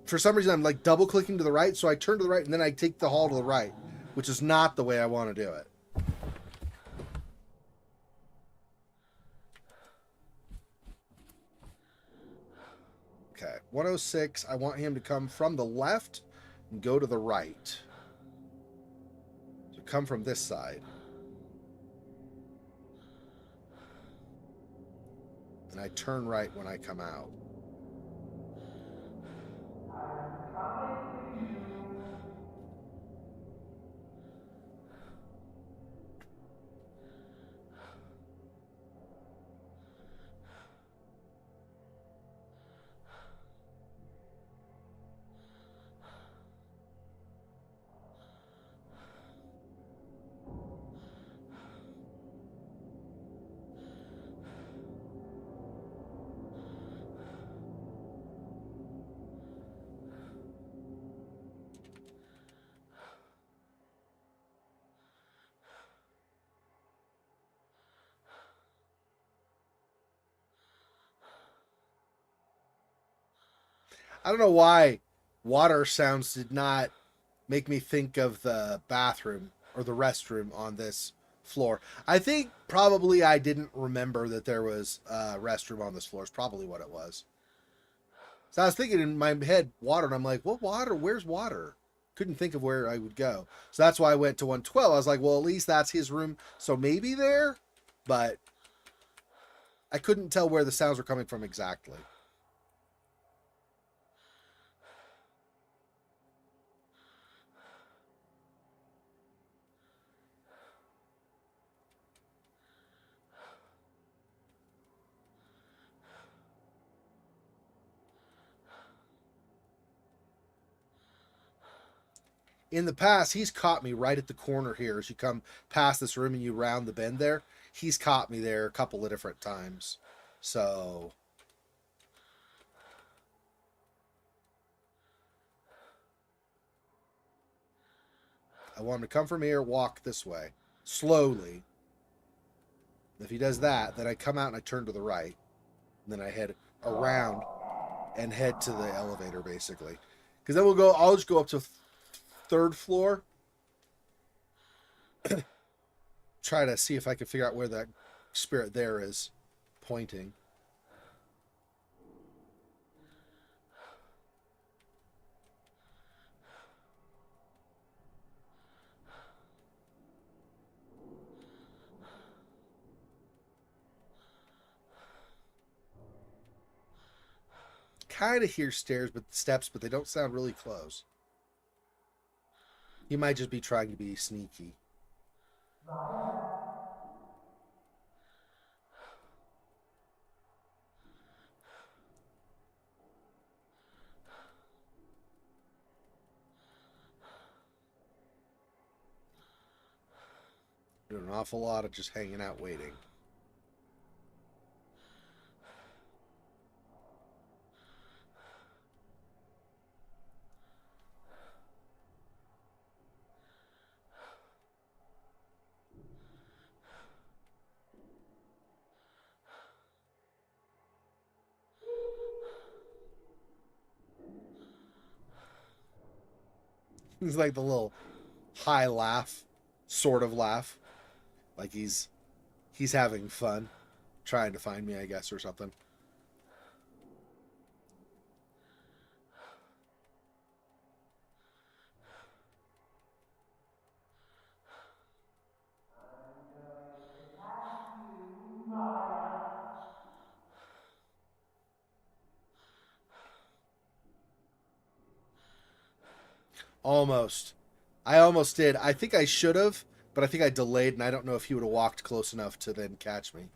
for some reason, I'm like double clicking to the right. So I turn to the right and then I take the hall to the right, which is not the way I want to do it. Okay, 106, I want him to come from the left and go to the right. So come from this side. And I turn right when I come out. I'm coming for you. I don't know why water sounds did not make me think of the bathroom or the restroom on this floor. I think probably I didn't remember that there was a restroom on this floor. Is probably what it was. So I was thinking in my head water, and I'm like, what water? Where's water? Couldn't think of where I would go. So that's why I went to 112. I was like, well, at least that's his room. So maybe there, but I couldn't tell where the sounds were coming from exactly. In the past, he's caught me right at the corner here. As you come past this room and you round the bend there, he's caught me there a couple of different times. So I want him to come from here, walk this way, slowly. If he does that, then I come out and I turn to the right. And then I head around and head to the elevator, basically. Because then I'll just go up to third floor. Try to see if I can figure out where that spirit there is pointing. Kind of hear steps, but they don't sound really close. He might just be trying to be sneaky. Doing an awful lot of just hanging out waiting. He's like the little high laugh, sort of laugh. Like he's having fun. Trying to find me, I guess, or something. Almost. I almost did. I think I should have, but I think I delayed, and I don't know if he would have walked close enough to then catch me.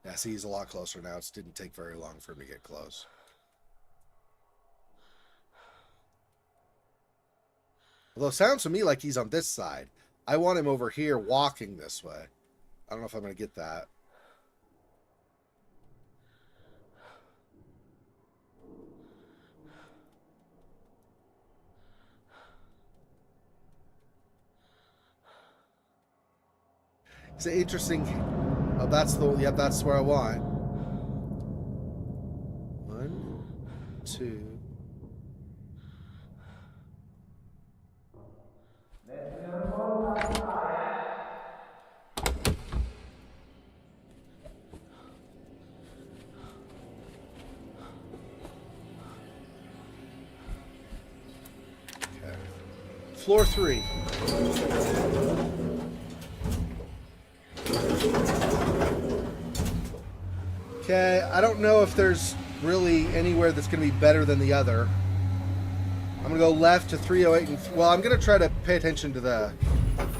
Yeah, see, he's a lot closer now. It didn't take very long for him to get close. Although it sounds to me like he's on this side. I want him over here walking this way. I don't know if I'm going to get that. It's an interesting. Oh, that's the. Yep, that's where I want. 1, 2. Okay. Floor 3. Okay, I don't know if there's really anywhere that's going to be better than the other. I'm going to go left to 308. Well, I'm going to try to pay attention to the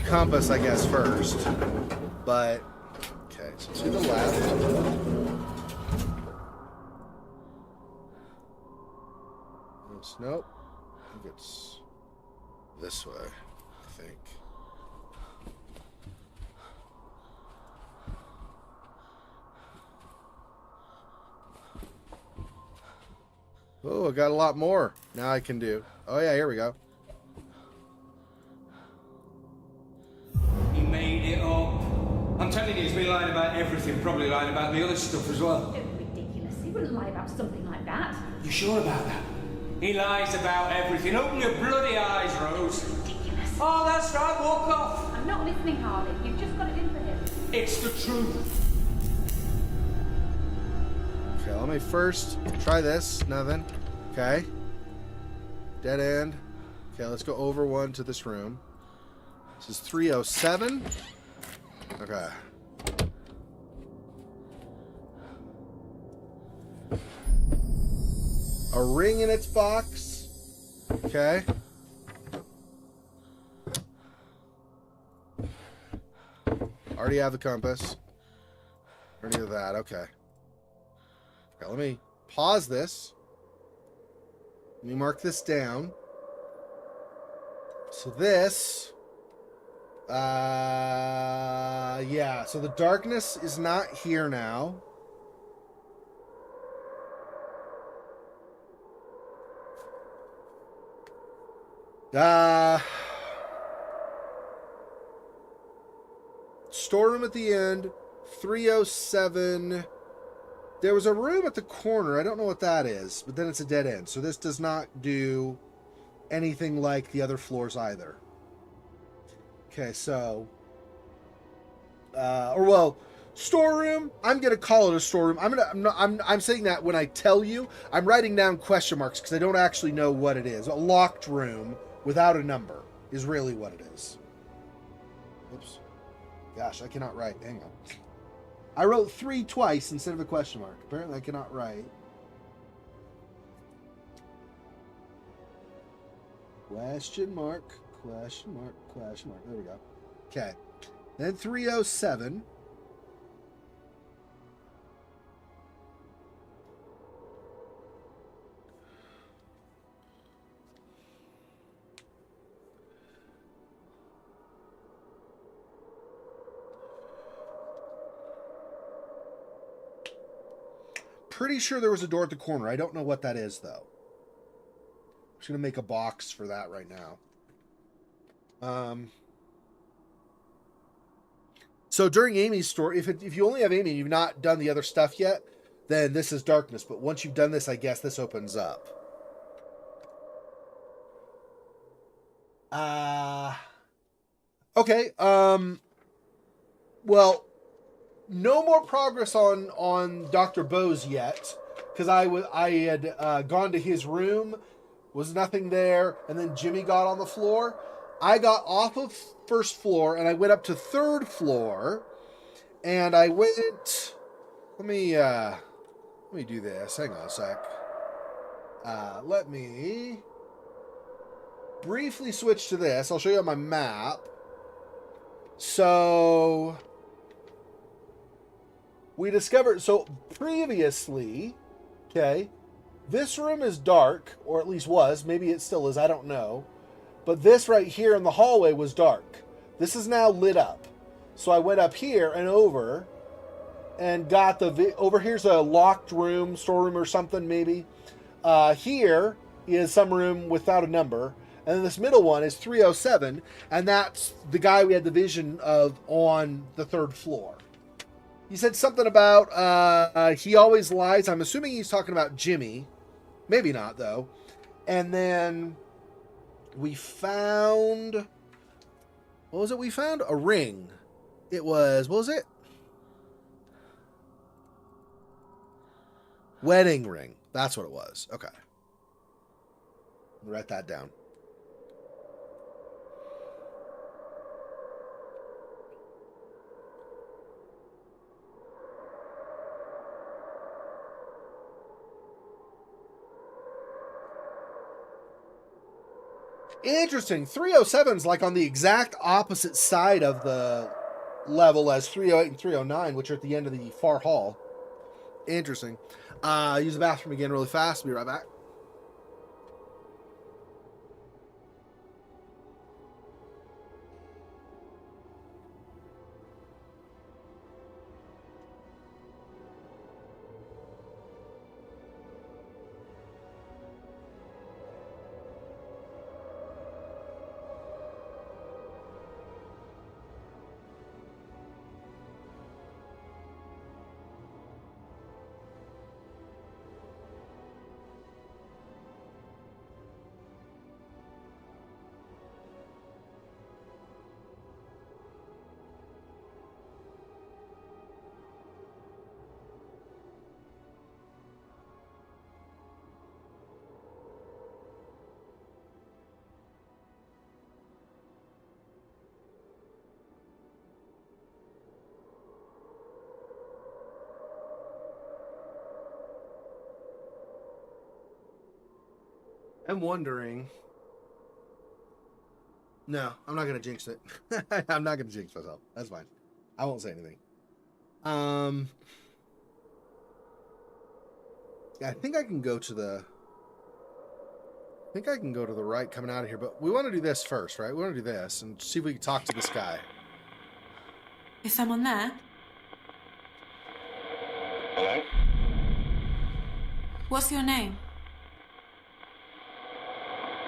compass, I guess, first. But, okay, so to the left. Nope. I think it's this way, I think. Oh, I got a lot more now I can do. Oh, yeah, here we go. He made it up. I'm telling you, he's been lying about everything, probably lying about the other stuff as well. Ridiculous. He wouldn't lie about something like that. You sure about that? He lies about everything. Open your bloody eyes, Rose. Ridiculous. Oh, that's right, walk off. I'm not listening, Harley. You've just got it in for him. It's the truth. Okay, let me first try this. Nothing. Okay. Dead end. Okay, let's go over one to this room. This is 307. Okay. A ring in its box. Okay. Already have the compass. Or any of that. Okay. Okay, let me pause this. Let me mark this down. So this... yeah, so the darkness is not here now. Storeroom at the end, 307. There was a room at the corner. I don't know what that is, but then it's a dead end. So this does not do anything like the other floors either. Okay, so storeroom. I'm gonna call it a storeroom. I'm saying that when I tell you, I'm writing down question marks because I don't actually know what it is. A locked room without a number is really what it is. Oops. Gosh, I cannot write. Hang on. I wrote 3 twice instead of a question mark. Apparently I cannot write. Question mark, question mark, question mark. There we go. Okay. Then 307. Pretty sure there was a door at the corner. I don't know what that is, though. I'm just going to make a box for that right now. So during Amy's story, if you only have Amy and you've not done the other stuff yet, then this is darkness. But once you've done this, I guess this opens up. Okay. Well, no more progress on Dr. Bose yet, because I had gone to his room, was nothing there, and then Jimmy got on the floor. I got off of first floor and I went up to third floor, and I went. Let me do this. Hang on a sec. Let me briefly switch to this. I'll show you on my map. So we discovered, so previously, okay, this room is dark, or at least was. Maybe it still is. I don't know. But this right here in the hallway was dark. This is now lit up. So I went up here and over and got over here's a locked room, storeroom or something maybe. Here is some room without a number. And then this middle one is 307. And that's the guy we had the vision of on the third floor. He said something about he always lies. I'm assuming he's talking about Jimmy. Maybe not, though. And then we found... What was it we found? A ring. It was... What was it? Wedding ring. That's what it was. Okay. Write that down. Interesting. 307's like on the exact opposite side of the level as 308 and 309, which are at the end of the far hall. Interesting. Use the bathroom again really fast. Be right back. I'm wondering. No, I'm not going to jinx it. I'm not going to jinx myself. That's fine. I won't say anything. Um, yeah, I think I can go to the. I think I can go to the right coming out of here, but we want to do this first, right? We want to do this and see if we can talk to this guy. Is someone there? Hello? What's your name?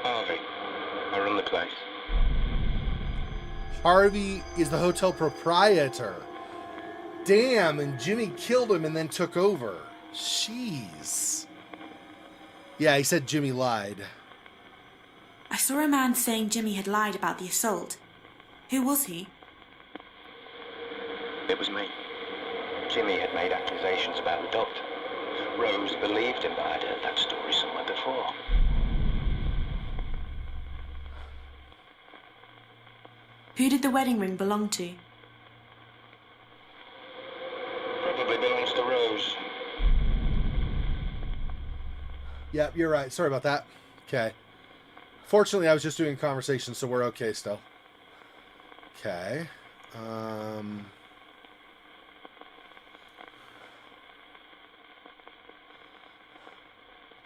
Harvey. I run the place. Harvey is the hotel proprietor. Damn, and Jimmy killed him and then took over. Jeez. Yeah, he said Jimmy lied. I saw a man saying Jimmy had lied about the assault. Who was he? It was me. Jimmy had made accusations about the doctor. Rose believed him, but I'd heard that story somewhere before. Who did the wedding ring belong to? Probably belongs to Rose. Yep, you're right. Sorry about that. Okay. Fortunately, I was just doing conversation, so we're okay still. Okay.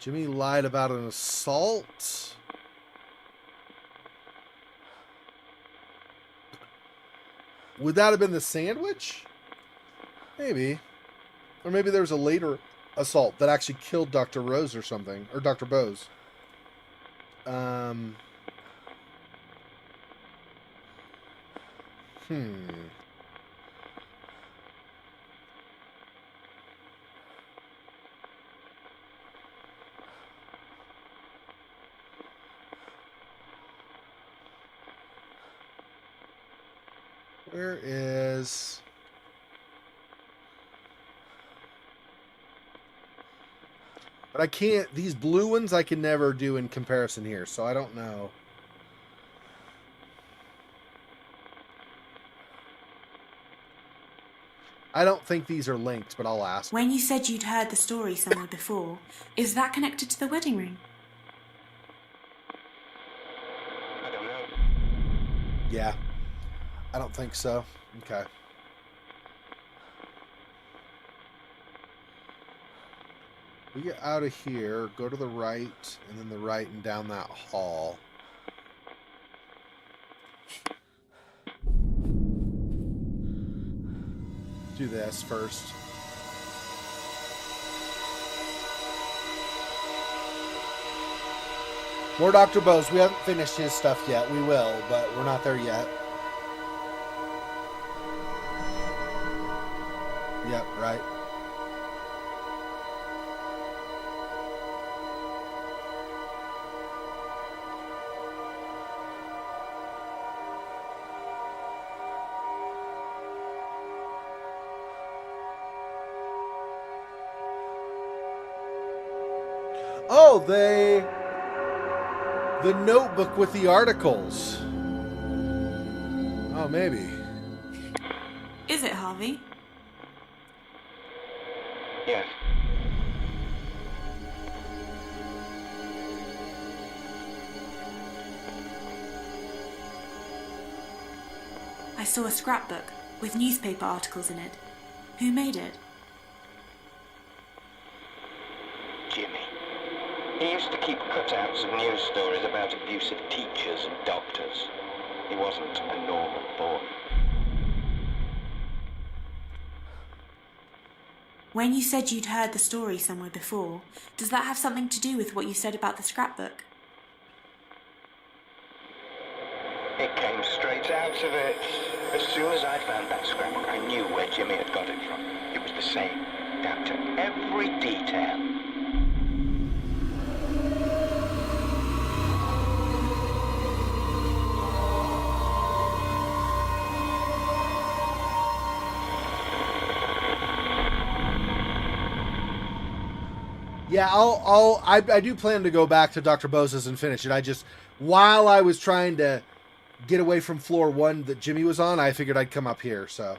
Jimmy lied about an assault. Would that have been the sandwich? Maybe. Or maybe there was a later assault that actually killed Dr. Rose or something. Or Dr. Bose. Where is... But I can't... These blue ones I can never do in comparison here, so I don't know. I don't think these are linked, but I'll ask. When you said you'd heard the story somewhere before, is that connected to the wedding ring? I don't know. Yeah. I don't think so. Okay. We get out of here, go to the right, and then the right and down that hall. Do this first. More Dr. Bose. We haven't finished his stuff yet. We will, but we're not there yet. Yep, right. Oh, the notebook with the articles. Oh, maybe. Is it, Harvey? Yes. I saw a scrapbook with newspaper articles in it. Who made it? Jimmy. He used to keep cutouts of news stories about abusive teachers and doctors. He wasn't a normal boy. When you said you'd heard the story somewhere before, does that have something to do with what you said about the scrapbook? It came straight out of it. As soon as I found that scrapbook, I knew where Jimmy had got it from. It was the same, down to every detail. Yeah, I do plan to go back to Dr. Bose's and finish it. While I was trying to get away from floor 1 that Jimmy was on, I figured I'd come up here, so.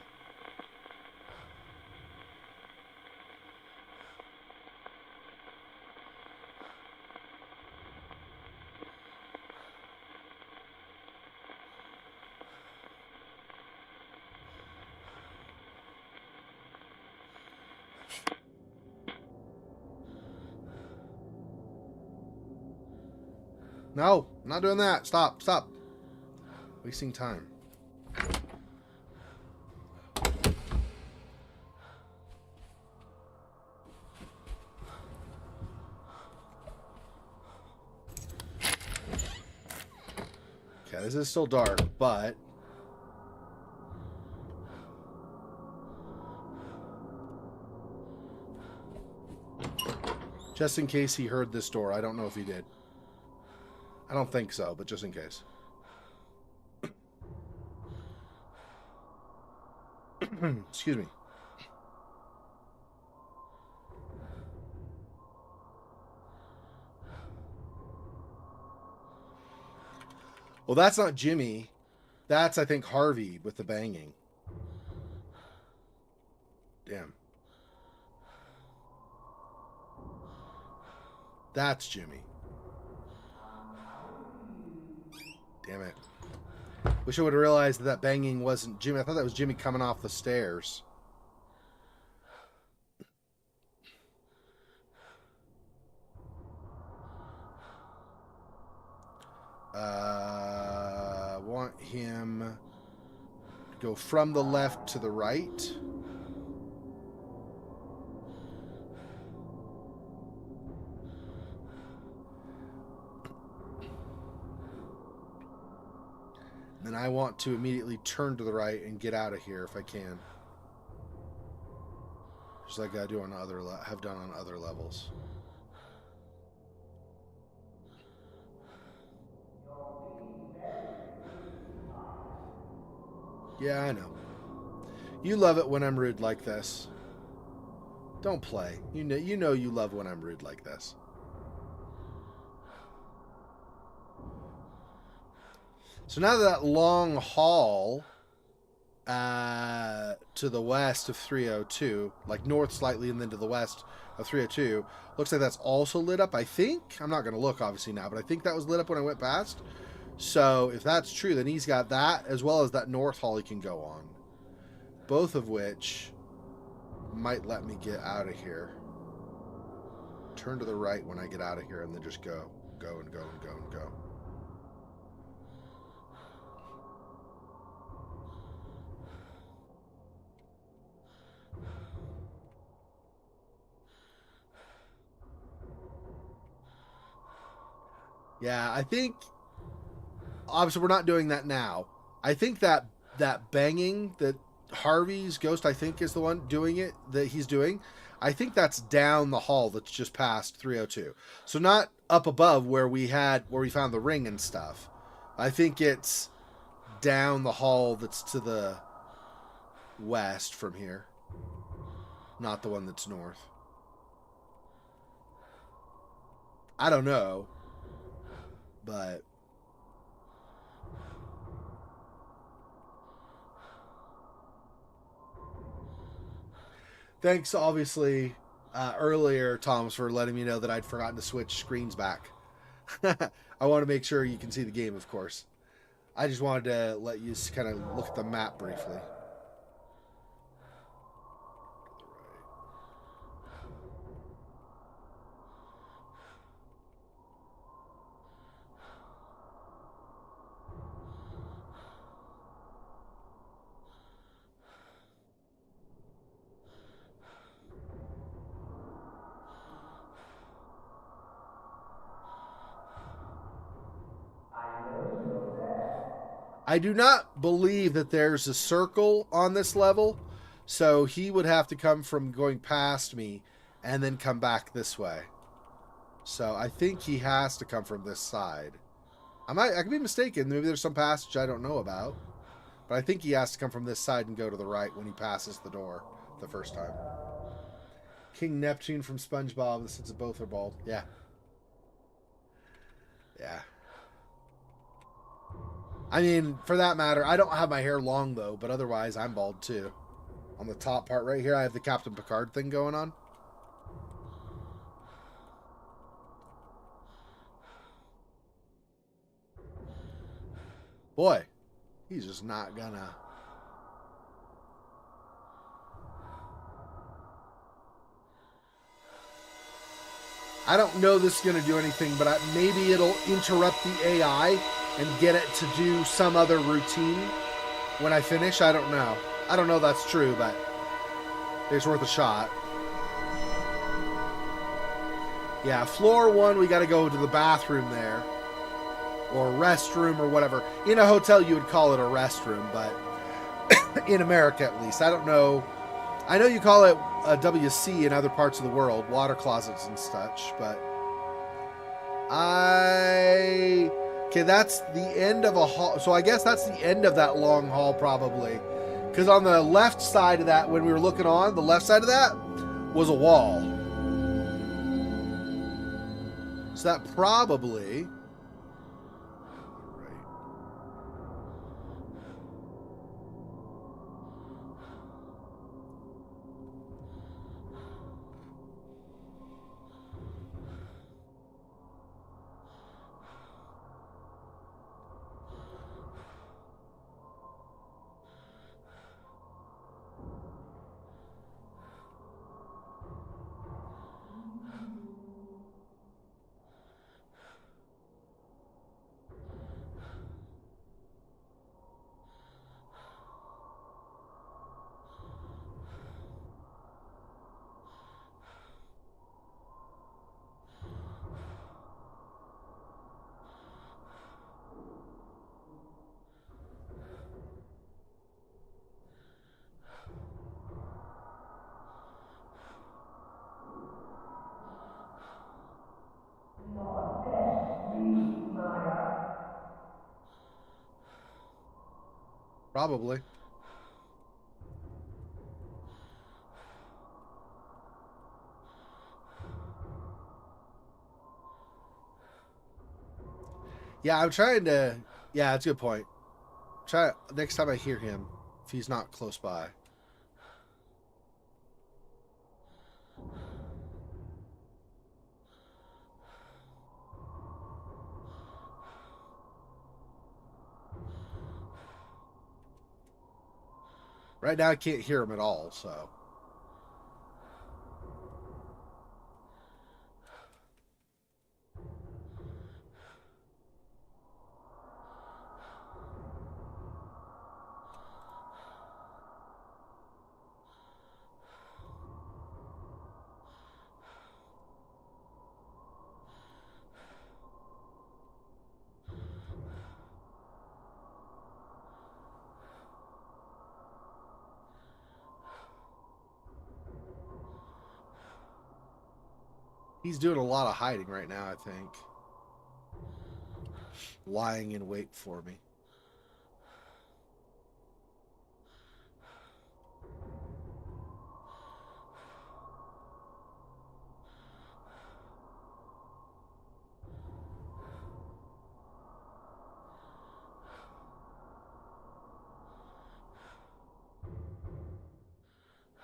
No, I'm not doing that. Stop, stop. Wasting time. Okay, this is still dark, but just in case he heard this door. I don't know if he did. I don't think so, but just in case. Excuse me. Well, that's not Jimmy. That's, I think, Harvey with the banging. Damn. That's Jimmy. Damn it. Wish I would have realized that that banging wasn't Jimmy. I thought that was Jimmy coming off the stairs. Want him to go from the left to the right. Then I want to immediately turn to the right and get out of here if I can. Just like I do on other have done on other levels. Yeah, I know. You love it when I'm rude like this. Don't play. You know you love when I'm rude like this. So now that long hall to the west of 302, like north slightly and then to the west of 302, looks like that's also lit up, I think. I'm not going to look, obviously, now, but I think that was lit up when I went past. So if that's true, then he's got that as well as that north hall he can go on. Both of which might let me get out of here. Turn to the right when I get out of here and then just go. Go and go and go and go. Yeah, I think obviously we're not doing that now. I think that banging that Harvey's ghost, I think, is the one doing it, that he's doing. I think that's down the hall that's just past 302. So not up above where we found the ring and stuff. I think it's down the hall that's to the west from here. Not the one that's north. I don't know. But thanks, obviously, earlier, Thomas, for letting me know that I'd forgotten to switch screens back. I want to make sure you can see the game, of course. I just wanted to let you kind of look at the map briefly. I do not believe that there's a circle on this level, so he would have to come from going past me and then come back this way. So I think he has to come from this side. I could be mistaken. Maybe there's some passage I don't know about. But I think he has to come from this side and go to the right when he passes the door the first time. King Neptune from SpongeBob. The sense of both are bald. Yeah. Yeah. I mean, for that matter, I don't have my hair long, though, but otherwise I'm bald, too. On the top part right here, I have the Captain Picard thing going on. Boy, he's just not gonna... I don't know this is going to do anything, but maybe it'll interrupt the AI and get it to do some other routine when I finish. I don't know. I don't know if that's true, but it's worth a shot. Yeah, floor 1, we got to go to the bathroom there. Or restroom or whatever. In a hotel, you would call it a restroom, but in America at least. I don't know. I know you call it a WC in other parts of the world, water closets and such, but okay, that's the end of a hall. So I guess that's the end of that long hall probably. Because on the left side of that, when we were looking on, the left side of that was a wall. So that probably... Not dead, me, Maya. Probably. Yeah, I'm trying to... Yeah, that's a good point. Try next time I hear him, if he's not close by. Right now I can't hear him at all, so... He's doing a lot of hiding right now, I think. Lying in wait for me.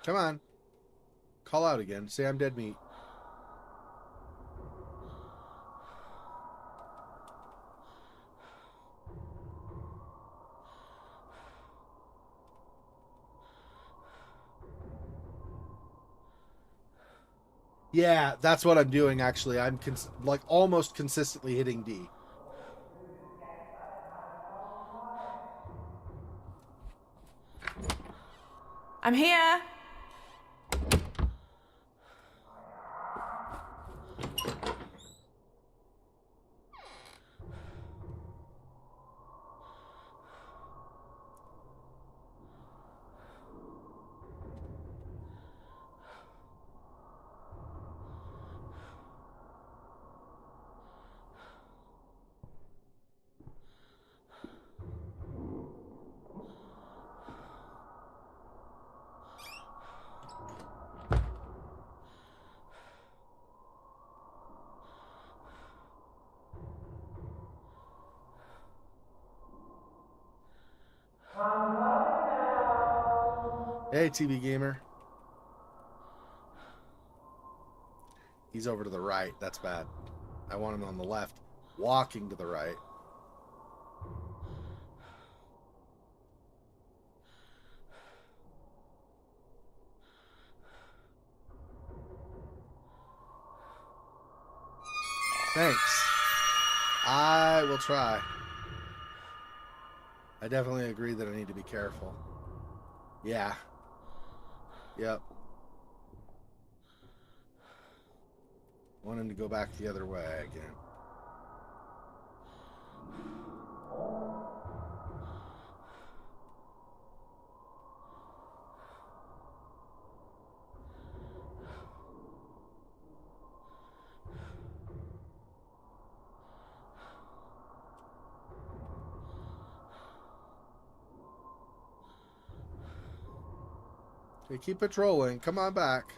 Come on. Call out again. Say I'm dead meat. Yeah, that's what I'm doing, actually. I'm like almost consistently hitting D. I'm here. I'm coming now. Hey, TV Gamer. He's over to the right. That's bad. I want him on the left. Walking to the right. Thanks. I will try. I definitely agree that I need to be careful. Yeah. Yep. Want him to go back the other way again. Okay, keep patrolling. Come on back.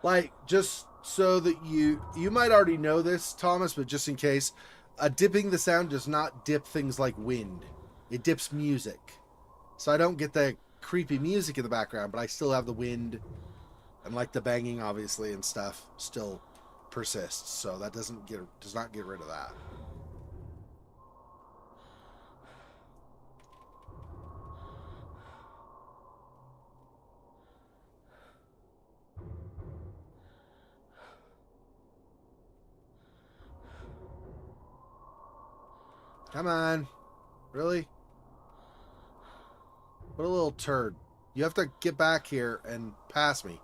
Like, just so that you might already know this, Thomas, but just in case, dipping the sound does not dip things like wind. It dips music. So I don't get the creepy music in the background, but I still have the wind and like the banging, obviously, and stuff still persists. So that does not get rid of that. Come on. Really? What a little turd. You have to get back here and pass me.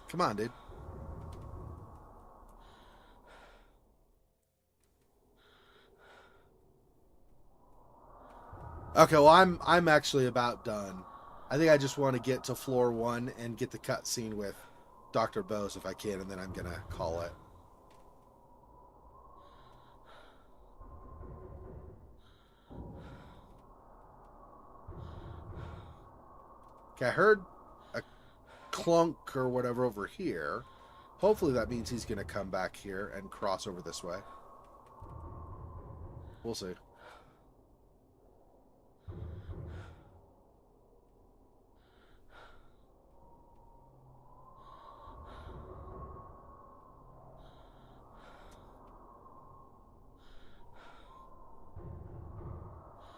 Come on, dude. Okay, well, I'm actually about done. I think I just want to get to floor 1 and get the cutscene with Dr. Bose if I can, and then I'm gonna call it. Okay, I heard a clunk or whatever over here. Hopefully that means he's gonna come back here and cross over this way. We'll see.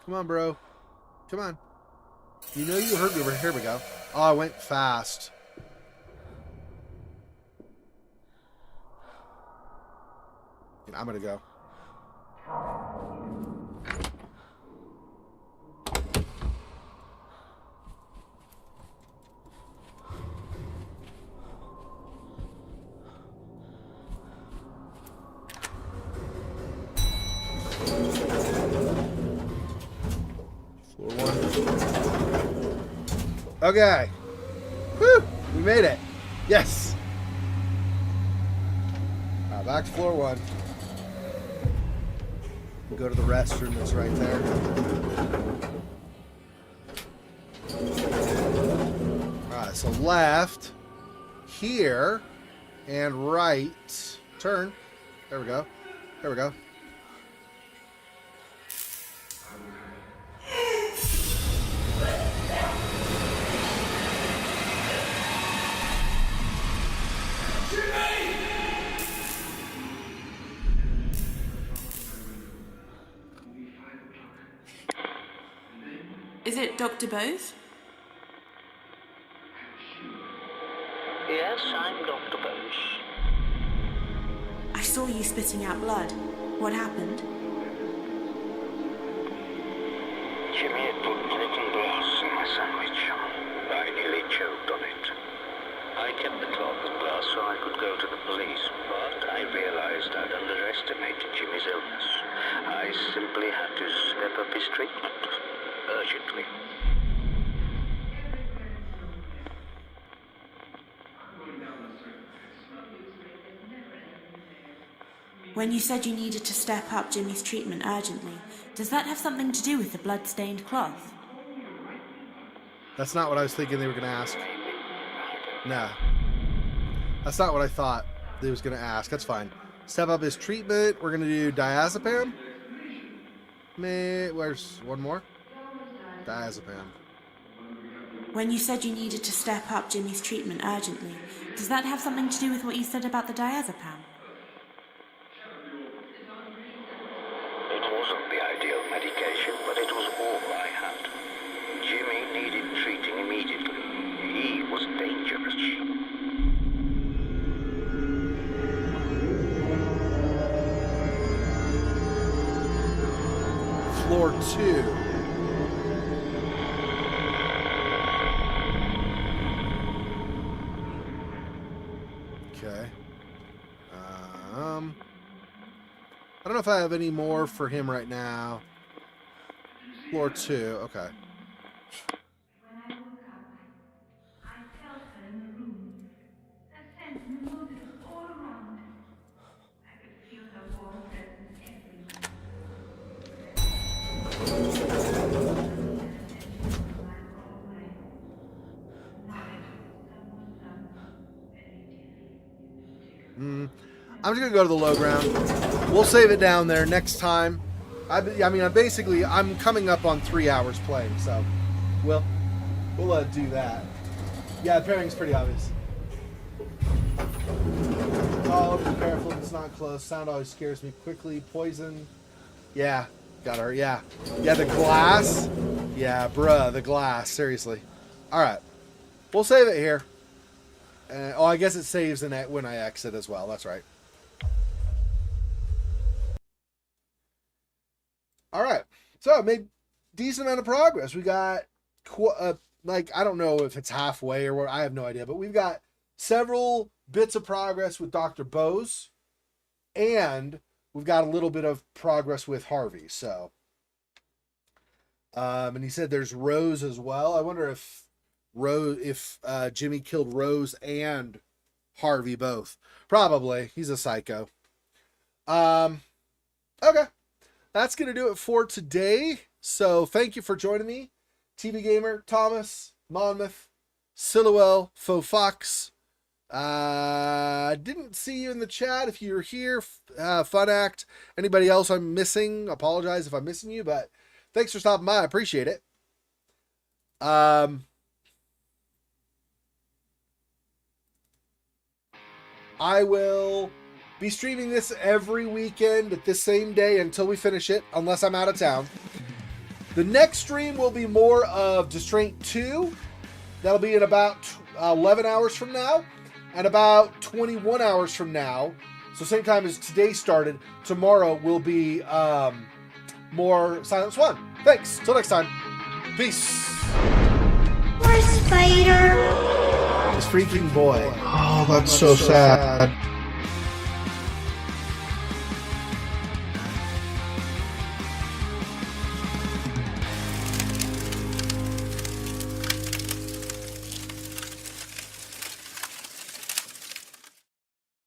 Come on, bro. Come on. You know you heard me. Here we go. Oh, I went fast. I'm gonna go. Floor 1. Okay. Whew! We made it. Yes. Back to floor 1. We'll go to the restroom that's right there. Alright, so left, here, and right. Turn. There we go. There we go. Is it Dr. Bose? Yes, I'm Dr. Bose. I saw you spitting out blood. What happened? Jimmy had put broken glass in my sandwich. I nearly choked on it. I kept the cloth of glass so I could go to the police, but I realized I'd underestimated Jimmy's illness. I simply had to step up his treatment. Urgently. When you said you needed to step up Jimmy's treatment urgently, does that have something to do with the blood-stained cloth? That's not what I was thinking they were going to ask. No. That's not what I thought they was going to ask. That's fine. Step up his treatment. We're gonna do diazepam. Where's one more? Diazepam. When you said you needed to step up Jimmy's treatment urgently, does that have something to do with what you said about the diazepam? It wasn't the ideal medication, but it was all I had. Jimmy needed treating immediately. He was dangerous. Floor 2. Okay. I don't know if I have any more for him right now. Floor 2. Okay. When I woke up, I felt her in the room. Her scent moved all around. I could feel her warm presence everywhere. I'm just gonna go to the low ground. We'll save it down there next time. I'm coming up on 3 hours playing, so we'll do that. Yeah, the pairing's pretty obvious. Oh, be careful, it's not close. Sound always scares me. Quickly, poison. Yeah, got her. Yeah, the glass. Yeah, bruh, the glass. Seriously. All right, we'll save it here. I guess it saves when I exit as well. That's right. All right. So I made decent amount of progress. We got I don't know if it's halfway or what. I have no idea, but we've got several bits of progress with Dr. Bose, and we've got a little bit of progress with Harvey. So, and he said there's Rose as well. I wonder if Jimmy killed Rose and Harvey both. Probably. He's a psycho. Okay. That's going to do it for today. So thank you for joining me. TV Gamer, Thomas, Monmouth, Silhouette, Faux Fox. Didn't see you in the chat. If you're here, Fun Act. Anybody else I'm missing? Apologize if I'm missing you, but thanks for stopping by. I appreciate it. I will be streaming this every weekend at this same day until we finish it, unless I'm out of town. The next stream will be more of Distraint 2. That'll be in about 11 hours from now, and about 21 hours from now. So same time as today started, tomorrow will be more Silent Swan. Thanks. Till next time. Peace. Poor spider. This freaking boy. Oh, that's so sad.